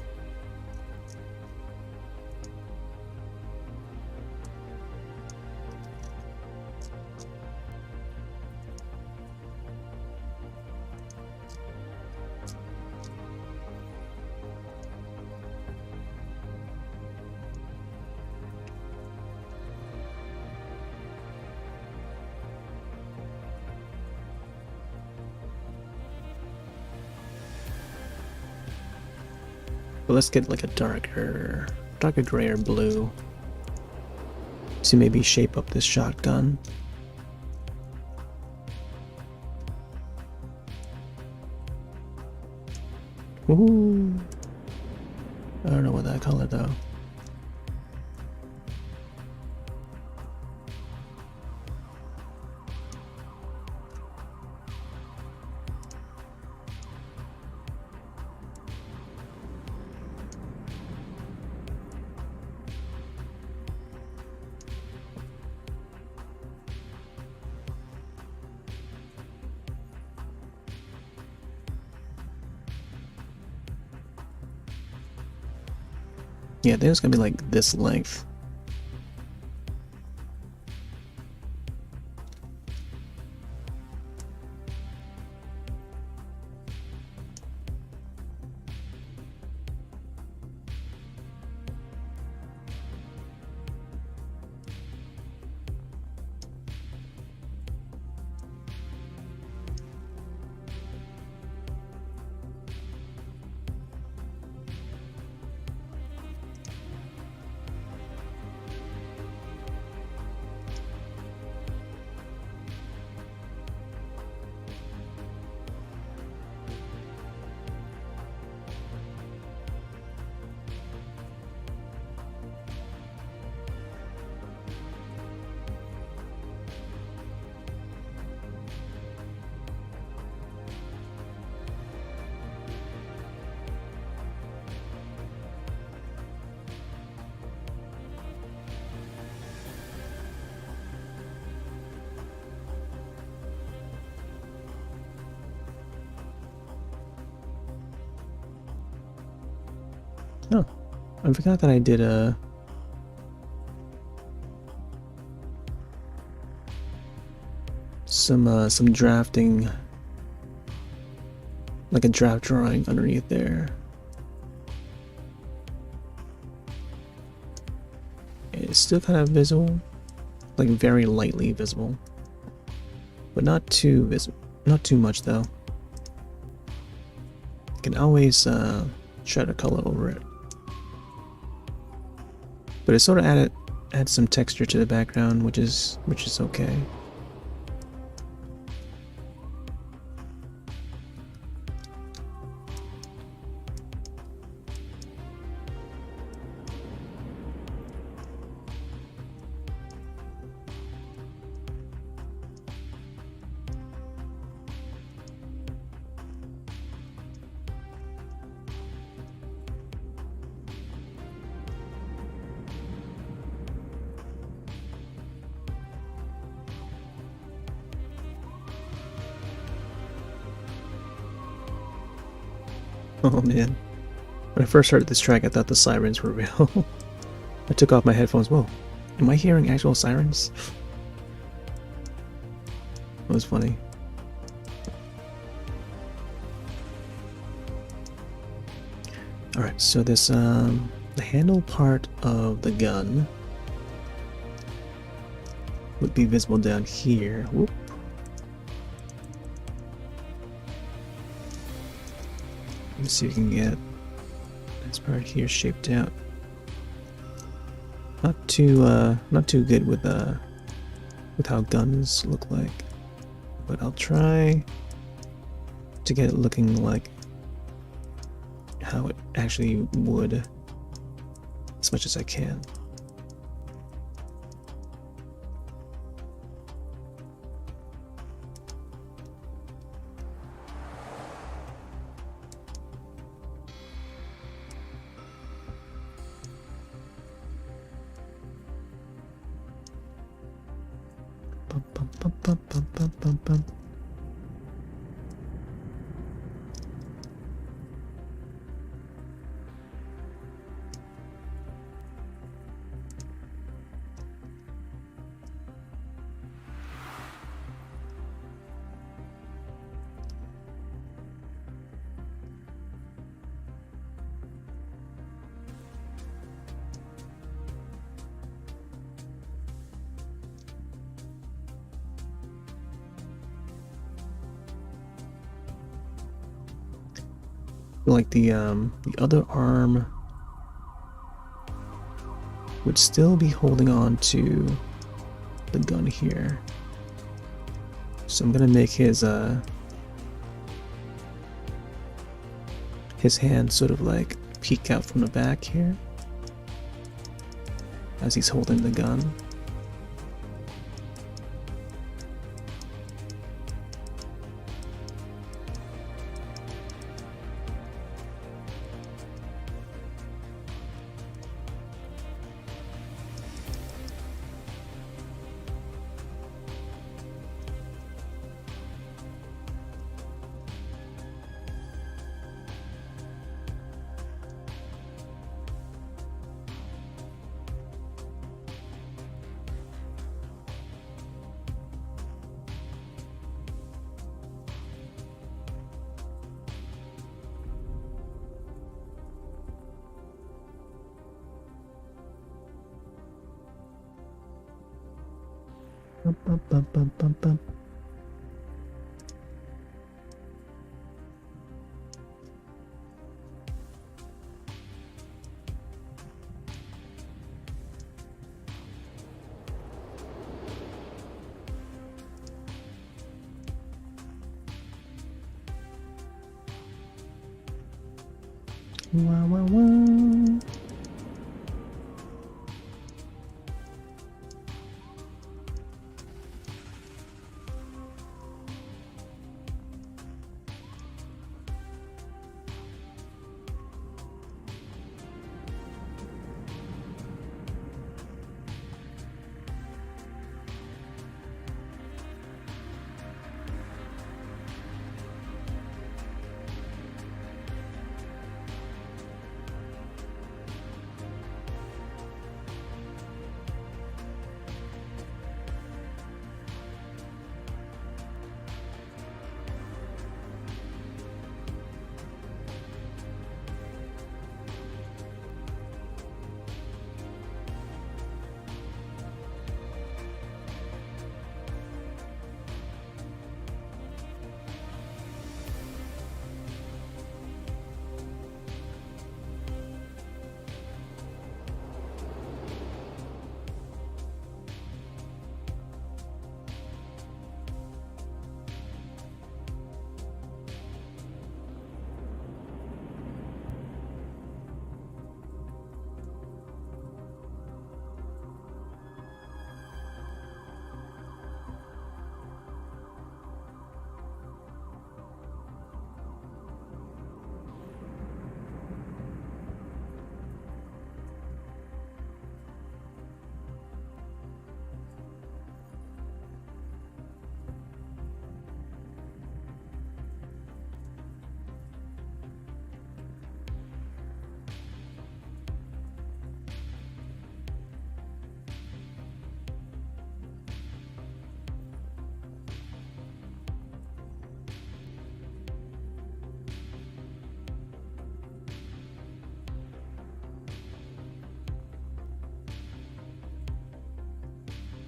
But let's get like a darker gray or blue to maybe shape up this shotgun. Ooh. I don't know what that color though. Yeah, I think it's gonna be like this length. Oh, I forgot that I did some drafting, like a draft drawing underneath there. It's still kind of visible, like very lightly visible, but not too visible, not too much though. You can always shed a color over it, but it sort of adds some texture to the background, which is okay. Oh man, when I first heard this track I thought the sirens were real. I took off my headphones. Whoa, am I hearing actual sirens? It was funny. Alright, so this the handle part of the gun would be visible down here. Whoop. Let's see if we can get this part here shaped out. Not too good with how guns look like. but I'll try to get it looking like how it actually would as much as I can. Bum, bum, bum, bum, bum, bum, bum, bum. Like the other arm would still be holding on to the gun here. So I'm gonna make his hand sort of like peek out from the back here as he's holding the gun. Bum, bum, bum, bum, bum, bum. Wah, wah, wah.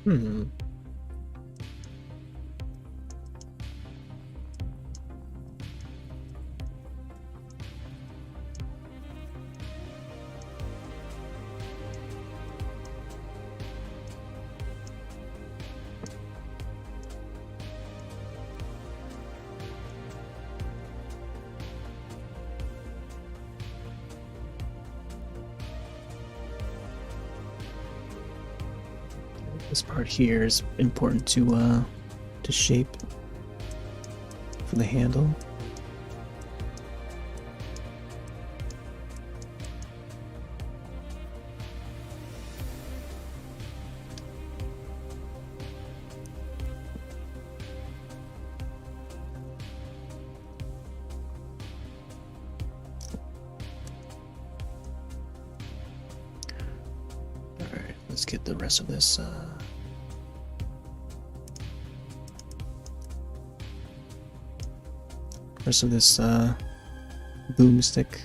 Hmm. This part here is important to shape for the handle. Alright, let's get the rest of this boomstick.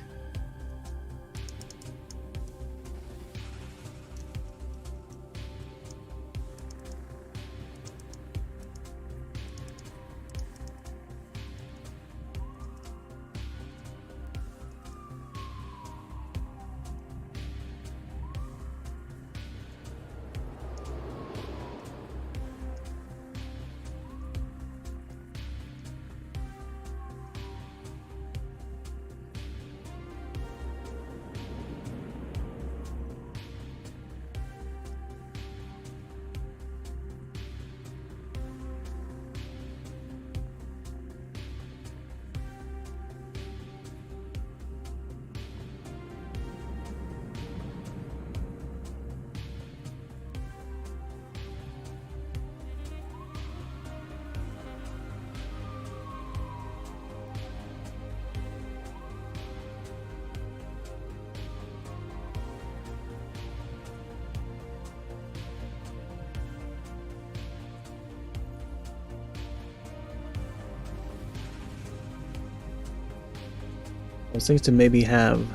I was thinking to maybe have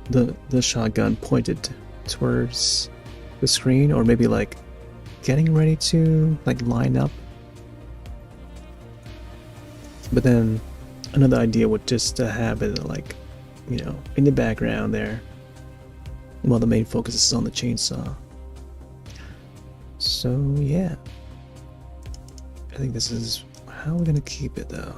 the shotgun pointed towards the screen, or maybe like getting ready to like line up. But then another idea would just to have it like, you know, in the background there while the main focus is on the chainsaw. So yeah, I think this is how we're gonna keep it though.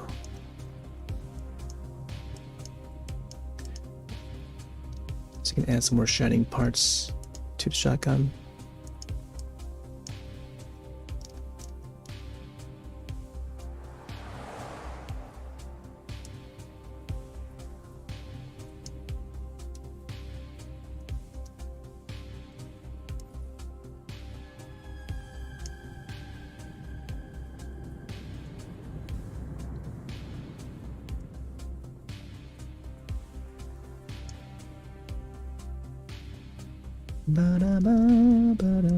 So you can add some more shining parts to the shotgun. Ba-da-ba-ba-da.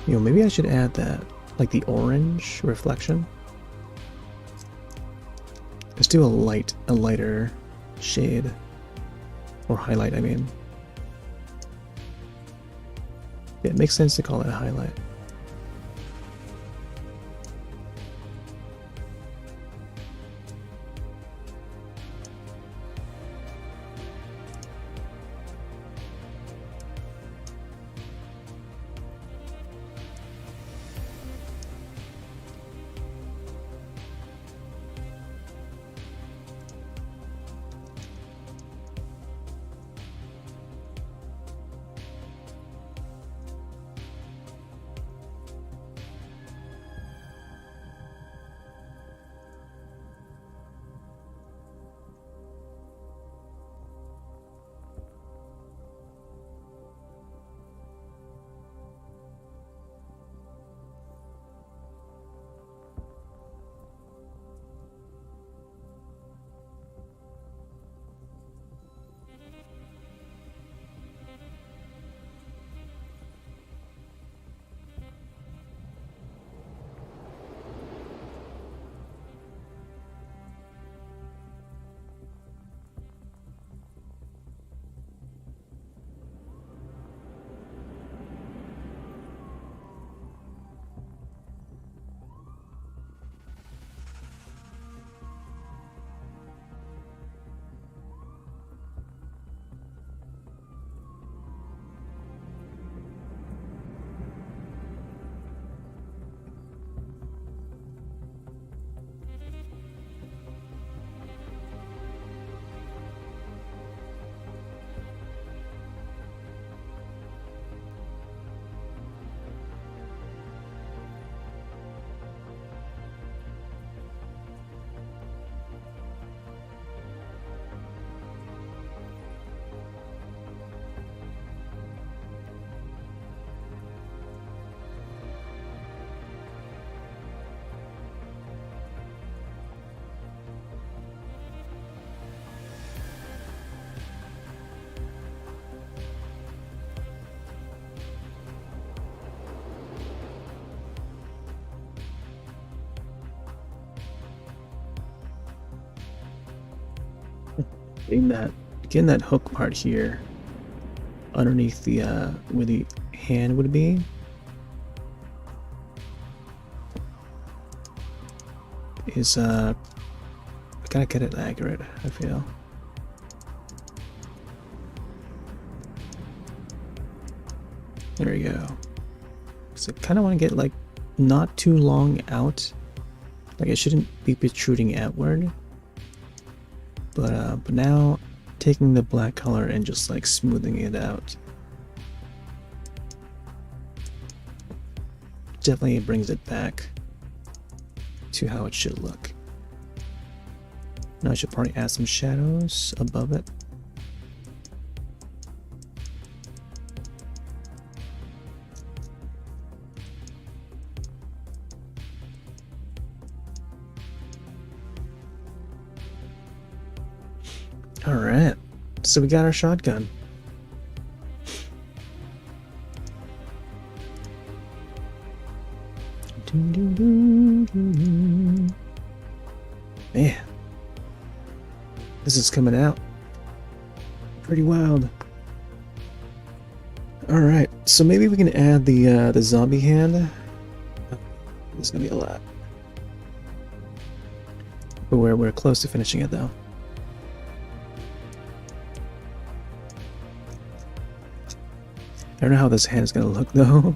You know, maybe I should add that, like the orange reflection. Let's do a lighter shade, or highlight, I mean. Yeah, it makes sense to call it a highlight. Getting that hook part here underneath the where the hand would be. Is gotta get it accurate, I feel. There we go. So I kind of want to get like not too long out. Like it shouldn't be protruding outward. But now taking the black color and just like smoothing it out. Definitely brings it back to how it should look. Now I should probably add some shadows above it. Alright, so we got our shotgun. Man, this is coming out pretty wild. Alright, so maybe we can add the zombie hand. This is gonna be a lot. But we're close to finishing it though. I don't know how this hand is gonna look though.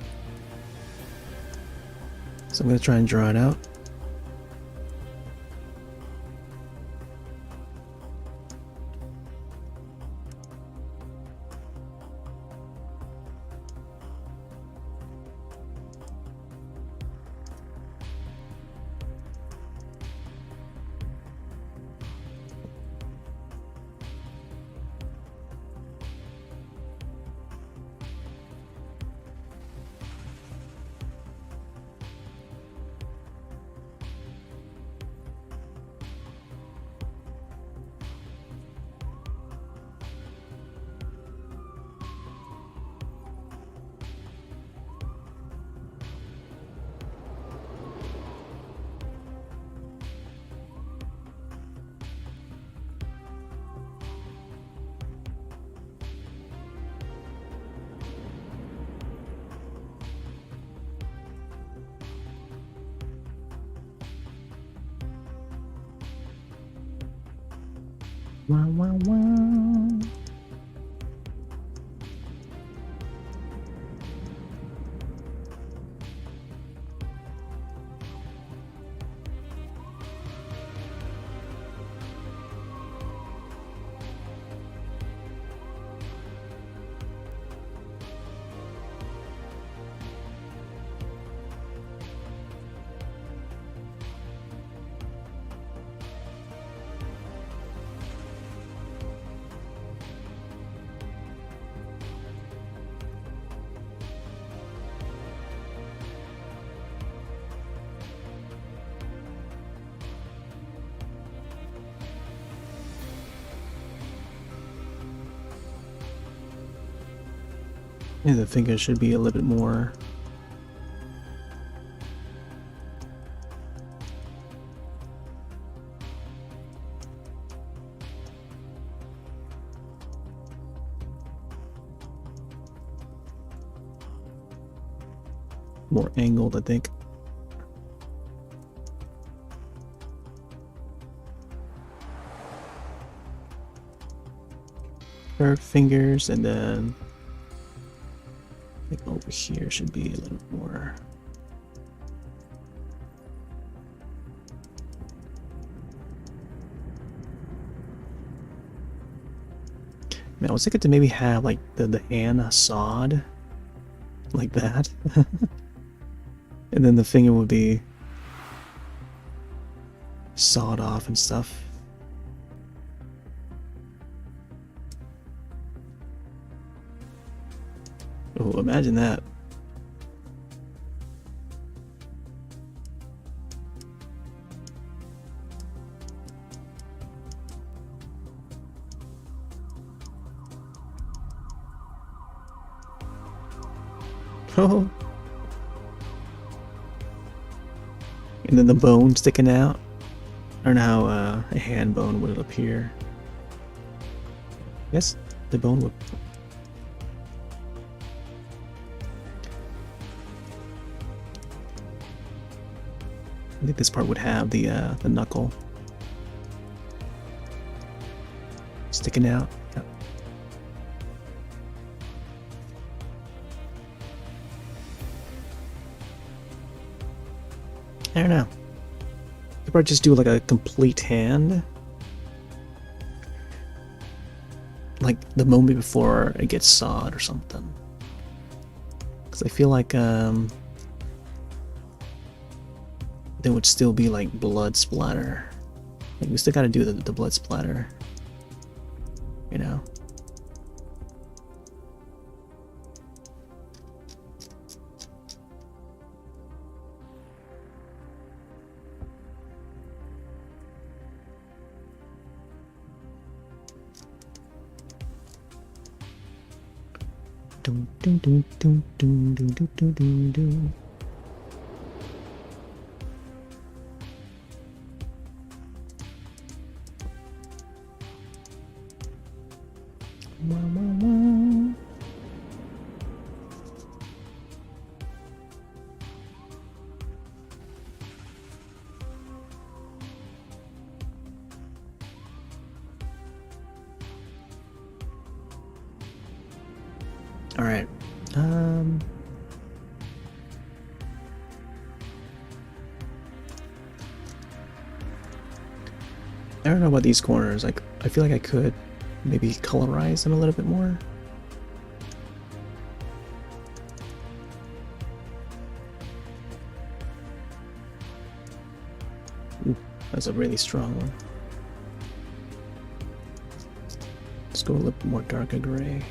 So I'm gonna try and draw it out. Wow, wow, wow. And the finger should be a little bit more. More angled, I think. Third fingers, and then I think over here should be a little more. Man, I was thinking to maybe have like the hand sawed like that. And then the finger would be sawed off and stuff. Oh, imagine that. Oh. And then the bone sticking out. I don't know how a hand bone would appear. Yes, the bone whip. I think this part would have the knuckle sticking out. Yep. I don't know. Could probably just do like a complete hand, like the moment before it gets sawed or something. Because I feel like there would still be like blood splatter. Like we still gotta do the blood splatter, you know. Dun, dun, dun, dun, dun, dun, dun, dun, dun, dun. Wah, wah, wah. All right. I don't know about these corners. Like, I feel like I could maybe colorize them a little bit more. Ooh, that's a really strong one. Let's go a little bit more darker gray.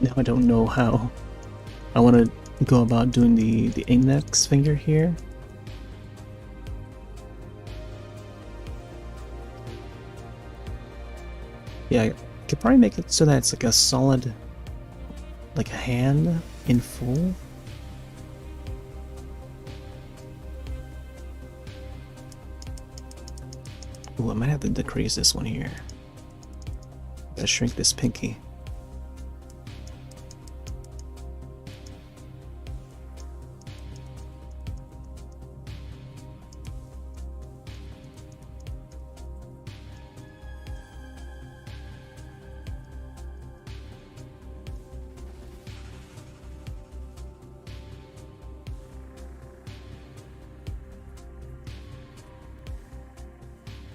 Now I don't know how I want to go about doing the index finger here. Yeah, I could probably make it so that it's like a solid, like a hand in full. Ooh, I might have to decrease this one here. Gotta shrink this pinky.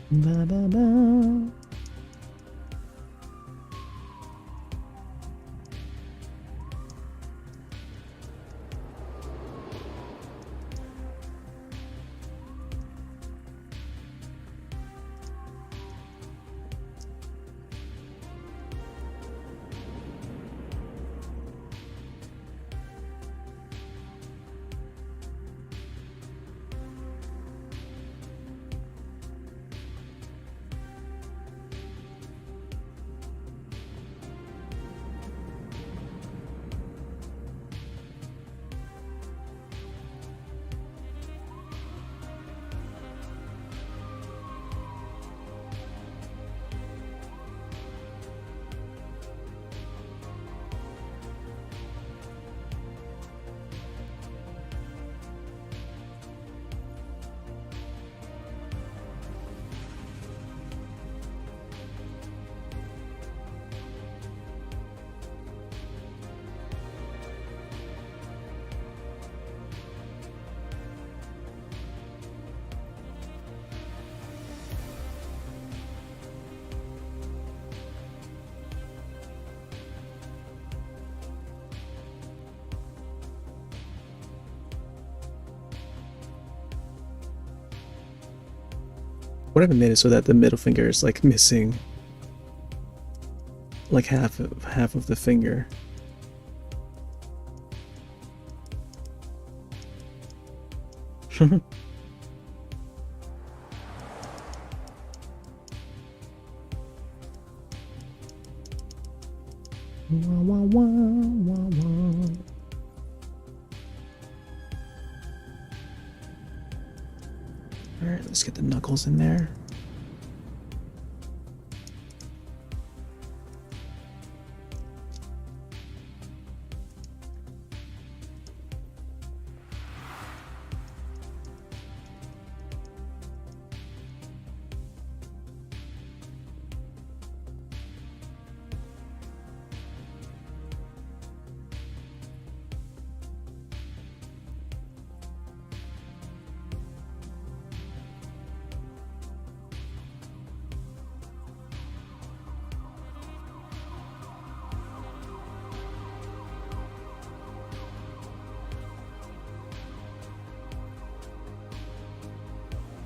Ba, ba, ba. What I've made is so that the middle finger is like missing like half of the finger. Wah, wah, wah, wah, wah. Alright, let's get the knuckles in there.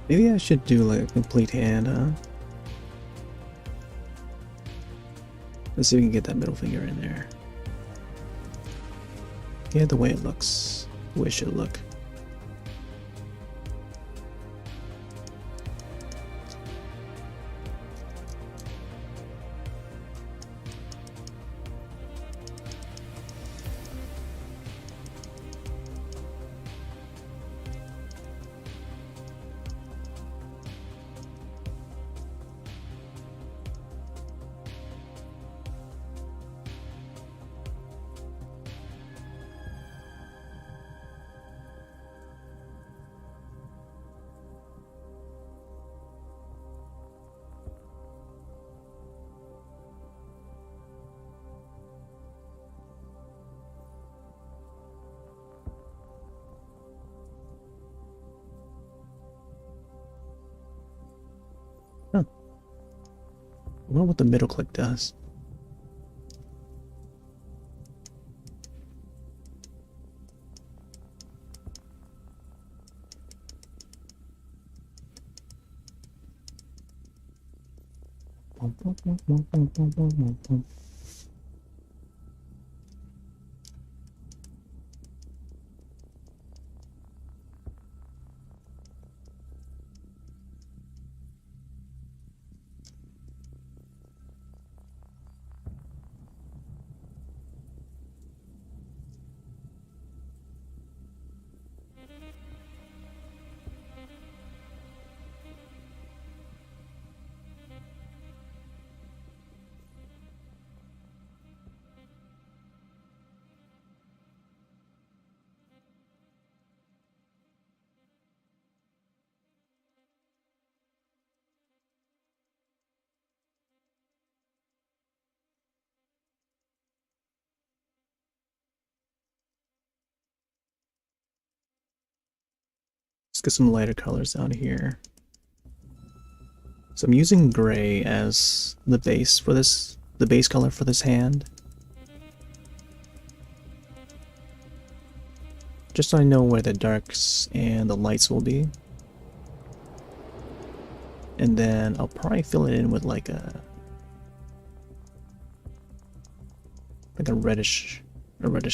Maybe I should do like a complete hand, huh? Let's see if we can get that middle finger in there. Yeah, the way it looks. The way it should look. Huh. I wonder what the middle click does. Let's get some lighter colors out here. So I'm using gray as the base for this, the base color for this hand. Just so I know where the darks and the lights will be. And then I'll probably fill it in with like a reddish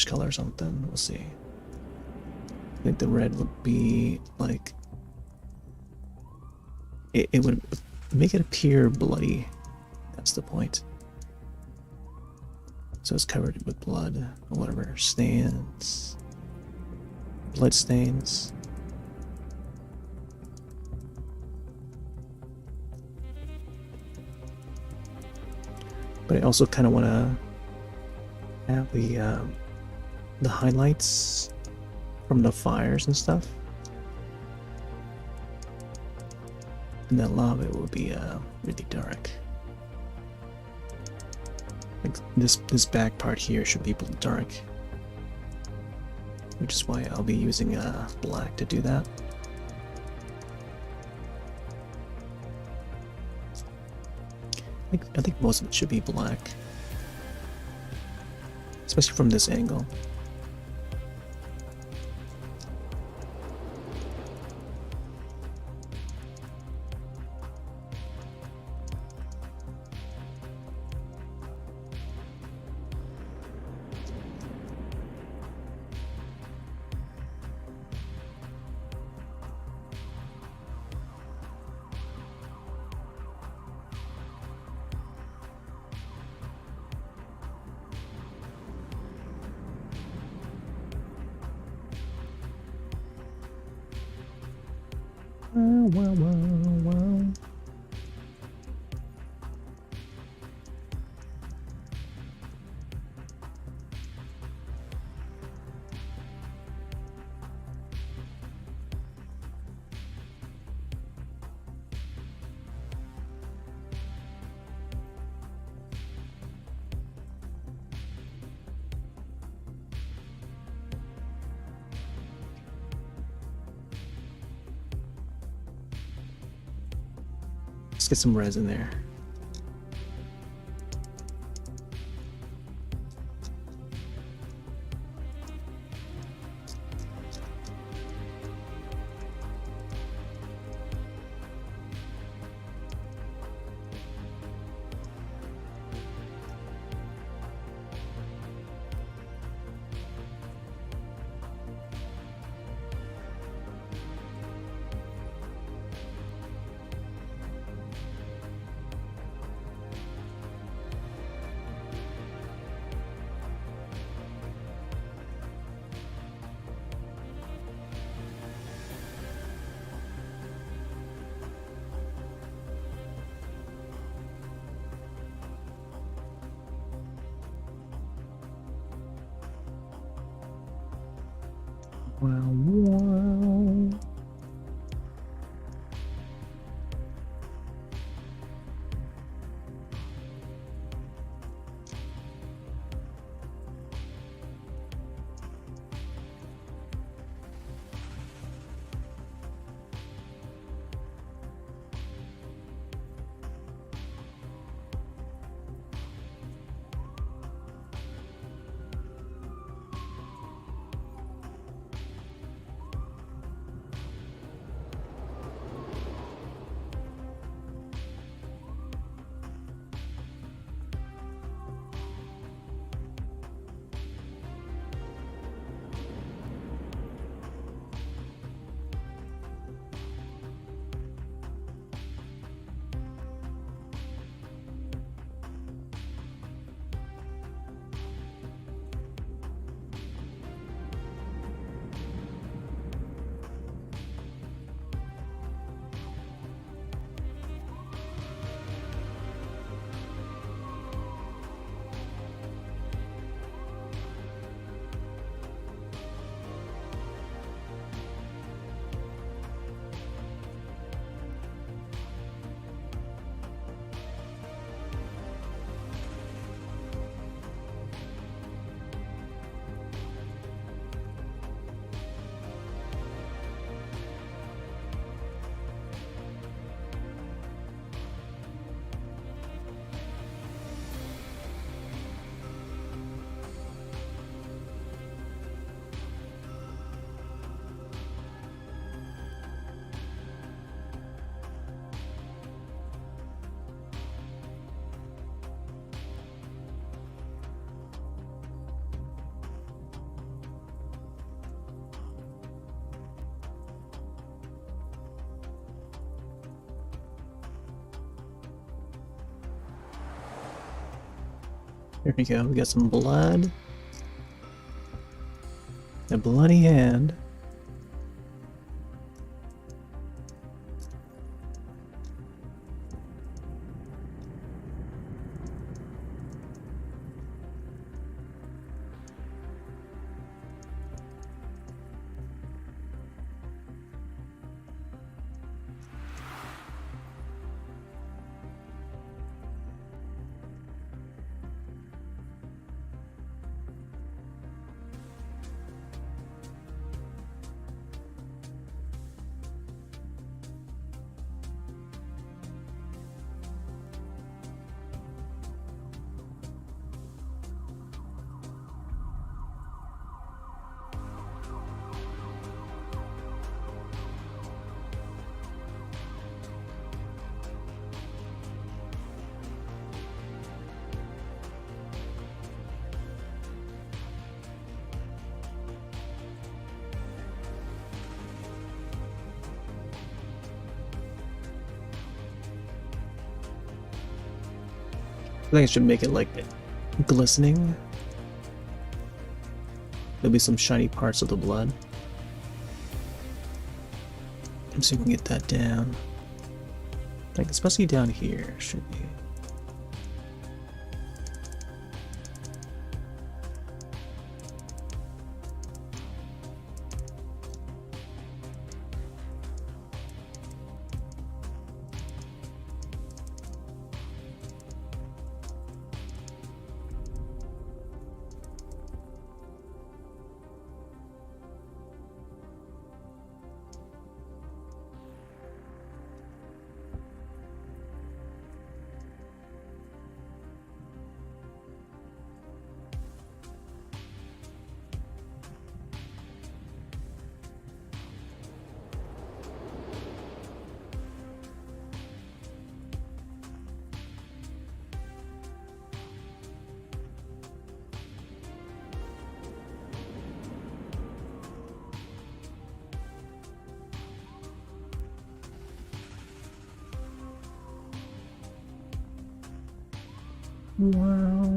color or something. We'll see. I think the red would be like it would make it appear bloody. That's the point. So it's covered with blood or whatever stains, blood stains. But I also kind of want to have the highlights from the fires and stuff. And that lava will be really dark. Like this back part here should be dark, which is why I'll be using black to do that. I think most of it should be black, especially from this angle. Wow, wow, wow. Let's get some res in there. Wow, wow. Here we go. We got some blood. A bloody hand. I think I should make it like glistening. There'll be some shiny parts of the blood. see if we can get that down. Like, especially down here, should be. Wow.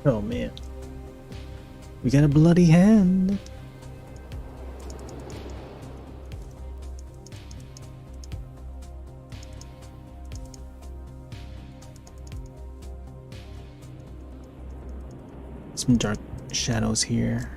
Oh man. We got a bloody hand. Some dark shadows here.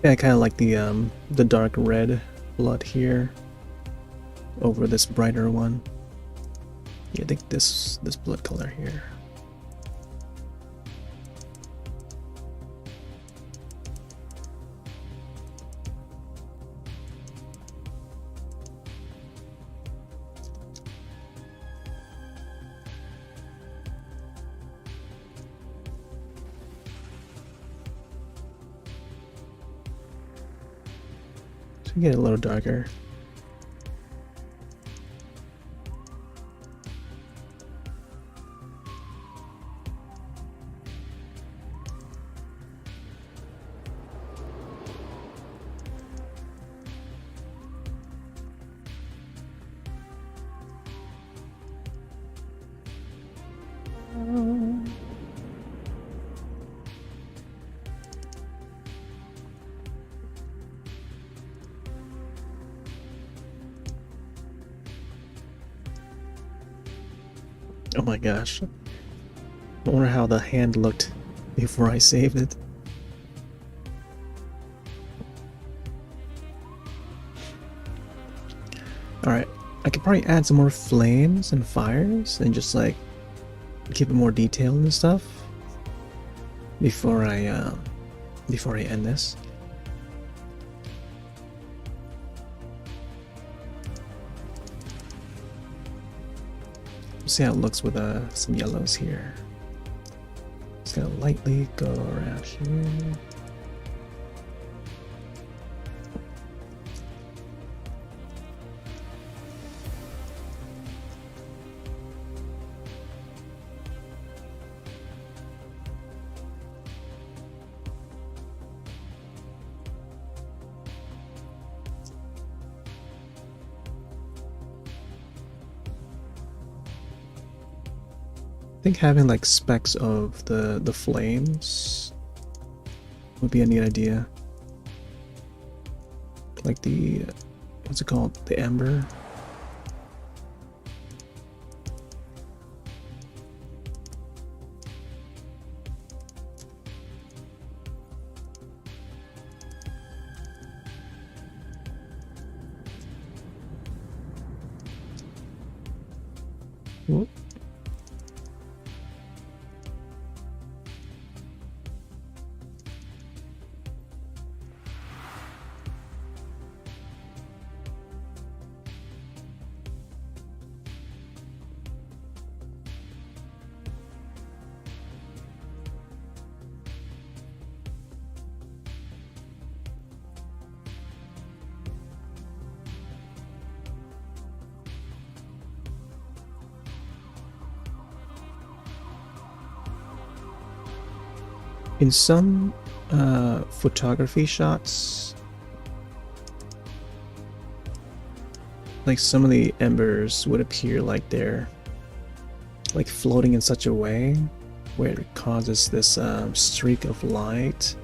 Yeah, I kind of like the dark red blood here over this brighter one. Yeah, I think this blood color here. So we get a little darker. Oh my gosh. I wonder how the hand looked before I saved it. Alright, I could probably add some more flames and fires and just like give it more detail and stuff before I end this. See how it looks with some yellows here. Just gonna lightly go around here. I think having like specks of the flames would be a neat idea. Like the, what's it called? The ember. Whoop. In some photography shots, like some of the embers would appear like they're like floating in such a way where it causes this streak of light,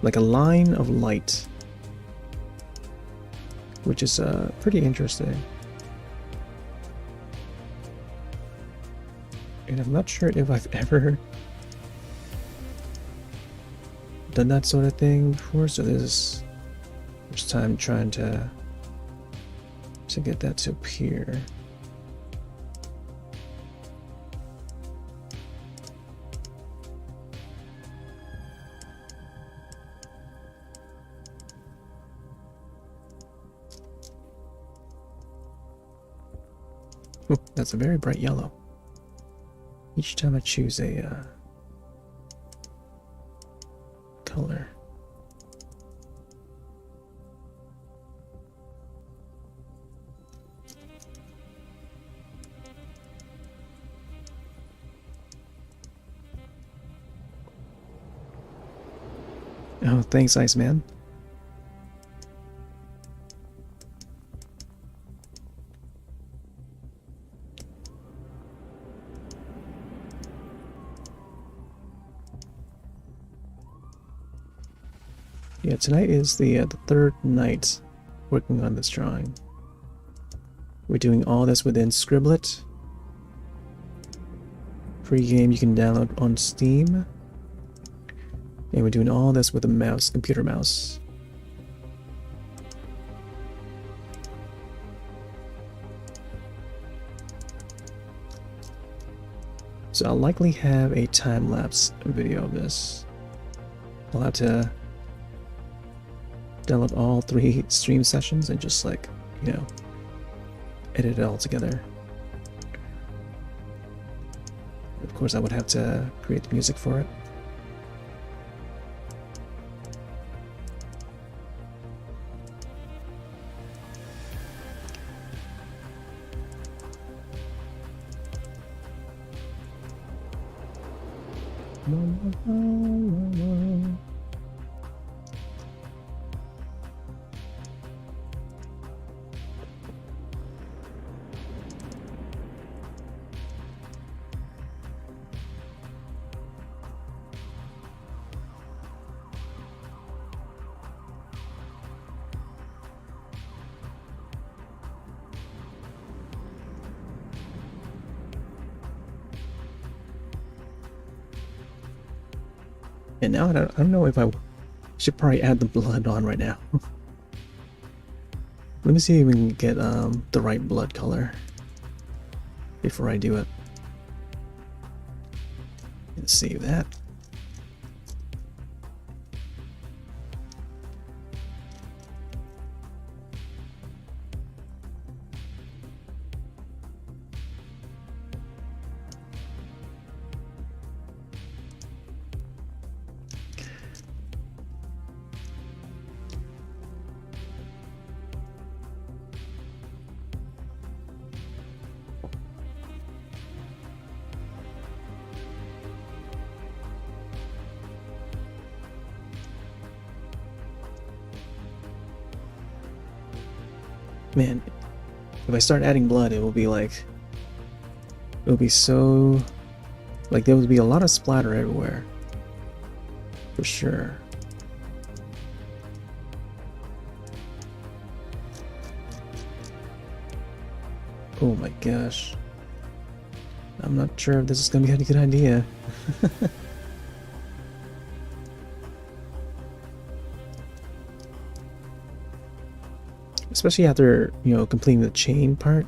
like a line of light, which is pretty interesting. And I'm not sure if I've ever done that sort of thing before, so this is first time trying to get that to appear. Oh, that's a very bright yellow. Each time I choose a color. Oh, thanks, Iceman. Yeah, tonight is the third night working on this drawing. We're doing all this within Scribblet. Free game you can download on Steam. And we're doing all this with a mouse, computer mouse. So I'll likely have a time-lapse video of this. I'll have to download all 3 stream sessions and just like, you know, edit it all together. Of course, I would have to create the music for it. And now I don't know if I should probably add the blood on right now. Let me see if we can get the right blood color before I do it. Let's save that. Man, if I start adding blood, it will be like, it will be so, like there will be a lot of splatter everywhere, for sure. Oh my gosh, I'm not sure if this is gonna be a good idea. Especially after, you know, completing the chain part.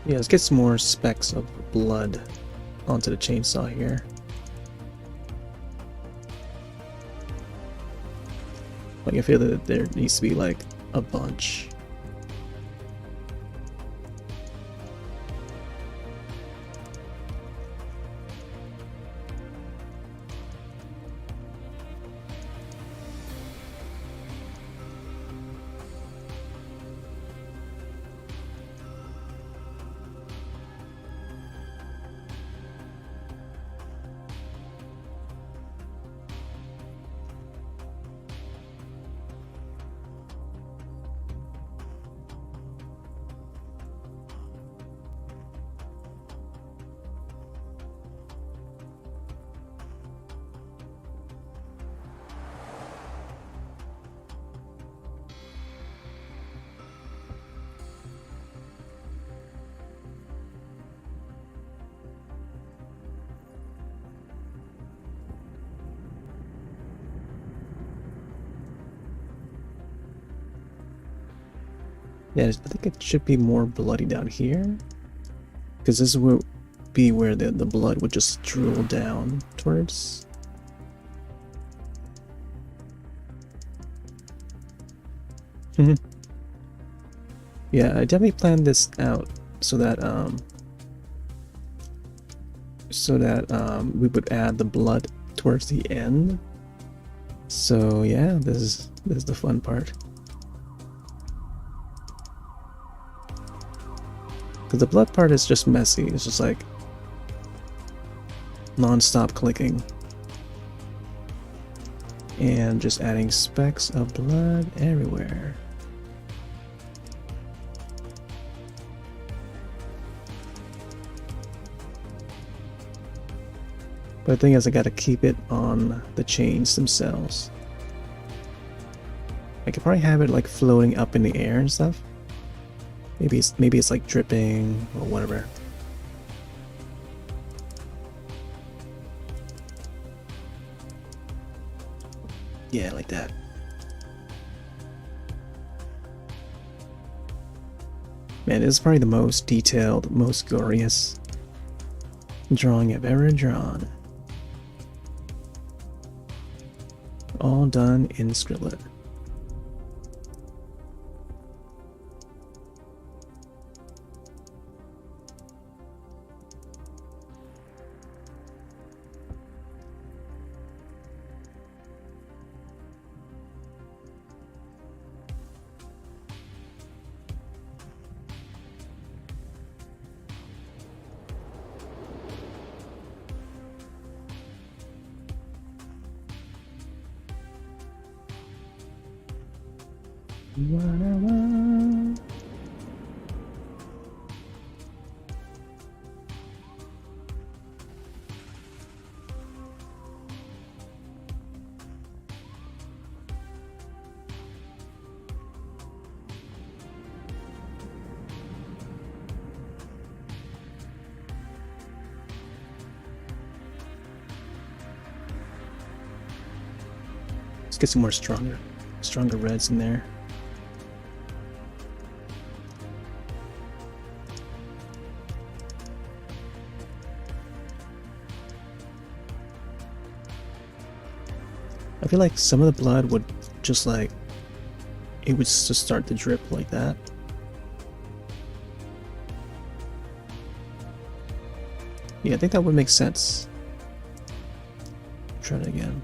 Yeah, let's get some more specks of blood onto the chainsaw here. Like I feel that there needs to be like a bunch. Yeah, I think it should be more bloody down here, because this will be where the blood would just drool down towards. Yeah, I definitely planned this out so that we would add the blood towards the end. So yeah, this is the fun part. Because the blood part is just messy. It's just like non-stop clicking and just adding specks of blood everywhere. But the thing is, I gotta keep it on the chains themselves. I could probably have it like floating up in the air and stuff. Maybe it's like dripping or whatever. Yeah, like that. Man, this is probably the most detailed, most glorious drawing I've ever drawn. All done in Skribblet. Let's get some more stronger reds in there. I feel like some of the blood would just like, it would just start to drip like that. Yeah, I think that would make sense. Try it again.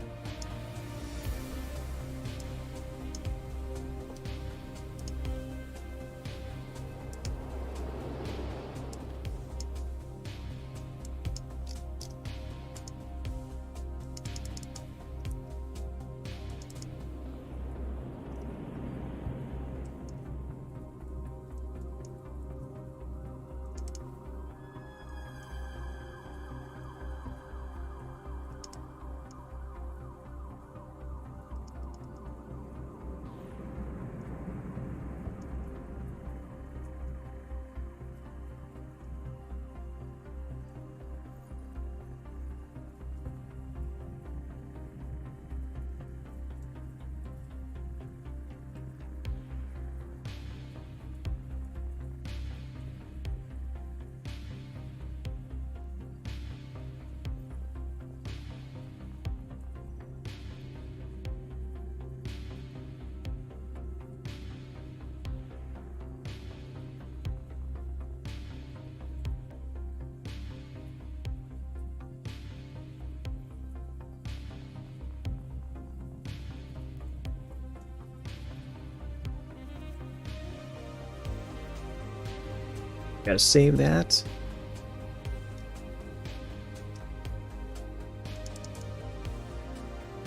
Gotta save that.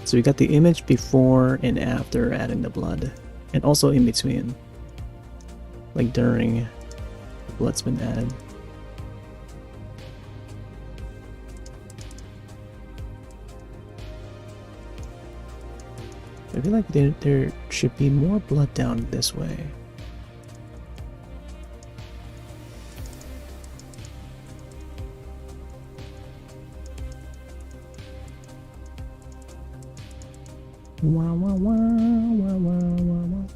So we got the image before and after adding the blood, and also in between, like during the blood's been added. I feel like there should be more blood down this way. Wah, wah, wah, wah, wah, wah, wah.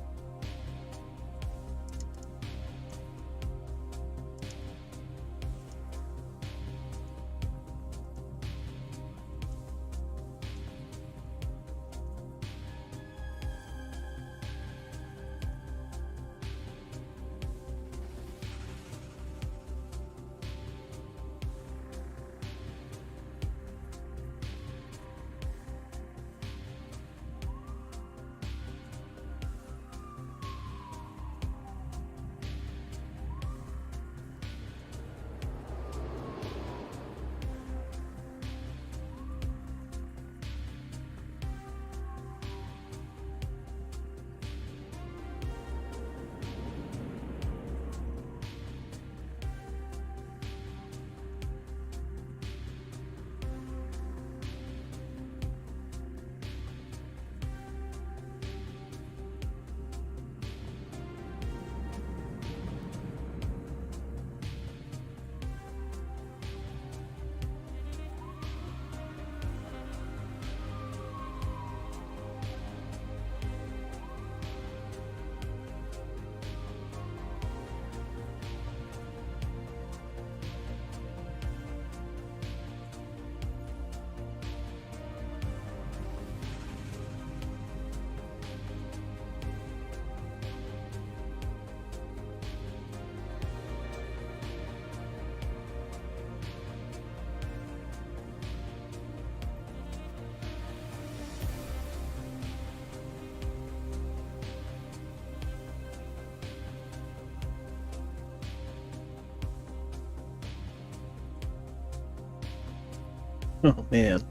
Oh man.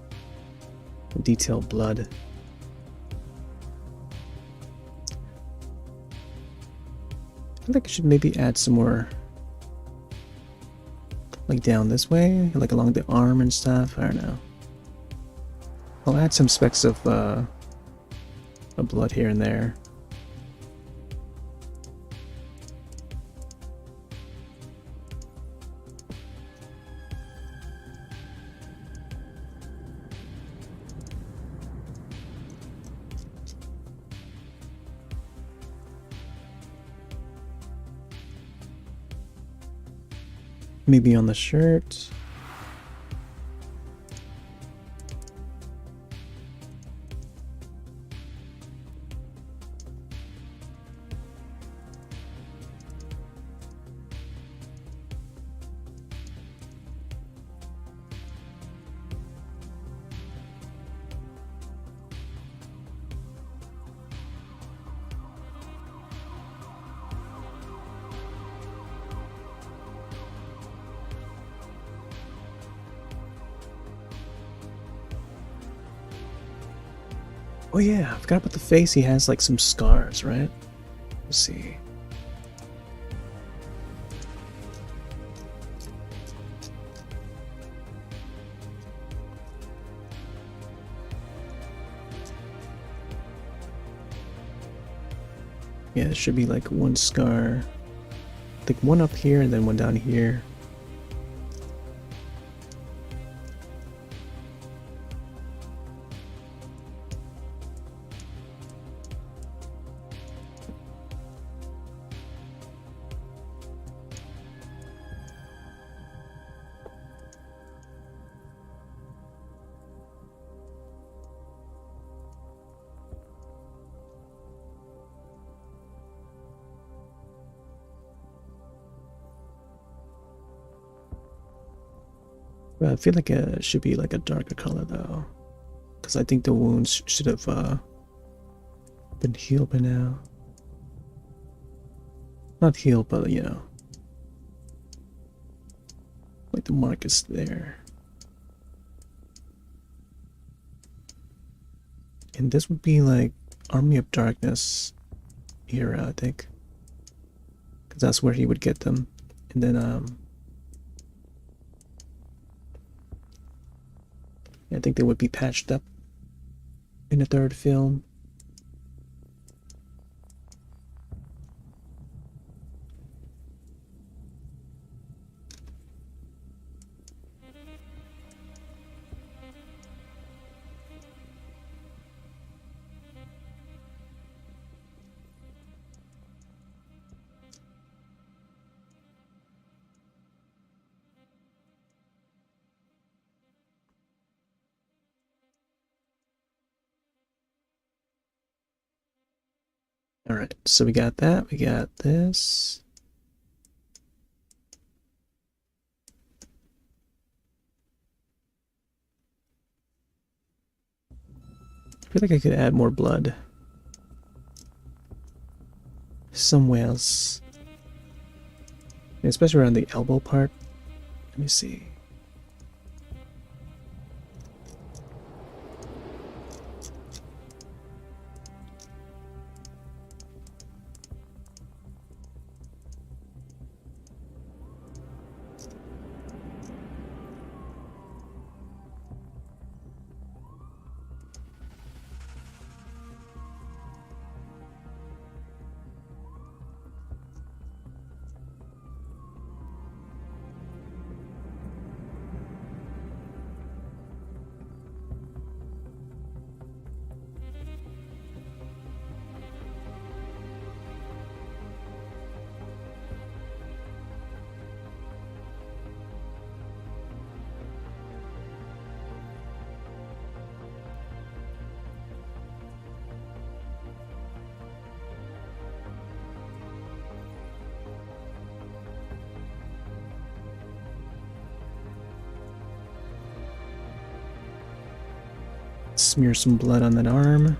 Detailed blood. I think I should maybe add some more, like down this way, like along the arm and stuff. I don't know. I'll add some specks of blood here and there. Maybe on the shirt. Oh yeah, I forgot about the face. He has like some scars, right? Let's see. Yeah, there should be like one scar. I think one up here and then one down here. But I feel like it should be like a darker color though, because I think the wounds should have been healed by now. Not healed, but you know, like the mark is there. And this would be like Army of Darkness era, I think, because that's where he would get them. And then I think they would be patched up in the third film. All right, so we got that. We got this. I feel like I could add more blood somewhere else, especially around the elbow part. Let me see. Smear some blood on that arm.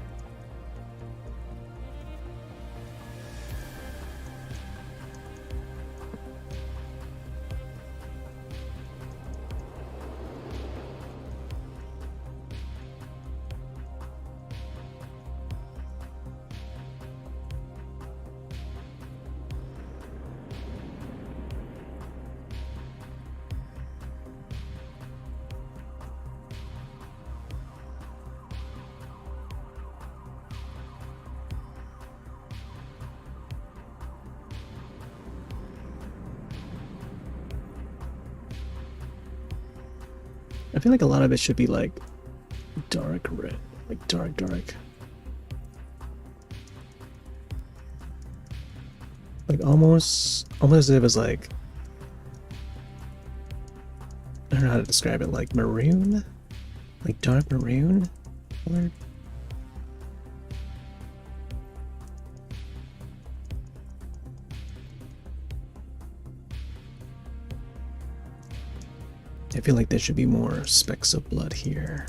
I feel like a lot of it should be like dark red, like dark. Like almost as if it was like, I don't know how to describe it, like maroon? Like dark maroon colored? I feel like there should be more specks of blood here.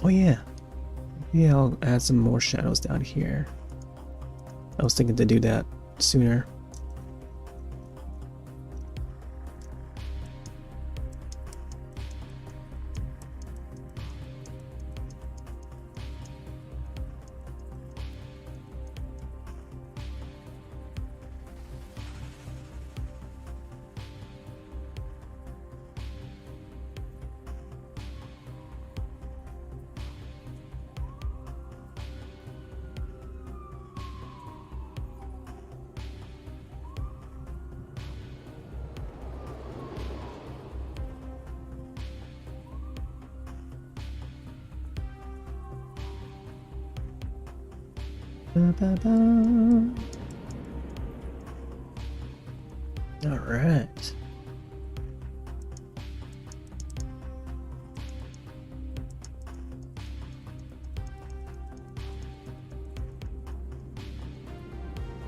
Oh yeah. Yeah, I'll add some more shadows down here. I was thinking to do that sooner. All right.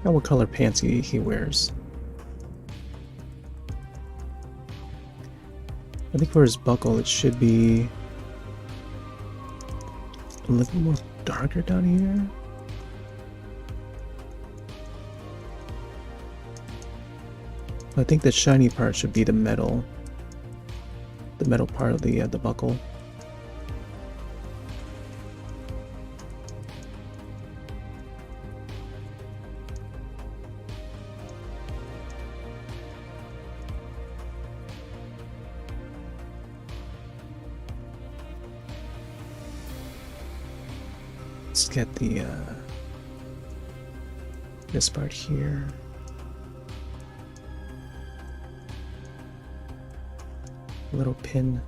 Now what color pants he wears. I think for his buckle it should be a little more darker down here. I think the shiny part should be the metal part of the buckle. Let's get the this part here. Little pin.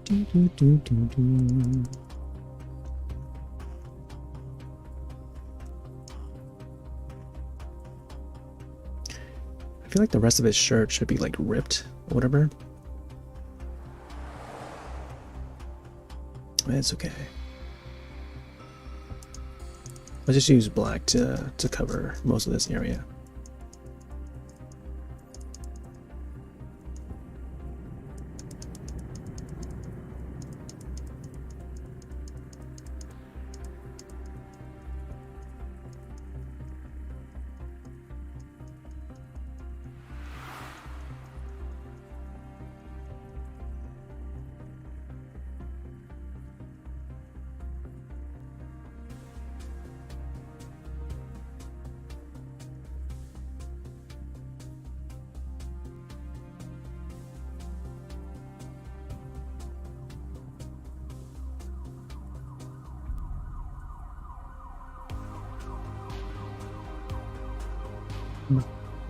Do, do, do, do, do. I feel like the rest of his shirt should be like ripped or whatever. It's okay. I'll just use black to cover most of this area.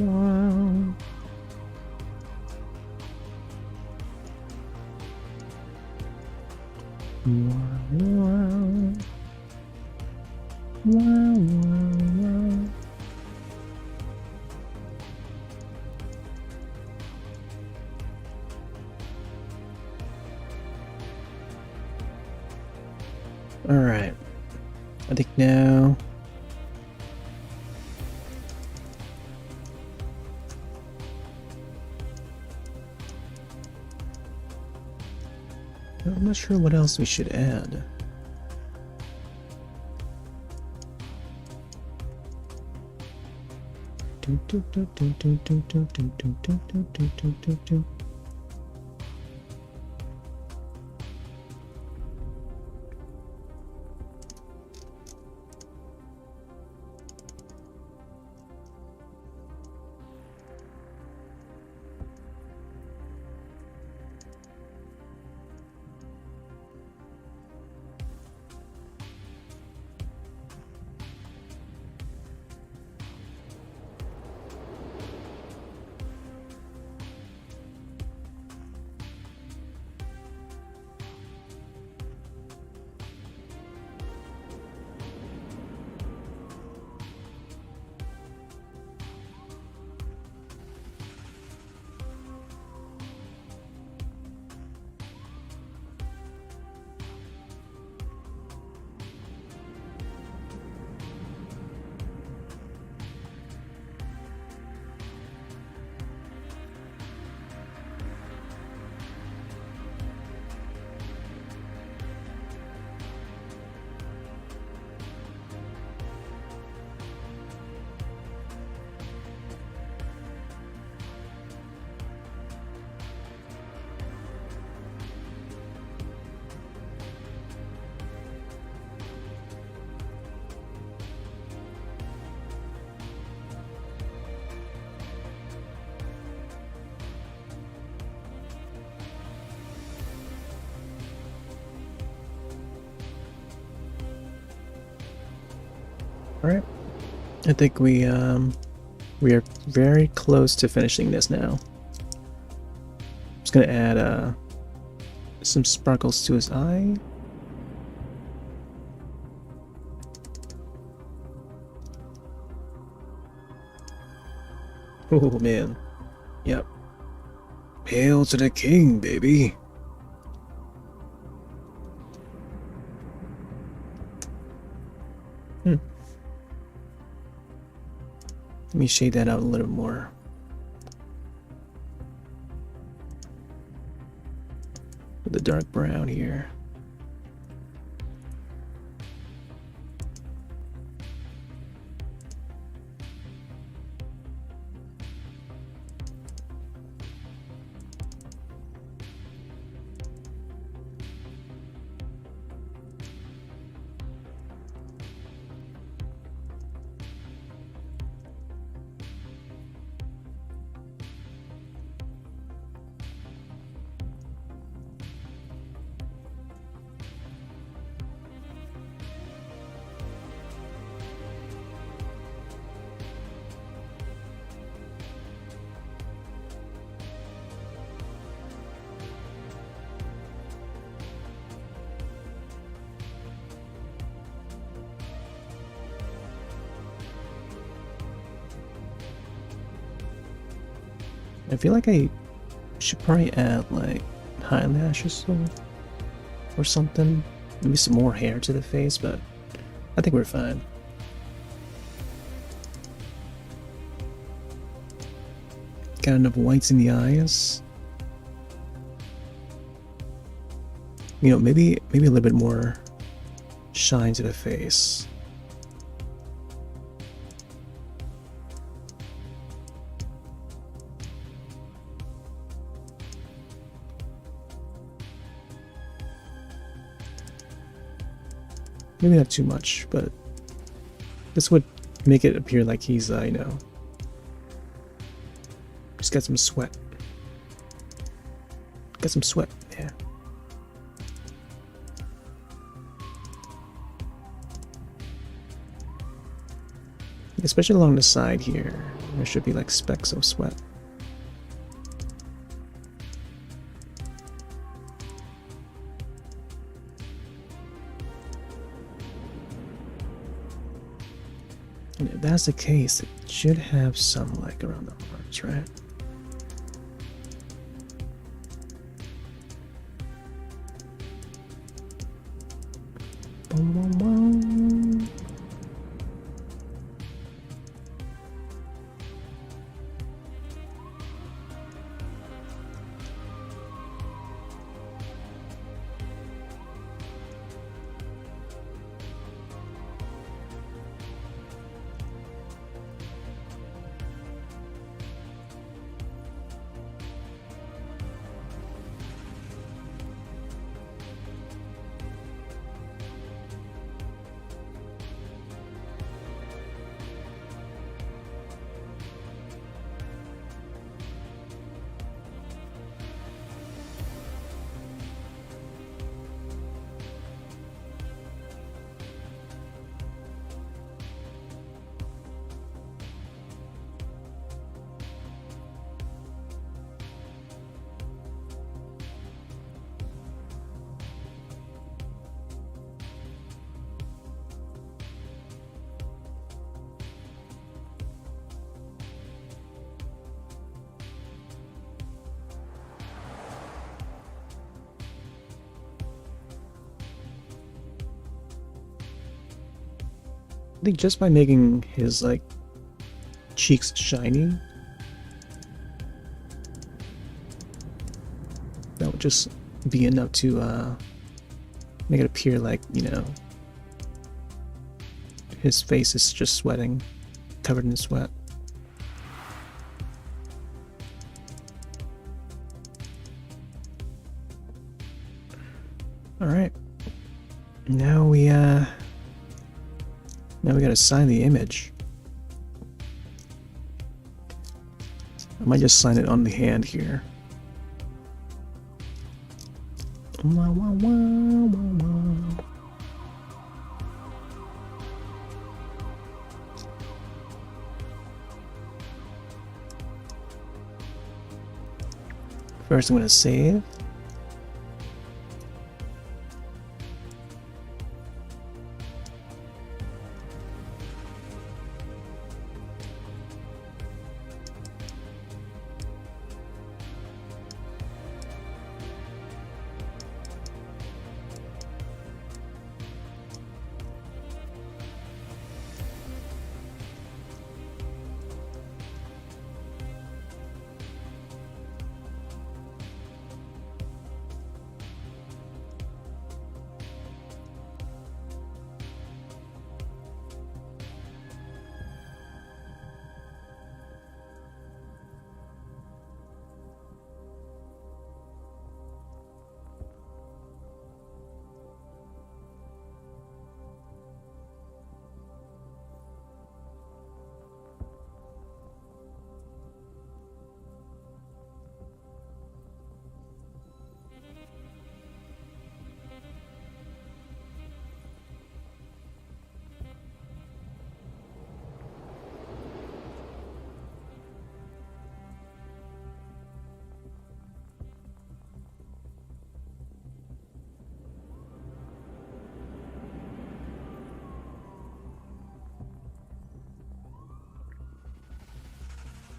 Wow. All right. I think now I'm not sure what else we should add. All right, I think we are very close to finishing this now. Just gonna add some sparkles to his eye. Oh man, yep. Hail to the king, baby. Let me shade that out a little more. With the dark brown here. I feel like I should probably add like eyelashes or something. Maybe some more hair to the face, but I think we're fine. Got enough whites in the eyes. You know, maybe a little bit more shine to the face. Maybe not too much, but this would make it appear like he's, you know, just got some sweat. Got some sweat, yeah. Especially along the side here, there should be like specks of sweat. And if that's the case, it should have some like around the arms, right? Boom, boom, boom. think just by making his like cheeks shiny, that would just be enough to make it appear like, you know, his face is just sweating, covered in sweat. All right. Now we gotta assign the image. I might just sign it on the hand here. Wah, wah, wah, wah, wah. First, I'm gonna save.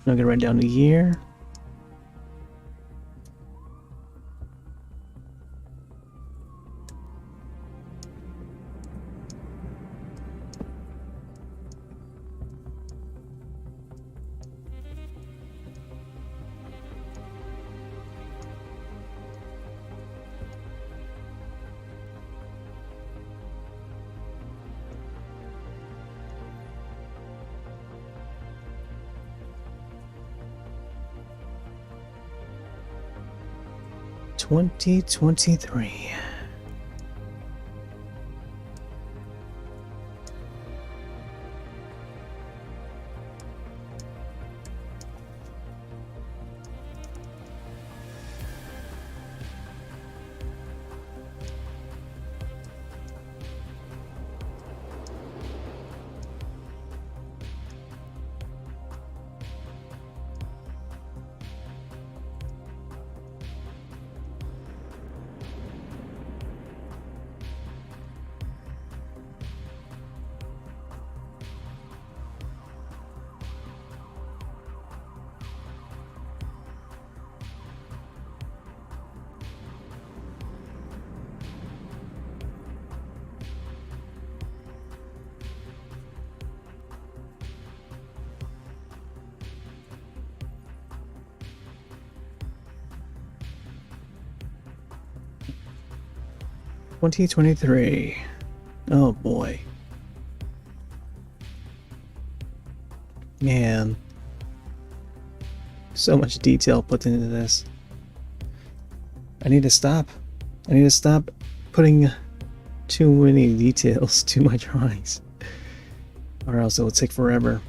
I'm gonna write down the year. (2023). (2023). Oh boy. Man. So much detail put into this. I need to stop. I need to stop putting too many details to my drawings, or else it will take forever.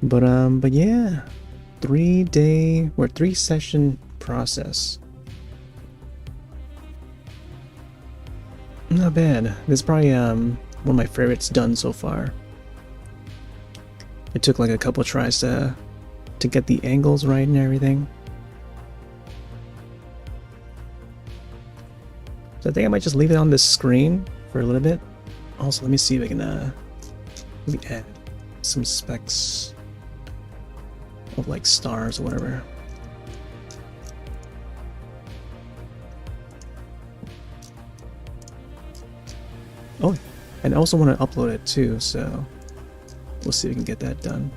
But yeah, 3-day or 3-session process. Not bad. This is probably one of my favorites done so far. It took like a couple tries to get the angles right and everything. So I think I might just leave it on this screen for a little bit. Also, let me see if I can let me add some specks of like stars or whatever. Oh, And I also want to upload it too, so we'll see if we can get that done.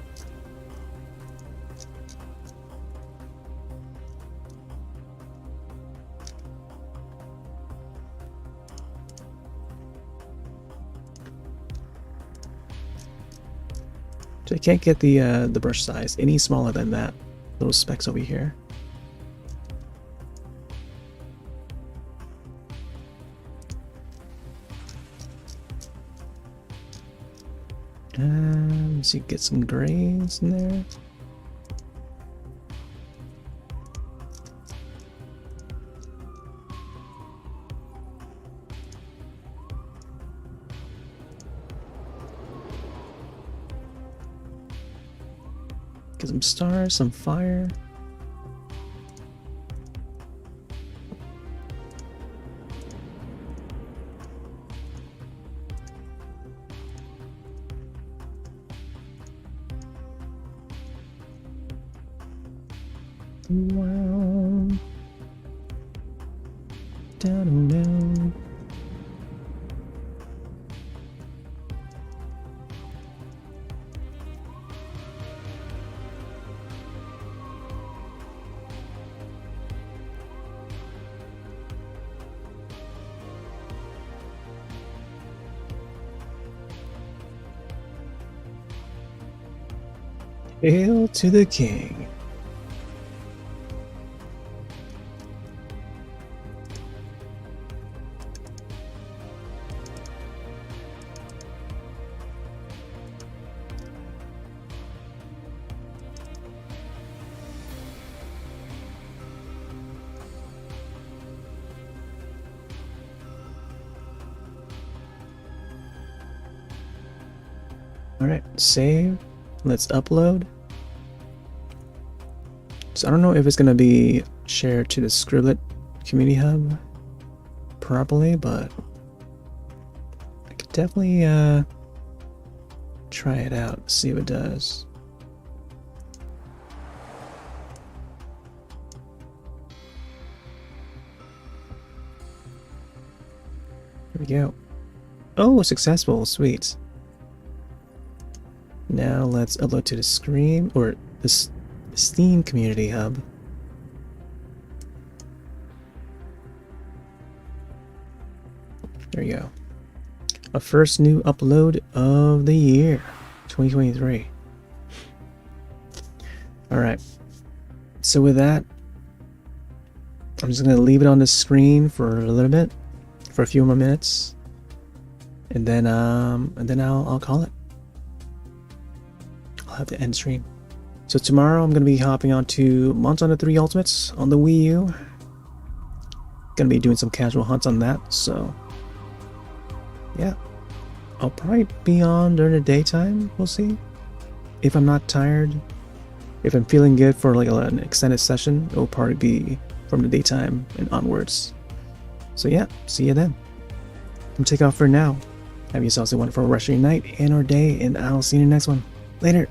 So I can't get the brush size any smaller than that little specks over here. So you get some grays in there. Get some stars, some fire. Wow. Down, down. Hail to the king. Alright, save. Let's upload. So I don't know if it's going to be shared to the Scribblet Community Hub properly, but I could definitely try it out, see what it does. Here we go. Oh, successful, sweet. Now let's upload to the Scream, or the Steam Community Hub. There you go. A first new upload of the year, 2023. Alright. So with that, I'm just gonna leave it on the screen for a little bit, for a few more minutes, and then I'll call it. I'll have to end stream. So tomorrow I'm gonna be hopping on to Monster Hunter 3 Ultimates on the Wii U. Gonna be doing some casual hunts on that, so yeah. I'll probably be on during the daytime, we'll see. If I'm not tired, if I'm feeling good for like an extended session, it'll probably be from the daytime and onwards. So yeah, see you then. I'm gonna take off for now. Have yourselves a wonderful rest of your night and or day, and I'll see you in the next one. Later.